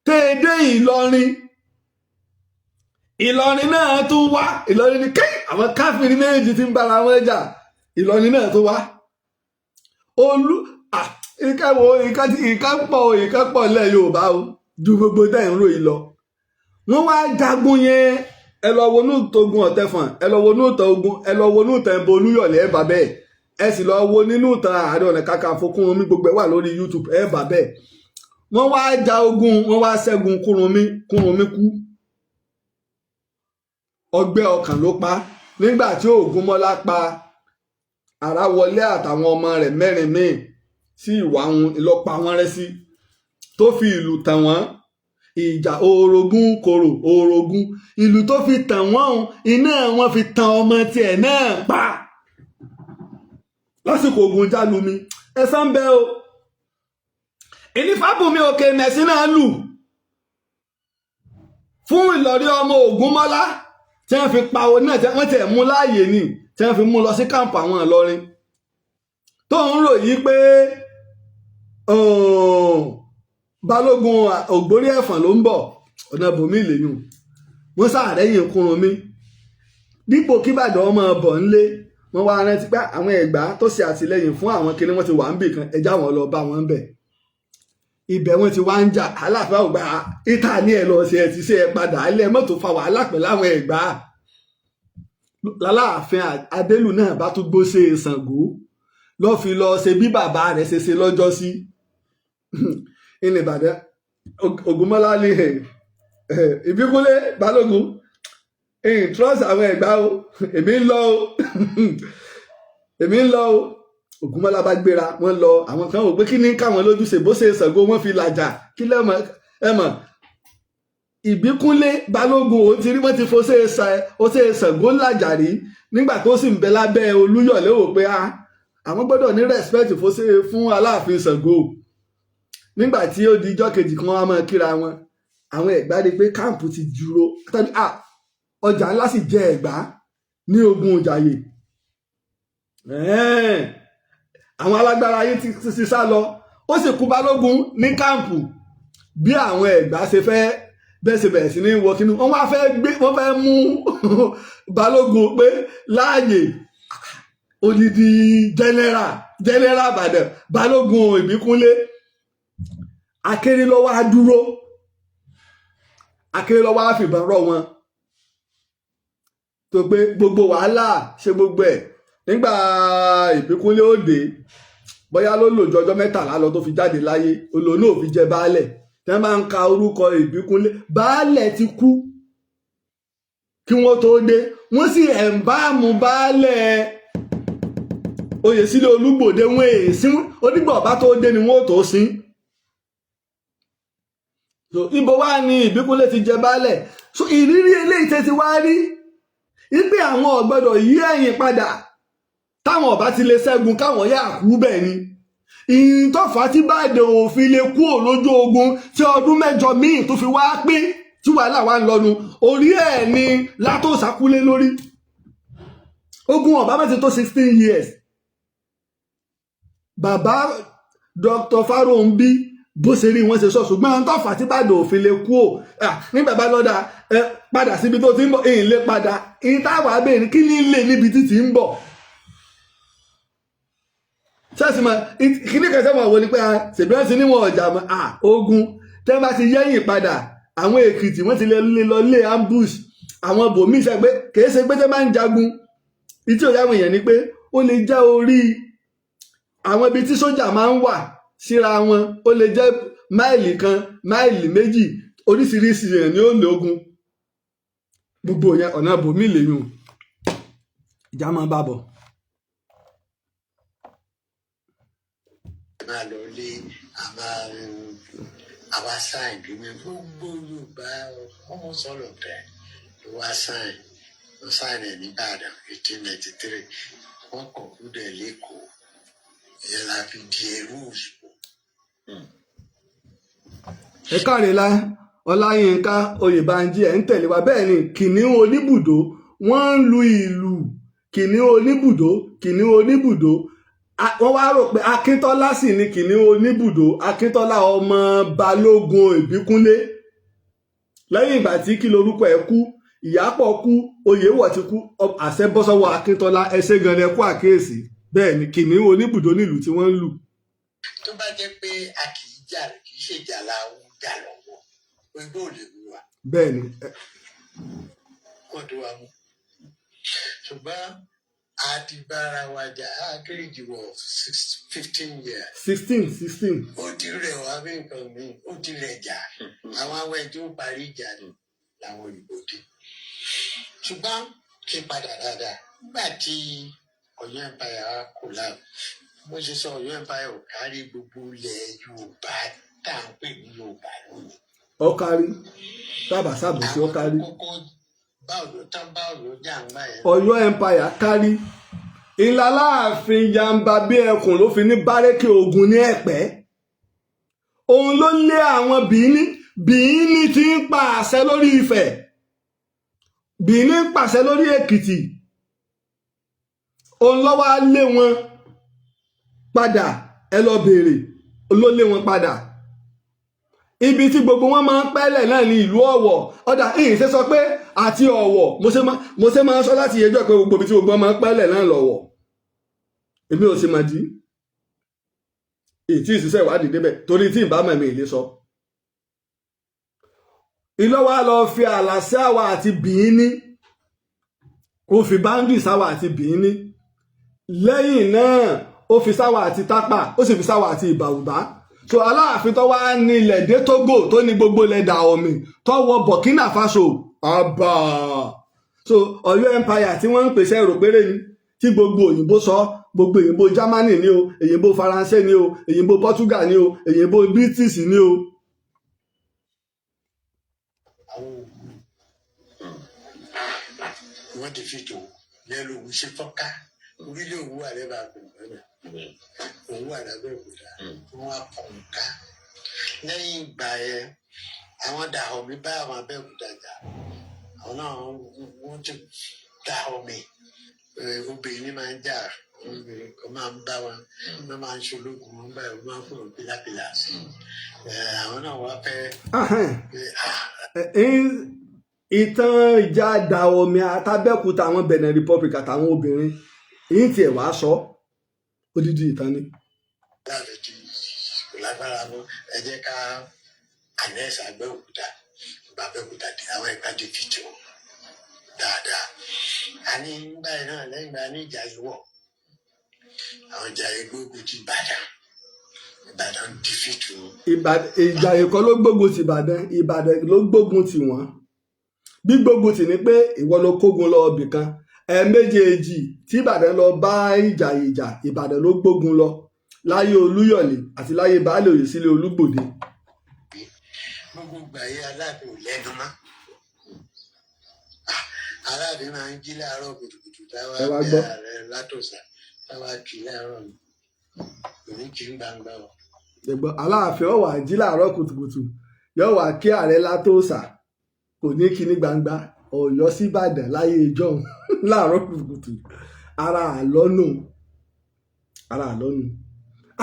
téèdé Ìlọrin náà tún wá Ìlọrin ní kéyì àwọn káfíìrì méjì tí ń bára wọn jà Ìlọrin náà tún wá ìka pọ̀ lẹ̀ Yorùbá o ju gbogbo tẹ̀ ń ròyìn lọ wọ́n wá jagun yẹn ẹ lọ wo núùtògùn Ọ̀tẹ̀fọ̀n ẹ lọ wo núùtògùn ẹ lọ wo núùtàn ẹbọ Olúyọ̀lé ẹ bà bẹ́ẹ̀ ẹ sì lọ wo nínú ìtàn Ààrẹ Ọ̀nà Kakanfò Kúrúnmí gbogbo ẹ wà lórí YouTube ẹ bà bẹ́ẹ̀ wọ́n wá ja ogun wọ́n wá ṣẹ́gun Kúrúnmí kú ọgbẹ́ ọkàn ló pa nígbà tí Ògúnmọ́lá pa Àráwọlé àtàwọn ọmọ rẹ̀ mẹ́rin míì sí Ìwàhùn ìlọ́pa wọn rẹ́ sí tó fi ìlú tàn wọ́n ìjà orogún kòrò orogún ìlú tó fi tàn wọ́n iná wọn fi tan ọmọ tiẹ̀ náà pa lásìkò ogun Jálumi ẹ̀san bẹ́ o Ìnífàbùnmi Òkè Mẹ̀sí náà lù fún Ìlọrí ọmọ Ògúnmọ́lá tí wọ́n fi pa òun náà wọ́n tẹ̀ mú láàyè ni tí wọ́n fi mú lọ sí káàmpù àwọn Ìlọrin tó ń ròyìn pé Balógun Ògbórí Ẹ̀fọ̀n ló ń bọ̀ ọ̀nà bòmí lèyùn wọ́n sàárẹ̀yìn Kúrúnmí dípò kí Ìbàdàn ọmọ bọ̀ ńlé wọ́n wá rántí pé àwọn Ẹ̀gbá tó ṣe àtìlẹ́yìn fún àwọn kinní wọ́n ti wà ń bì kan ẹjá wọn lọ bá wọn bẹ̀ ibẹ̀ wọ́n ti wá ń jà Aláàfin àwògbà ìta ní ẹ̀ lọ ṣe ẹ̀ ti ṣe ẹ̀ padà alẹ́ mọ́tò fa wàhálà pẹ̀lú àwọn Ẹ̀gbá l'Aláàfin Adélù náà bá tún gbó ṣe Ṣàngó lọ́ fi lọ ṣe bí bàbá rẹ̀ ṣe lọ́jọ́ sí ilẹ̀ Ìbàdàn Ògúnmọ́lá ní Ìbíkúnlé Balógun trust àwọn Ẹ̀gbá o èmi ń lọ o Ògúnmọ́lá bá gbéra wọ́n lọ àwọn kan wò pé kí ní káwọn lójúṣe bó ṣe Ṣàngó wọ́n fi làjà kí lẹ́mọ̀ ẹ mọ̀ Ìbíkúnlé Balógun ó ti rí wọ́n ti fo ṣe Ṣàngó làjà rí nígbà tó sì ń bẹ lábẹ́ Olúyọ̀lé wò pé àwọn gbọ́dọ̀ ní respect fún Aláàfin Ṣàngó nígbà tí ó di ijọ́ kejì kan wọ́n máa kíra wọn àwọn Ẹ̀gbá rí pé káàmpù ti dúró tàbí ọjà ńlá sì jẹ Ẹ̀gbá ní ogun Ìjàyè àwọn alágbára ayé ti sá lọ ó sì kú Balógun ní káàmpù bí àwọn Ẹ̀gbá ṣe fẹ́ bẹ́ẹ̀ sì bẹ̀rẹ̀ sí ní wọ kínú wọ́n fẹ́ mú Balógun pé láàyè odidi general Ìbàdàn Balógun Ìbíkúnlé Akérèlọ́wọ́ á dúró Akérèlọ́wọ́ á fìbọn rọ̀ wọn tó pé gbogbo wàhálà ṣe gbogbo ẹ̀ nígbà Ìbíkúnlé ó dé bóyá ló lò ju ọjọ́ 13 lọ tó fi jáde láyé olóò náà fi jẹ baálẹ̀ tí wọ́n máa ń ka orúkọ Ìbíkúnlé baálẹ̀ ti kú kí wọ́n tó dé wọ́n sì ẹ̀ǹbáàmù baálẹ̀ Oyèsílẹ̀ Olúgbòde wọn èsì onígbà ọba tó dé ni wọ́n tó sin so ibo wá ní Ìbíkúnlé ti jẹ baálẹ̀ so ìrírí eléyìí tẹ́ ti wá rí wípé àwọn ò gbọdọ̀ yí ẹ̀yìn padà táwọn ọba ti lè ṣẹ́gun káwọn yà kú bẹ́ẹ̀ ni ìtọ́fà tí Ìbàdàn òfin lè kú lójú ogun tí ọdún 8 míì tó fi wá pín tí wàhálà wà ń lọnu orí ẹ̀ ni Látòsà kúlé lórí ogun ọba mẹ́ti tó 16 years bàbá Dr. Fáróǹbí bó ṣe rí wọn ṣe sọ ṣùgbọ́n ìtọ́fà tí Ìbàdàn òfin lè kú ní bàbá lọ́dà padà síbi tó ti ń bọ̀ èyí lè padà ìtawà abẹ́rẹ́ kí ní lè níbi tí ti ń bọ̀ ṣáàṣì máa kíní kẹsẹ́ máa wọ ni pé ṣèbíọ́sì níwọ̀n ọjà ogun tẹ́ bá ti yẹ́yìn padà àwọn Èkìtì wọ́n ti lè lọ lé ambush àwọn bòmí ṣe pé kìí ṣe pé tẹ́ bá ń jagun ìtí ò yáwọn èèyàn ni pé ó lè já orí àwọn ibi tí sójà máa ń wà síra wọn ó lè jẹ́ máìlì kan máìlì méjì oríṣiríṣi èèyàn ni ó lè ogun gbogbo yẹn ọ̀nà bòmí lèyùn ìjà máa bá bọ̀. máa lọ lé àwa sáìn gbígbé gbogbo Yorùbá ọmọ sọ̀rọ̀ bẹ́ẹ̀ ló wá sáìn ló sáìn ẹ̀ ní Ìbàdàn 1893 wọ́n kàn kú dẹ̀ lẹ́kọ̀ọ́ ìyẹn la fi di ẹrú òyìnbó. ẹ káre la Ọláyínká Oyèbánjí ẹ̀ ń tẹ̀lé wa bẹ́ẹ̀ ni Kìnìún Oníbùdó wọ́n ń lu ìlù Kìnìún Oníbùdó wọ́n wá rò pé Akíntọ́lá sì ni Kìnìún Oníbùdó Akíntọ́lá ọmọ Balógun Ìbíkúnlé lẹ́yìn ìgbà tí kí lorúkọ ẹ̀ kú Ìyápọ̀ kú Oyèwọ̀ ti kú àṣẹ bọ́ sọ́wọ́ Akíntọ́lá ẹṣẹ́ gan ẹ kú àkíyèsí bẹ́ẹ̀ ni Kìnìún Oníbùdó nílùú tí wọ́n ń lù. tó bá jẹ́ pé a kì í jà kì í ṣèjà la ń jà lọ́wọ́ ogbó ò lè mú wa. bẹ́ẹ̀ ni. wọ́n tó wa mú ṣùgbọ́n a ti bára wa jà á kéré jù wọ 15 years. 16. ó ti rẹ̀ wá bí nǹkan mi ó ti rẹ̀ jà àwọn awẹ́ tó parí ìjà ni làwọn òyìnbó dé ṣùgbọ́n kí padà dáadáa nígbà tí Ọ̀yọ́ empire kò láàbù bó ṣe sọ Ọ̀yọ́ empire ò kárí gbogbo ilẹ̀ Yorùbá tá à ń pè ní Yorùbá lónìí. ó kárí tábà sábòsí ó kárí. Ọ̀yọ́ empire kárí ìlà Aláàfin Yamba bí ẹkùn ló fi ní bárẹ́kì ogun ní Ẹ̀pẹ́ òun ló lé àwọn Bìíní tí ń pa àṣẹ lórí Ifẹ̀ Bìíní ń pàṣẹ lórí Èkìtì òun ló wá lé wọn padà ẹ lọ béèrè ló lé wọn padà ibi tí gbogbo wọn máa ń pẹ́lẹ̀ náà ní ìlú Ọ̀wọ̀ ọ̀dà ìyìn ṣe sọ pé àti Ọ̀wọ̀ mo ṣe máa ń sọ láti yẹjọ́ pé gbogbo ibi tí gbogbo wọn máa ń pẹ́lẹ̀ náà lọ́wọ́ èmi ò sì mọ̀ dí ìtí ìṣiṣẹ́ ìwádìí débẹ̀ torí tí ìbámu ẹ̀mí ìlé sọ ìlọ́wọ́ á lọ fi ààlà sí àwa àti Bìíní ó fi báńdì sáwà àti Bìíní lẹ́yìn náà ó fi sáwà àti Tápà ó sì fi sáwà àti Ìbàrùbá so Aláàfin tó wá ní ilẹ̀ dé Tógò tó ní gbogbo ilẹ̀ Dahomey tó wọ Burkina Faso àbà so Ọ̀yọ́ empire tí wọ́n ń pèsè èròpéré ni tí gbogbo òyìnbó sọ gbogbo òyìnbó Germany ni o òyìnbó Faransé ni o òyìnbó Portugal ni o òyìnbó British ni o. wọ́n ti fi tò lẹ́nu òun ṣe fọ́ká orílẹ̀ òwú àrẹ bá gbogbo náà òwú àrẹ bẹ́ẹ̀ kò dá wọ́n á kọ̀ ń ká lẹ́yìn ìgbà yẹn àwọn Dahomey bá àwọn Abẹ́òkúta jà àwọn náà wọ́n ti Dahomey obìnrin máa ń jà obìnrin kan máa ń bá wọn wọ́n máa ń ṣológun wọn báyìí wọ́n máa ń fún wọn pílápílà sí àwọn náà wá fẹ́ ìtàn ìjà Dahomey àtàbẹ́òkúta àwọn Benin Republic àtàwọn obìnrin èyí tiẹ̀ wá sọ odidi ìtàn ni. láàbẹ̀jì kò lágbára mọ́ ẹ jẹ́ ká ànẹ́sì Abẹ́òkúta dé àwọn ẹ̀ka dé fìtì wọn dáadáa. a ní báyìí náà lẹ́yìn bá ní ìjà yìí wọ̀ àwọn ìjà yìí gbógun ti Ìbàdàn di fìtì wọn. ìjà yìí kọ́ ló gbógun ti Ìbàdàn ló gbógun ti wọ́n bí gbógun ti ní pé ìwọ ló kógun lọ ibì kan ẹ̀ẹ̀méjèèjì tí Ìbàdàn lọ bá ìjà Ìbàdàn ló gbógun lọ láyé Olúyọ̀lé àti láyé Baálé Oyèsílẹ̀ Olúgbòde. gbogbo ìgbà yìí Aláàfin ò lẹ́nu mọ́ Aláàfin máa ń jí láàárọ̀ kùtùkùtù táwa bí ààrẹ Látòsà táwa kì í láàárọ̀ ni òní kì í gbangba o. Aláàfin ó wá jí láàárọ̀ kùtùkùtù yóò wá kí ààrẹ Látòsà kò ní kí ní gbangba Ọ̀yọ́ sí Ìbàdàn láyé ìjọ láàárọ̀ kùtùkùtù ara àlọ́nù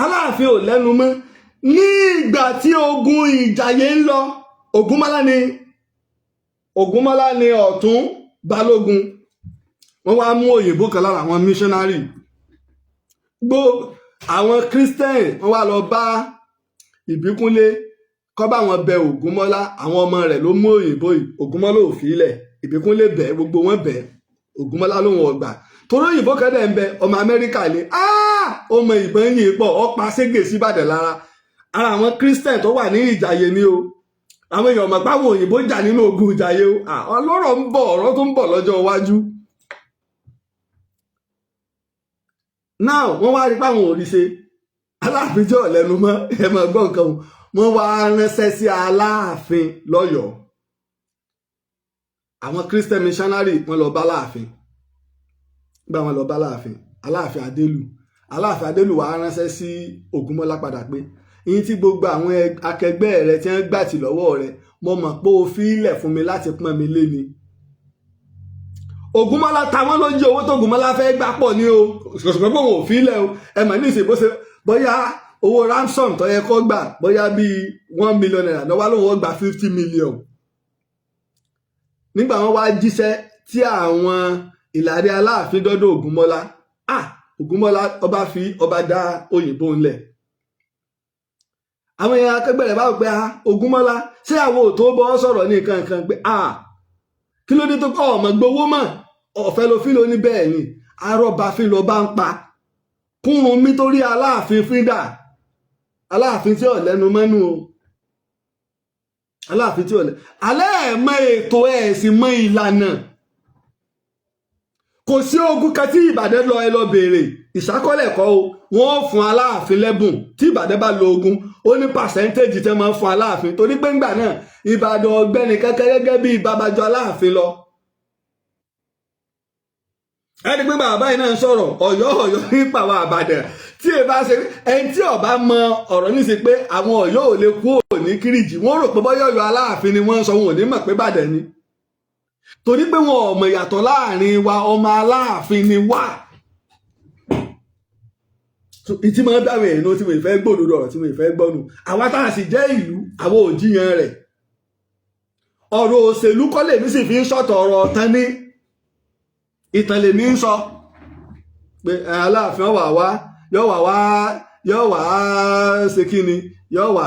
Aláàfin ò lẹ́nu mọ́ ní ìgbà tí ogun Ìjàyè ń lọ Ògúnmọ́lá ni Ọ̀tún Balógun wọ́n wá mú òyìnbó kan lára àwọn missionary àwọn Christian wọ́n wá lọ bá Ìbíkúnlé kọ́ bá wọn bẹ Ògúnmọ́lá àwọn ọmọ rẹ̀ ló mú òyìnbó yìí Ògúnmọ́lá ò fi ilẹ̀ Ìbíkúnlé bẹ̀ gbogbo wọn bẹ̀ Ògúnmọ́lá lòun ọgbà torí òyìnbó kẹ́dẹ̀ ń bẹ ọmọ Amẹ́ríkà lé ọmọ ìbọn yìí pọ̀ ọ̀pá ségè sí Ìbàdàn lára ara àwọn Christian tó wà ní Ìjàyè ni o àwọn èèyàn mọ̀ páwọn òyìnbó jà nínú ogun Ìjàyè o ọlọ́rọ̀ ń bọ̀ ọ̀rọ̀ tó ń bọ̀ lọ́jọ́ iwájú. now wọ́n wá rí páwọn òrìṣe Aláàfin jẹ́ ọ̀lẹ́nu mọ́ ẹ mọ̀ gbọ́ nǹkan wọ́n wá ránṣẹ́ sí Aláàfin lọ́yọ̀ọ́ àwọn Christian missionary wọ́n lọ bá Aláàfin gbà wọ́n lọ bá Aláàfin Adélù wá ránṣẹ́ sí Ògúnmọ́lá padà pé yín tí gbogbo àwọn akẹgbẹ́ rẹ tí wọ́n gbà tì lọ́wọ́ rẹ mo mọ̀ pé o fi ilẹ̀ fún mi láti pọ́n mi lé ni. Ògúnmọ́lá táwọn ló jí owó tó Ògúnmọ́lá fẹ́ gbà pọ̀ ní o ṣùgbọ́n pé òun ò fi ilẹ̀ o ẹ mọ̀ ní ìsìn bóyá owó ransom tó yẹ kó gbà bóyá bíi $1 million lọ́wọ́ lóun ó gba 50 million. nígbà wọn wá jíṣẹ́ tí àwọn Ìlàrí Aláàfin dọ́dọ̀ Ògúnmọ́lá ọba dá òyìnbó ńlẹ̀. àwọn èèyàn akẹgbẹ́ rẹ̀ bá wò pé Ògúnmọ́lá ṣé àwọn ò tó bọ́ sọ̀rọ̀ ní nǹkan kan pé kí ló dé tó kọ́ ọmọ gbowó mọ̀ ọ̀fẹ́ ló fi ló ní bẹ́ẹ̀ ni arọ́bàfin ló bá ń pa kúrun mi torí Aláàfin fídà Aláàfin tí ò lẹ́nu mẹ́nu o Aláàfin tí ò lẹ́nu alẹ́ ẹ̀ mọ ètò ẹ̀ sì mọ ìlànà kò sí ogun kan tí Ìbàdàn lọ ẹ lọ béèrè ìṣàkọọ́lẹ̀ kọ́ o wọ́n fún Aláàfin lẹ́bùn tí Ìbàdàn bá lo ogun ó ní pàṣẹ́ntéèjì tẹ́ máa ń fún Aláàfin torí pé ńgbà náà Ìbàdàn ọ̀gbẹ́ni kẹ́kẹ́ gẹ́gẹ́ bí babajọ Aláàfin lọ. ẹni pé bàbá yìí náà ń sọ̀rọ̀ Ọ̀yọ́ nípa àwọn Ìbàdàn tí ẹ bá ṣe ẹni tí ọba mọ ọ̀rọ̀ ní sí pé àwọn Ọ̀yọ́ ò lè kú òní Kírìjì wọ́n rò pé bọ́yọ̀ Ọ̀yọ́ Aláàfin ni wọ́n ń sọ wọn ò ní mọ̀ pé Ìbàdàn ni torí pé wọn ò mọ̀ ìyàtọ̀ láàrin wa ọmọ Aláàfin ni wá. ìtí máa ń dáwọ̀ èèyàn tí mo fẹ́ gbòòdò ọ̀rọ̀ tí mo fẹ́ gbọ́nu àwa tá a sì jẹ́ ìlú àwọn òjìyàn rẹ̀ ọ̀rọ̀ òṣèlú kọ́ lèmi sì fi ń sọ̀tọ̀ ọ̀rọ̀ ọ̀tán ní ìtàn lèmi ń sọ pé Aláàfin yóò wá ṣe kí ni yóò wá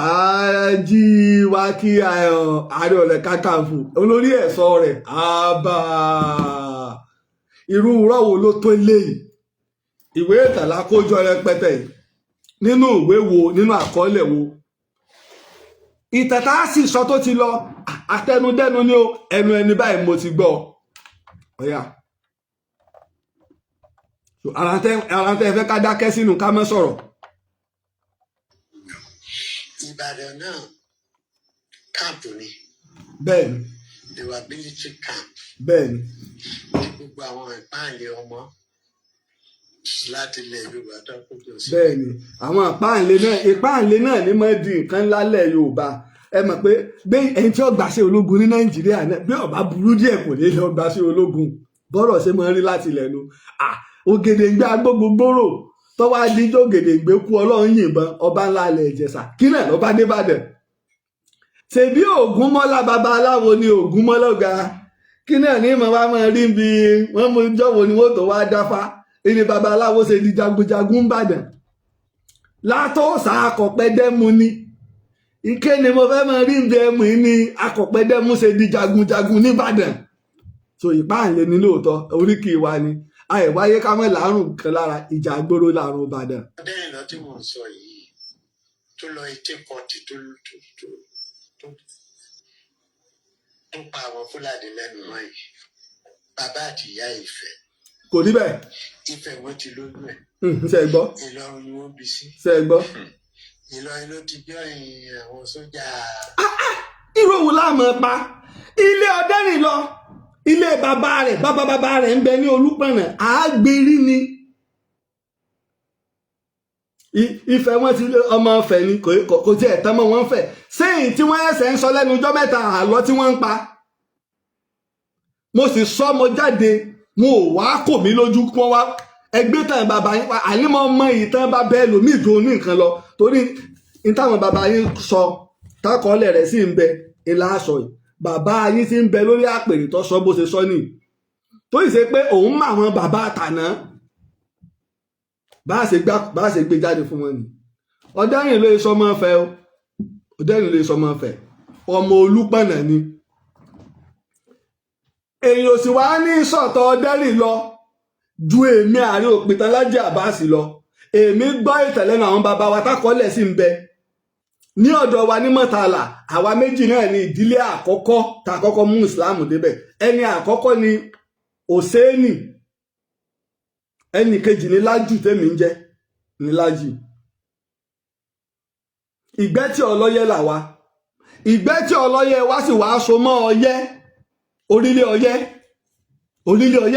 jí wá kí Ààrẹ Ọ̀nà Kakanfò olórí ẹ̀ṣọ́ rẹ̀ irú rọ́wọ́ ló tó léyìí ìwé ìtàlá kójọ rẹpẹtẹ nínú ìwé wo nínú àkọọ́lẹ̀ wo ìtẹ̀tà sì sọ tó ti lọ àtẹnudẹ́nu ní o ẹnu ẹni báyìí mo ti gbọ́ ọ̀yà ara tẹ́ fẹ́ ká dákẹ́ sínú ká má sọ̀rọ̀. Ìbàdàn náà káàpù ni. bẹ́ẹ̀ni. they were military camp. bẹ́ẹ̀ni. ní gbogbo àwọn ìpáàlẹ̀ ọmọ láti ilẹ̀ Yorùbá tó kójọ sí. bẹ́ẹ̀ni àwọn ìpáàlẹ̀ náà ní máa di nǹkan ńlá lẹ̀ Yorùbá ẹ mọ̀ pé gbé ẹni tí ó gbà sí ológun ní Nàìjíríà náà bí ọba burú díẹ̀ kò ní lọ gbà sí ológun bọ́rọ̀ ṣe máa ń rí láti ilẹ̀ nu Ògèdèngbé agbógungbòrò tó wá díjọ́ Ògèdèngbé kú ọlọ́run yìnbọn ọba ńlá ilẹ̀ Ìjẹ̀ṣà kí náà lọ́ba débàdàn ṣèbí Ògúnmọ́lá babaláwo ni Ògúnmọ́lọ́gà kí náà ní màá wá máa rí bí wọ́n mú jọ́wọ́ ni wọ́n tó wá dáfá ilé babaláwo ṣe di jagunjagun ńbàdàn látọ̀ọ̀sà akọ̀pẹ́dẹ́mu ni ike ni mo fẹ́ máa rí bí ẹmu yìí ni akọ̀pẹ́dẹ́mu ṣe di jagunjagun níbàdàn so ìpáàlẹ̀ ni lóòótọ́ oríkì wa ni àìwáyé ká mọ́ làárùn kan lára ìjà àgbòrò làárùn Ìbàdàn. ọdẹ́rìn lọ tí mò ń sọ yìí tó lọ 1840 tó pa àwọn Fúlàní lẹ́nu mọ́ yìí bàbá àti ìyá Ifẹ̀. kò rí bẹ́ẹ̀. Ifẹ̀ wọn ti lóyún ẹ̀. ṣe gbọ́. Ìlọrin ni wọ́n bí sí. ṣe gbọ́. Ìlọrin ló ti bí àwọn sójà. irú òun láàmú pa ilé ọdẹ́rìn lọ ilé bàbá rẹ̀ bàbá rẹ̀ ń bẹ ní Olúpọ̀nà àágbérí ni Ifẹ̀ wọn ti ọmọ Ifẹ̀ ni kò tí ẹ̀ tán mọ́ wọn fẹ̀ sẹ́yìn tí wọ́n ẹsẹ̀ ń sọ lẹ́nu ọjọ́ mẹ́ta àlọ́ tí wọ́n ń pa mo sì sọ mo jáde mo ò wá kò mí lójú kí wọ́n wá ẹgbẹ́ tàn bàbá yín pa àlímọ̀ ọmọ ìtàn bá bẹ́ẹ̀ lómi ìdùn ní nǹkan lọ torí ní táwọn bàbá yín sọ tákọọ́lẹ̀ rẹ̀ sì ń bẹ ńlá aṣọ yìí bàbá yín ti ń bẹ lórí àpèrè tó sọ bó ṣe sọ nìyí tó yìí ṣe pé òun mọ àwọn bàbá àtàná bá a ṣe gbé jáde fún wọn ni ọdẹ́rìn ló sọmọ fẹ́ o ọdẹ́rìn ló sọmọ fẹ́ ọmọ Olúpọ̀nà ni èèyàn sì wá ní sọ̀tọ̀ ọdẹ́rìn lọ ju èmi Ààrẹ Òpìtàn Lájí Àbáàsì lọ èmi gbọ́ ìtẹ̀lẹ́nu àwọn bàbá wa tákọ́lẹ̀ sí ń bẹ ní ọ̀dọ̀ wa ní Mọ̀tàlá àwa méjì náà ní ìdílé àkọ́kọ́ tá àkọ́kọ́ mú ìsìláàmù débẹ̀ ẹni àkọ́kọ́ ni Òsénì ẹni kejì ní Lájù tèmi ń jẹ́ ní Lájì Ìgbẹ́tì Ọlọ́yẹ làwa Ìgbẹ́tì Ọlọ́yẹ wá sì wá so mọ́ Ọyẹ́ orílẹ̀ Ọyẹ́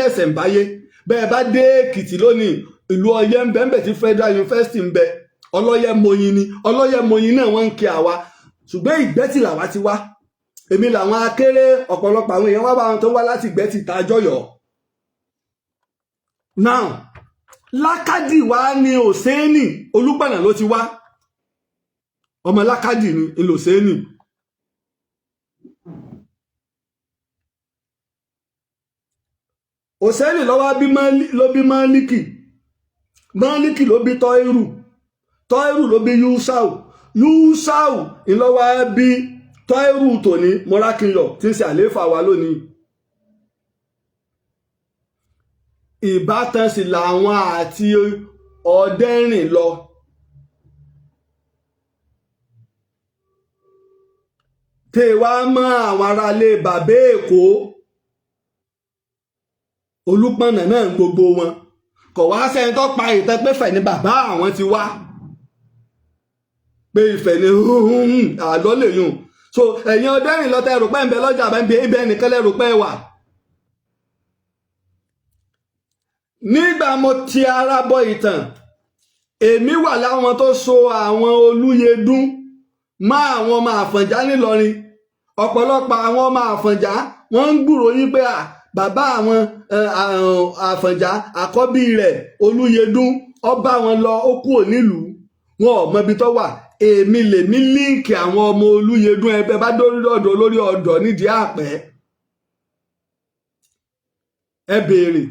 ìṣẹ̀ǹbáyé bẹ́ẹ̀ bá dé Èkìtì lónìí ìlú Ọyẹ́ ń bẹ ńbẹ̀ tí Federal University ń bẹ Ọlọ́yẹ Moyin ni Ọlọ́yẹ Moyin náà wọ́n ń kí àwa ṣùgbọ́n Ìgbẹ́tì làwa ti wá èmi làwọn akéré ọ̀pọ̀lọpọ̀ àwọn èèyàn wá bá wọn tó wá láti Ìgbẹ́tì tàjọyọ̀ now Lákàdì wá ní Òsénì Olúpọ̀nà ló ti wá ọmọ Lákàdì ni ìlòsénì Òsénì ló bí Málíkì ló bí Tọ́írù ló bí Yúsáù ìlọ́wọ́ bí Tọ́írù tòní Mọ́rákìnyọ̀ tí ń ṣe àléfà wa lónìí ìbátan sì làwọn àti ọdẹ́rìn lọ tèwá mọ́ àwọn aráalé bàbá Èkó Olúpọ̀nà náà gbogbo wọn kò wá sẹ́ni tó pa ìtàn pé Ifẹ̀ ni bàbá àwọn ti wá pé Ifẹ̀ ni àlọ́ lè yùn so ẹ̀yin ọdẹ́rìn lọ́tẹ̀ rò pé ń bẹ lọ́jà ibẹ̀ nìkan lẹ́rù pé wà. nígbà mo ti ara bọ ìtàn èmi wà láwọn tó so àwọn Olúyẹdùn mọ́ àwọn ọmọ Àfọ̀njá nílọrin ọ̀pọ̀lọpọ̀ àwọn ọmọ Àfọ̀njá wọ́n ń gbúrò yín pé bàbá àwọn Àfọ̀njá àkọ́bí rẹ̀ Olúyẹdùn ó bá wọn lọ ó kúrò nílùú wọn ò mọbi tó wà èmi lèmi líǹkì àwọn ọmọ Olúyẹdùn ẹbẹ bá dórí ọ̀dọ̀ lórí ọ̀dọ̀ nídìí àpẹ ẹ béèrè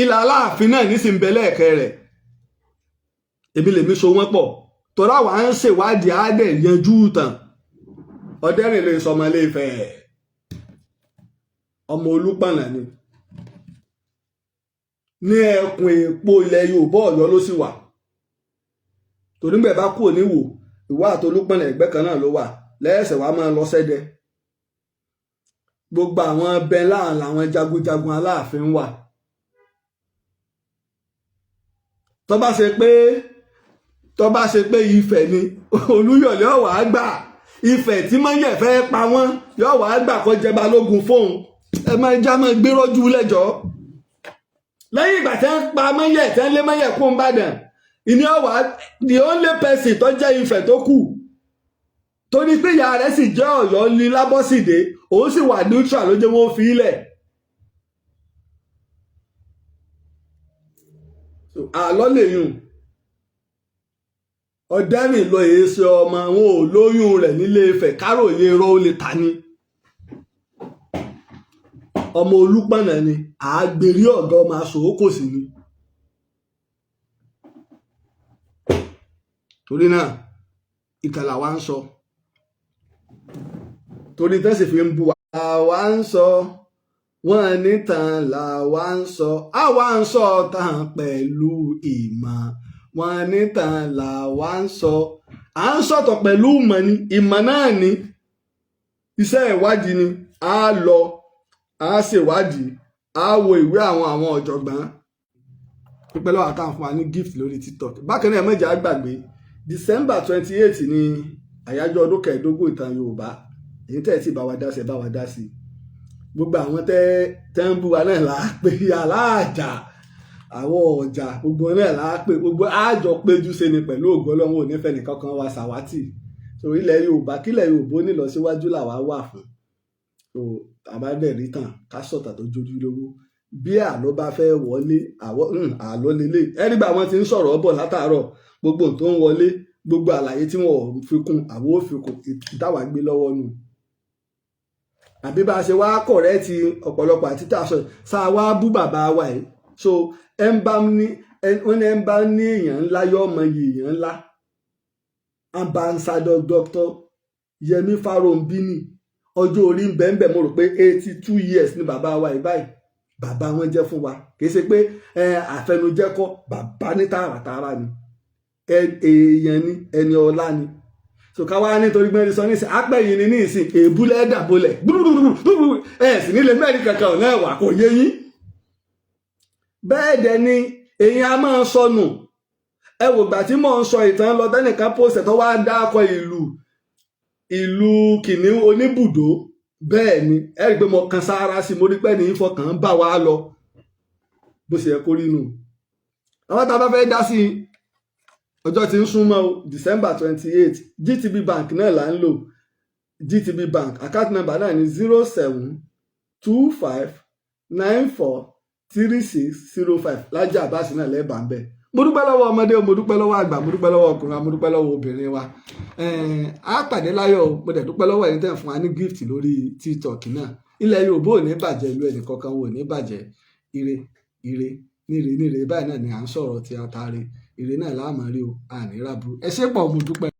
ilà Aláàfin náà nísìnyí bẹ lẹ́ẹ̀kẹ́ rẹ̀ èmi lèmi so wọ́n pọ̀ tọ́lá wà ń ṣèwádìí àádẹ́ yanjú tàn ọdẹ́rìn lè sọmọ Ilé-Ifẹ̀ ọmọ Olúpọ̀nà ni ní ẹkùn èèpo ilẹ̀ Yorùbá Ọ̀yọ́ ló sì wà torí bẹ́ẹ̀ bá kúrò níwò Ìwó àti Olúpọ̀nà ẹgbẹ́ kan náà ló wà lẹ́ẹ̀sẹ̀ wàá máa lọ sẹ́dẹ̀ gbogbo àwọn ẹbẹ láàrin làwọn jagunjagun Aláàfin wà tó bá ṣe pé Ifẹ̀ ni Olúyọ̀lé ọ̀wà àgbà Ifẹ̀ tí mọ́yẹ̀ fẹ́ pa wọ́n yóò wà àgbà kó jẹ balógun fóun ẹ máa já máa gbérọ́jú lẹ́jọ́ lẹ́yìn ìgbà tẹ́ ń pa mọ́yẹ̀ tẹ́ ń lé mọ́yẹ̀ kó ń bàdàn ìní ọ̀wà the only person tó jẹ́ Ifẹ̀ tó kù torí pé ìyá rẹ̀ sì jẹ́ Ọ̀yọ́ ní Lábọ́sídé òun sì wà neutral ló jẹ́ wọ́n fi ilẹ̀. àlọ́ lèyùn ọ̀dẹ́rìn lọ èsì ọmọ wọn ò lóyún rẹ̀ nílé Ifẹ̀ káròyé irọ́ ó lè ta ni ọmọ Olúpọ̀nà ni àgbèrè ọ̀gá ọmọ aṣòwò kò sí ni. torí náà ìkàlà wa ń sọ torí tẹ́sí fi ń bu wa ń sọ wọ́n nítàn làwa ń sọ àwa ń sọ tàn pẹ̀lú ìmọ̀ wọ́n nítàn làwa ń sọ à ń sọ̀tọ̀ pẹ̀lú ìmọ̀ ni ìmọ̀ náà ni iṣẹ́ ìwádìí ni a lọ a ṣèwádìí a wo ìwé àwọn ọ̀jọ̀gbọ́n pípẹ́ lọ́wọ́ àtàwọn fún wa ní gift lórí TikTok. Bákan náà mẹ́jà gbàgbé December 28 ni àyájọ́ ọdún kẹẹ̀ẹ́dógún ìtàn Yorùbá èyí tẹ̀ tí bá wa dá sí gbogbo àwọn tẹ́ ń bú wa náà là á pé aláàjà àwọn ọ̀jà gbogbo náà là á pé gbogbo àjọ péjú ṣe ni pẹ̀lú ògo Ọlọ́run ò ní fẹ́ nìkan kan wa ṣàwátì so ilẹ̀ Yorùbá kílẹ̀ Yorùbá ó ní lọ síwájú làwa wà fún so àbádẹ́rì tàn ká sọ̀tà tó jójú lówó bí àlọ́ bá fẹ́ wọlé àlọ́ lélẹ̀ ẹ̀rígbà wọn ti ń sọ̀rọ̀ bọ̀ látàárọ̀ gbogbo tó ń wọlé gbogbo àlàyé tí wọn ò fi kún àwọn ò fi kún ìtawà gbé lọ́wọ́ nù àbí bá a ṣe wá kọ̀rẹ́ẹ̀tì ọ̀pọ̀lọpọ̀ àti tá a sọ sáà wá bú bàbá wa yìí so ẹ ń bá ní èèyàn ńlá yọ ọmọ yìí èèyàn ńlá ambassador Dr. Yẹmí Farounbini ọjọ́ orí ń bẹ́ẹ̀ mo rò pé 82 years ni bàbá wa yìí báyìí bàbá wọn jẹ́ fún wa kìí ṣe pé àfẹnujẹ́kọ́ bàbá ní tààràtààrà ni èèyàn ni ẹni ọlá ni so káwá nítorí gbẹ́rì sọ nísìn apẹ̀yìn ni ní ìsìn èbúlẹ̀ dàbọ̀lẹ̀ sì nílé mẹ́rin kankan ọ̀nà ẹ̀wà kò yé yín bẹ́ẹ̀ dẹ̀ ni èyí a máa sọnù ẹ wò gbà tí mò ń sọ ìtàn lọ tẹ́nìkan pòsẹ̀ tó wá dákọ̀ ìlú kìnìún oníbùdó bẹ́ẹ̀ ni ẹ rí i pé mo kan sára sí mo rí pé ní ìfọkàn bá wa lọ bó ṣe yẹ kó rí nù àwọn tá a bá fẹ́ dá sí ọjọ́ tí ń súnmọ́ December 28 GTB Bank náà là ń lò GTB Bank account number náà ní 0725943605 Lájà Abbas náà lẹ́ẹ̀bà ń bẹ̀. mo dúpẹ́ lọ́wọ́ ọmọdé mo dúpẹ́ lọ́wọ́ àgbà mo dúpẹ́ lọ́wọ́ ọkùnrin mo dúpẹ́ lọ́wọ́ obìnrin wa á pàdé láyọ̀ mo dẹ̀ dúpẹ́ lọ́wọ́ ẹni tẹ́ fún wa ní gift lórí TikTok náà ilẹ̀ Yorùbá ò ní bàjẹ́ ìlú ẹnì kankan wò ní bàjẹ́ ire níre báyìí náà ni à ń sọ̀rọ̀ tí a taari ire náà láàmú rí o àní rábù ẹ ṣé pọ̀ mo dúpẹ́.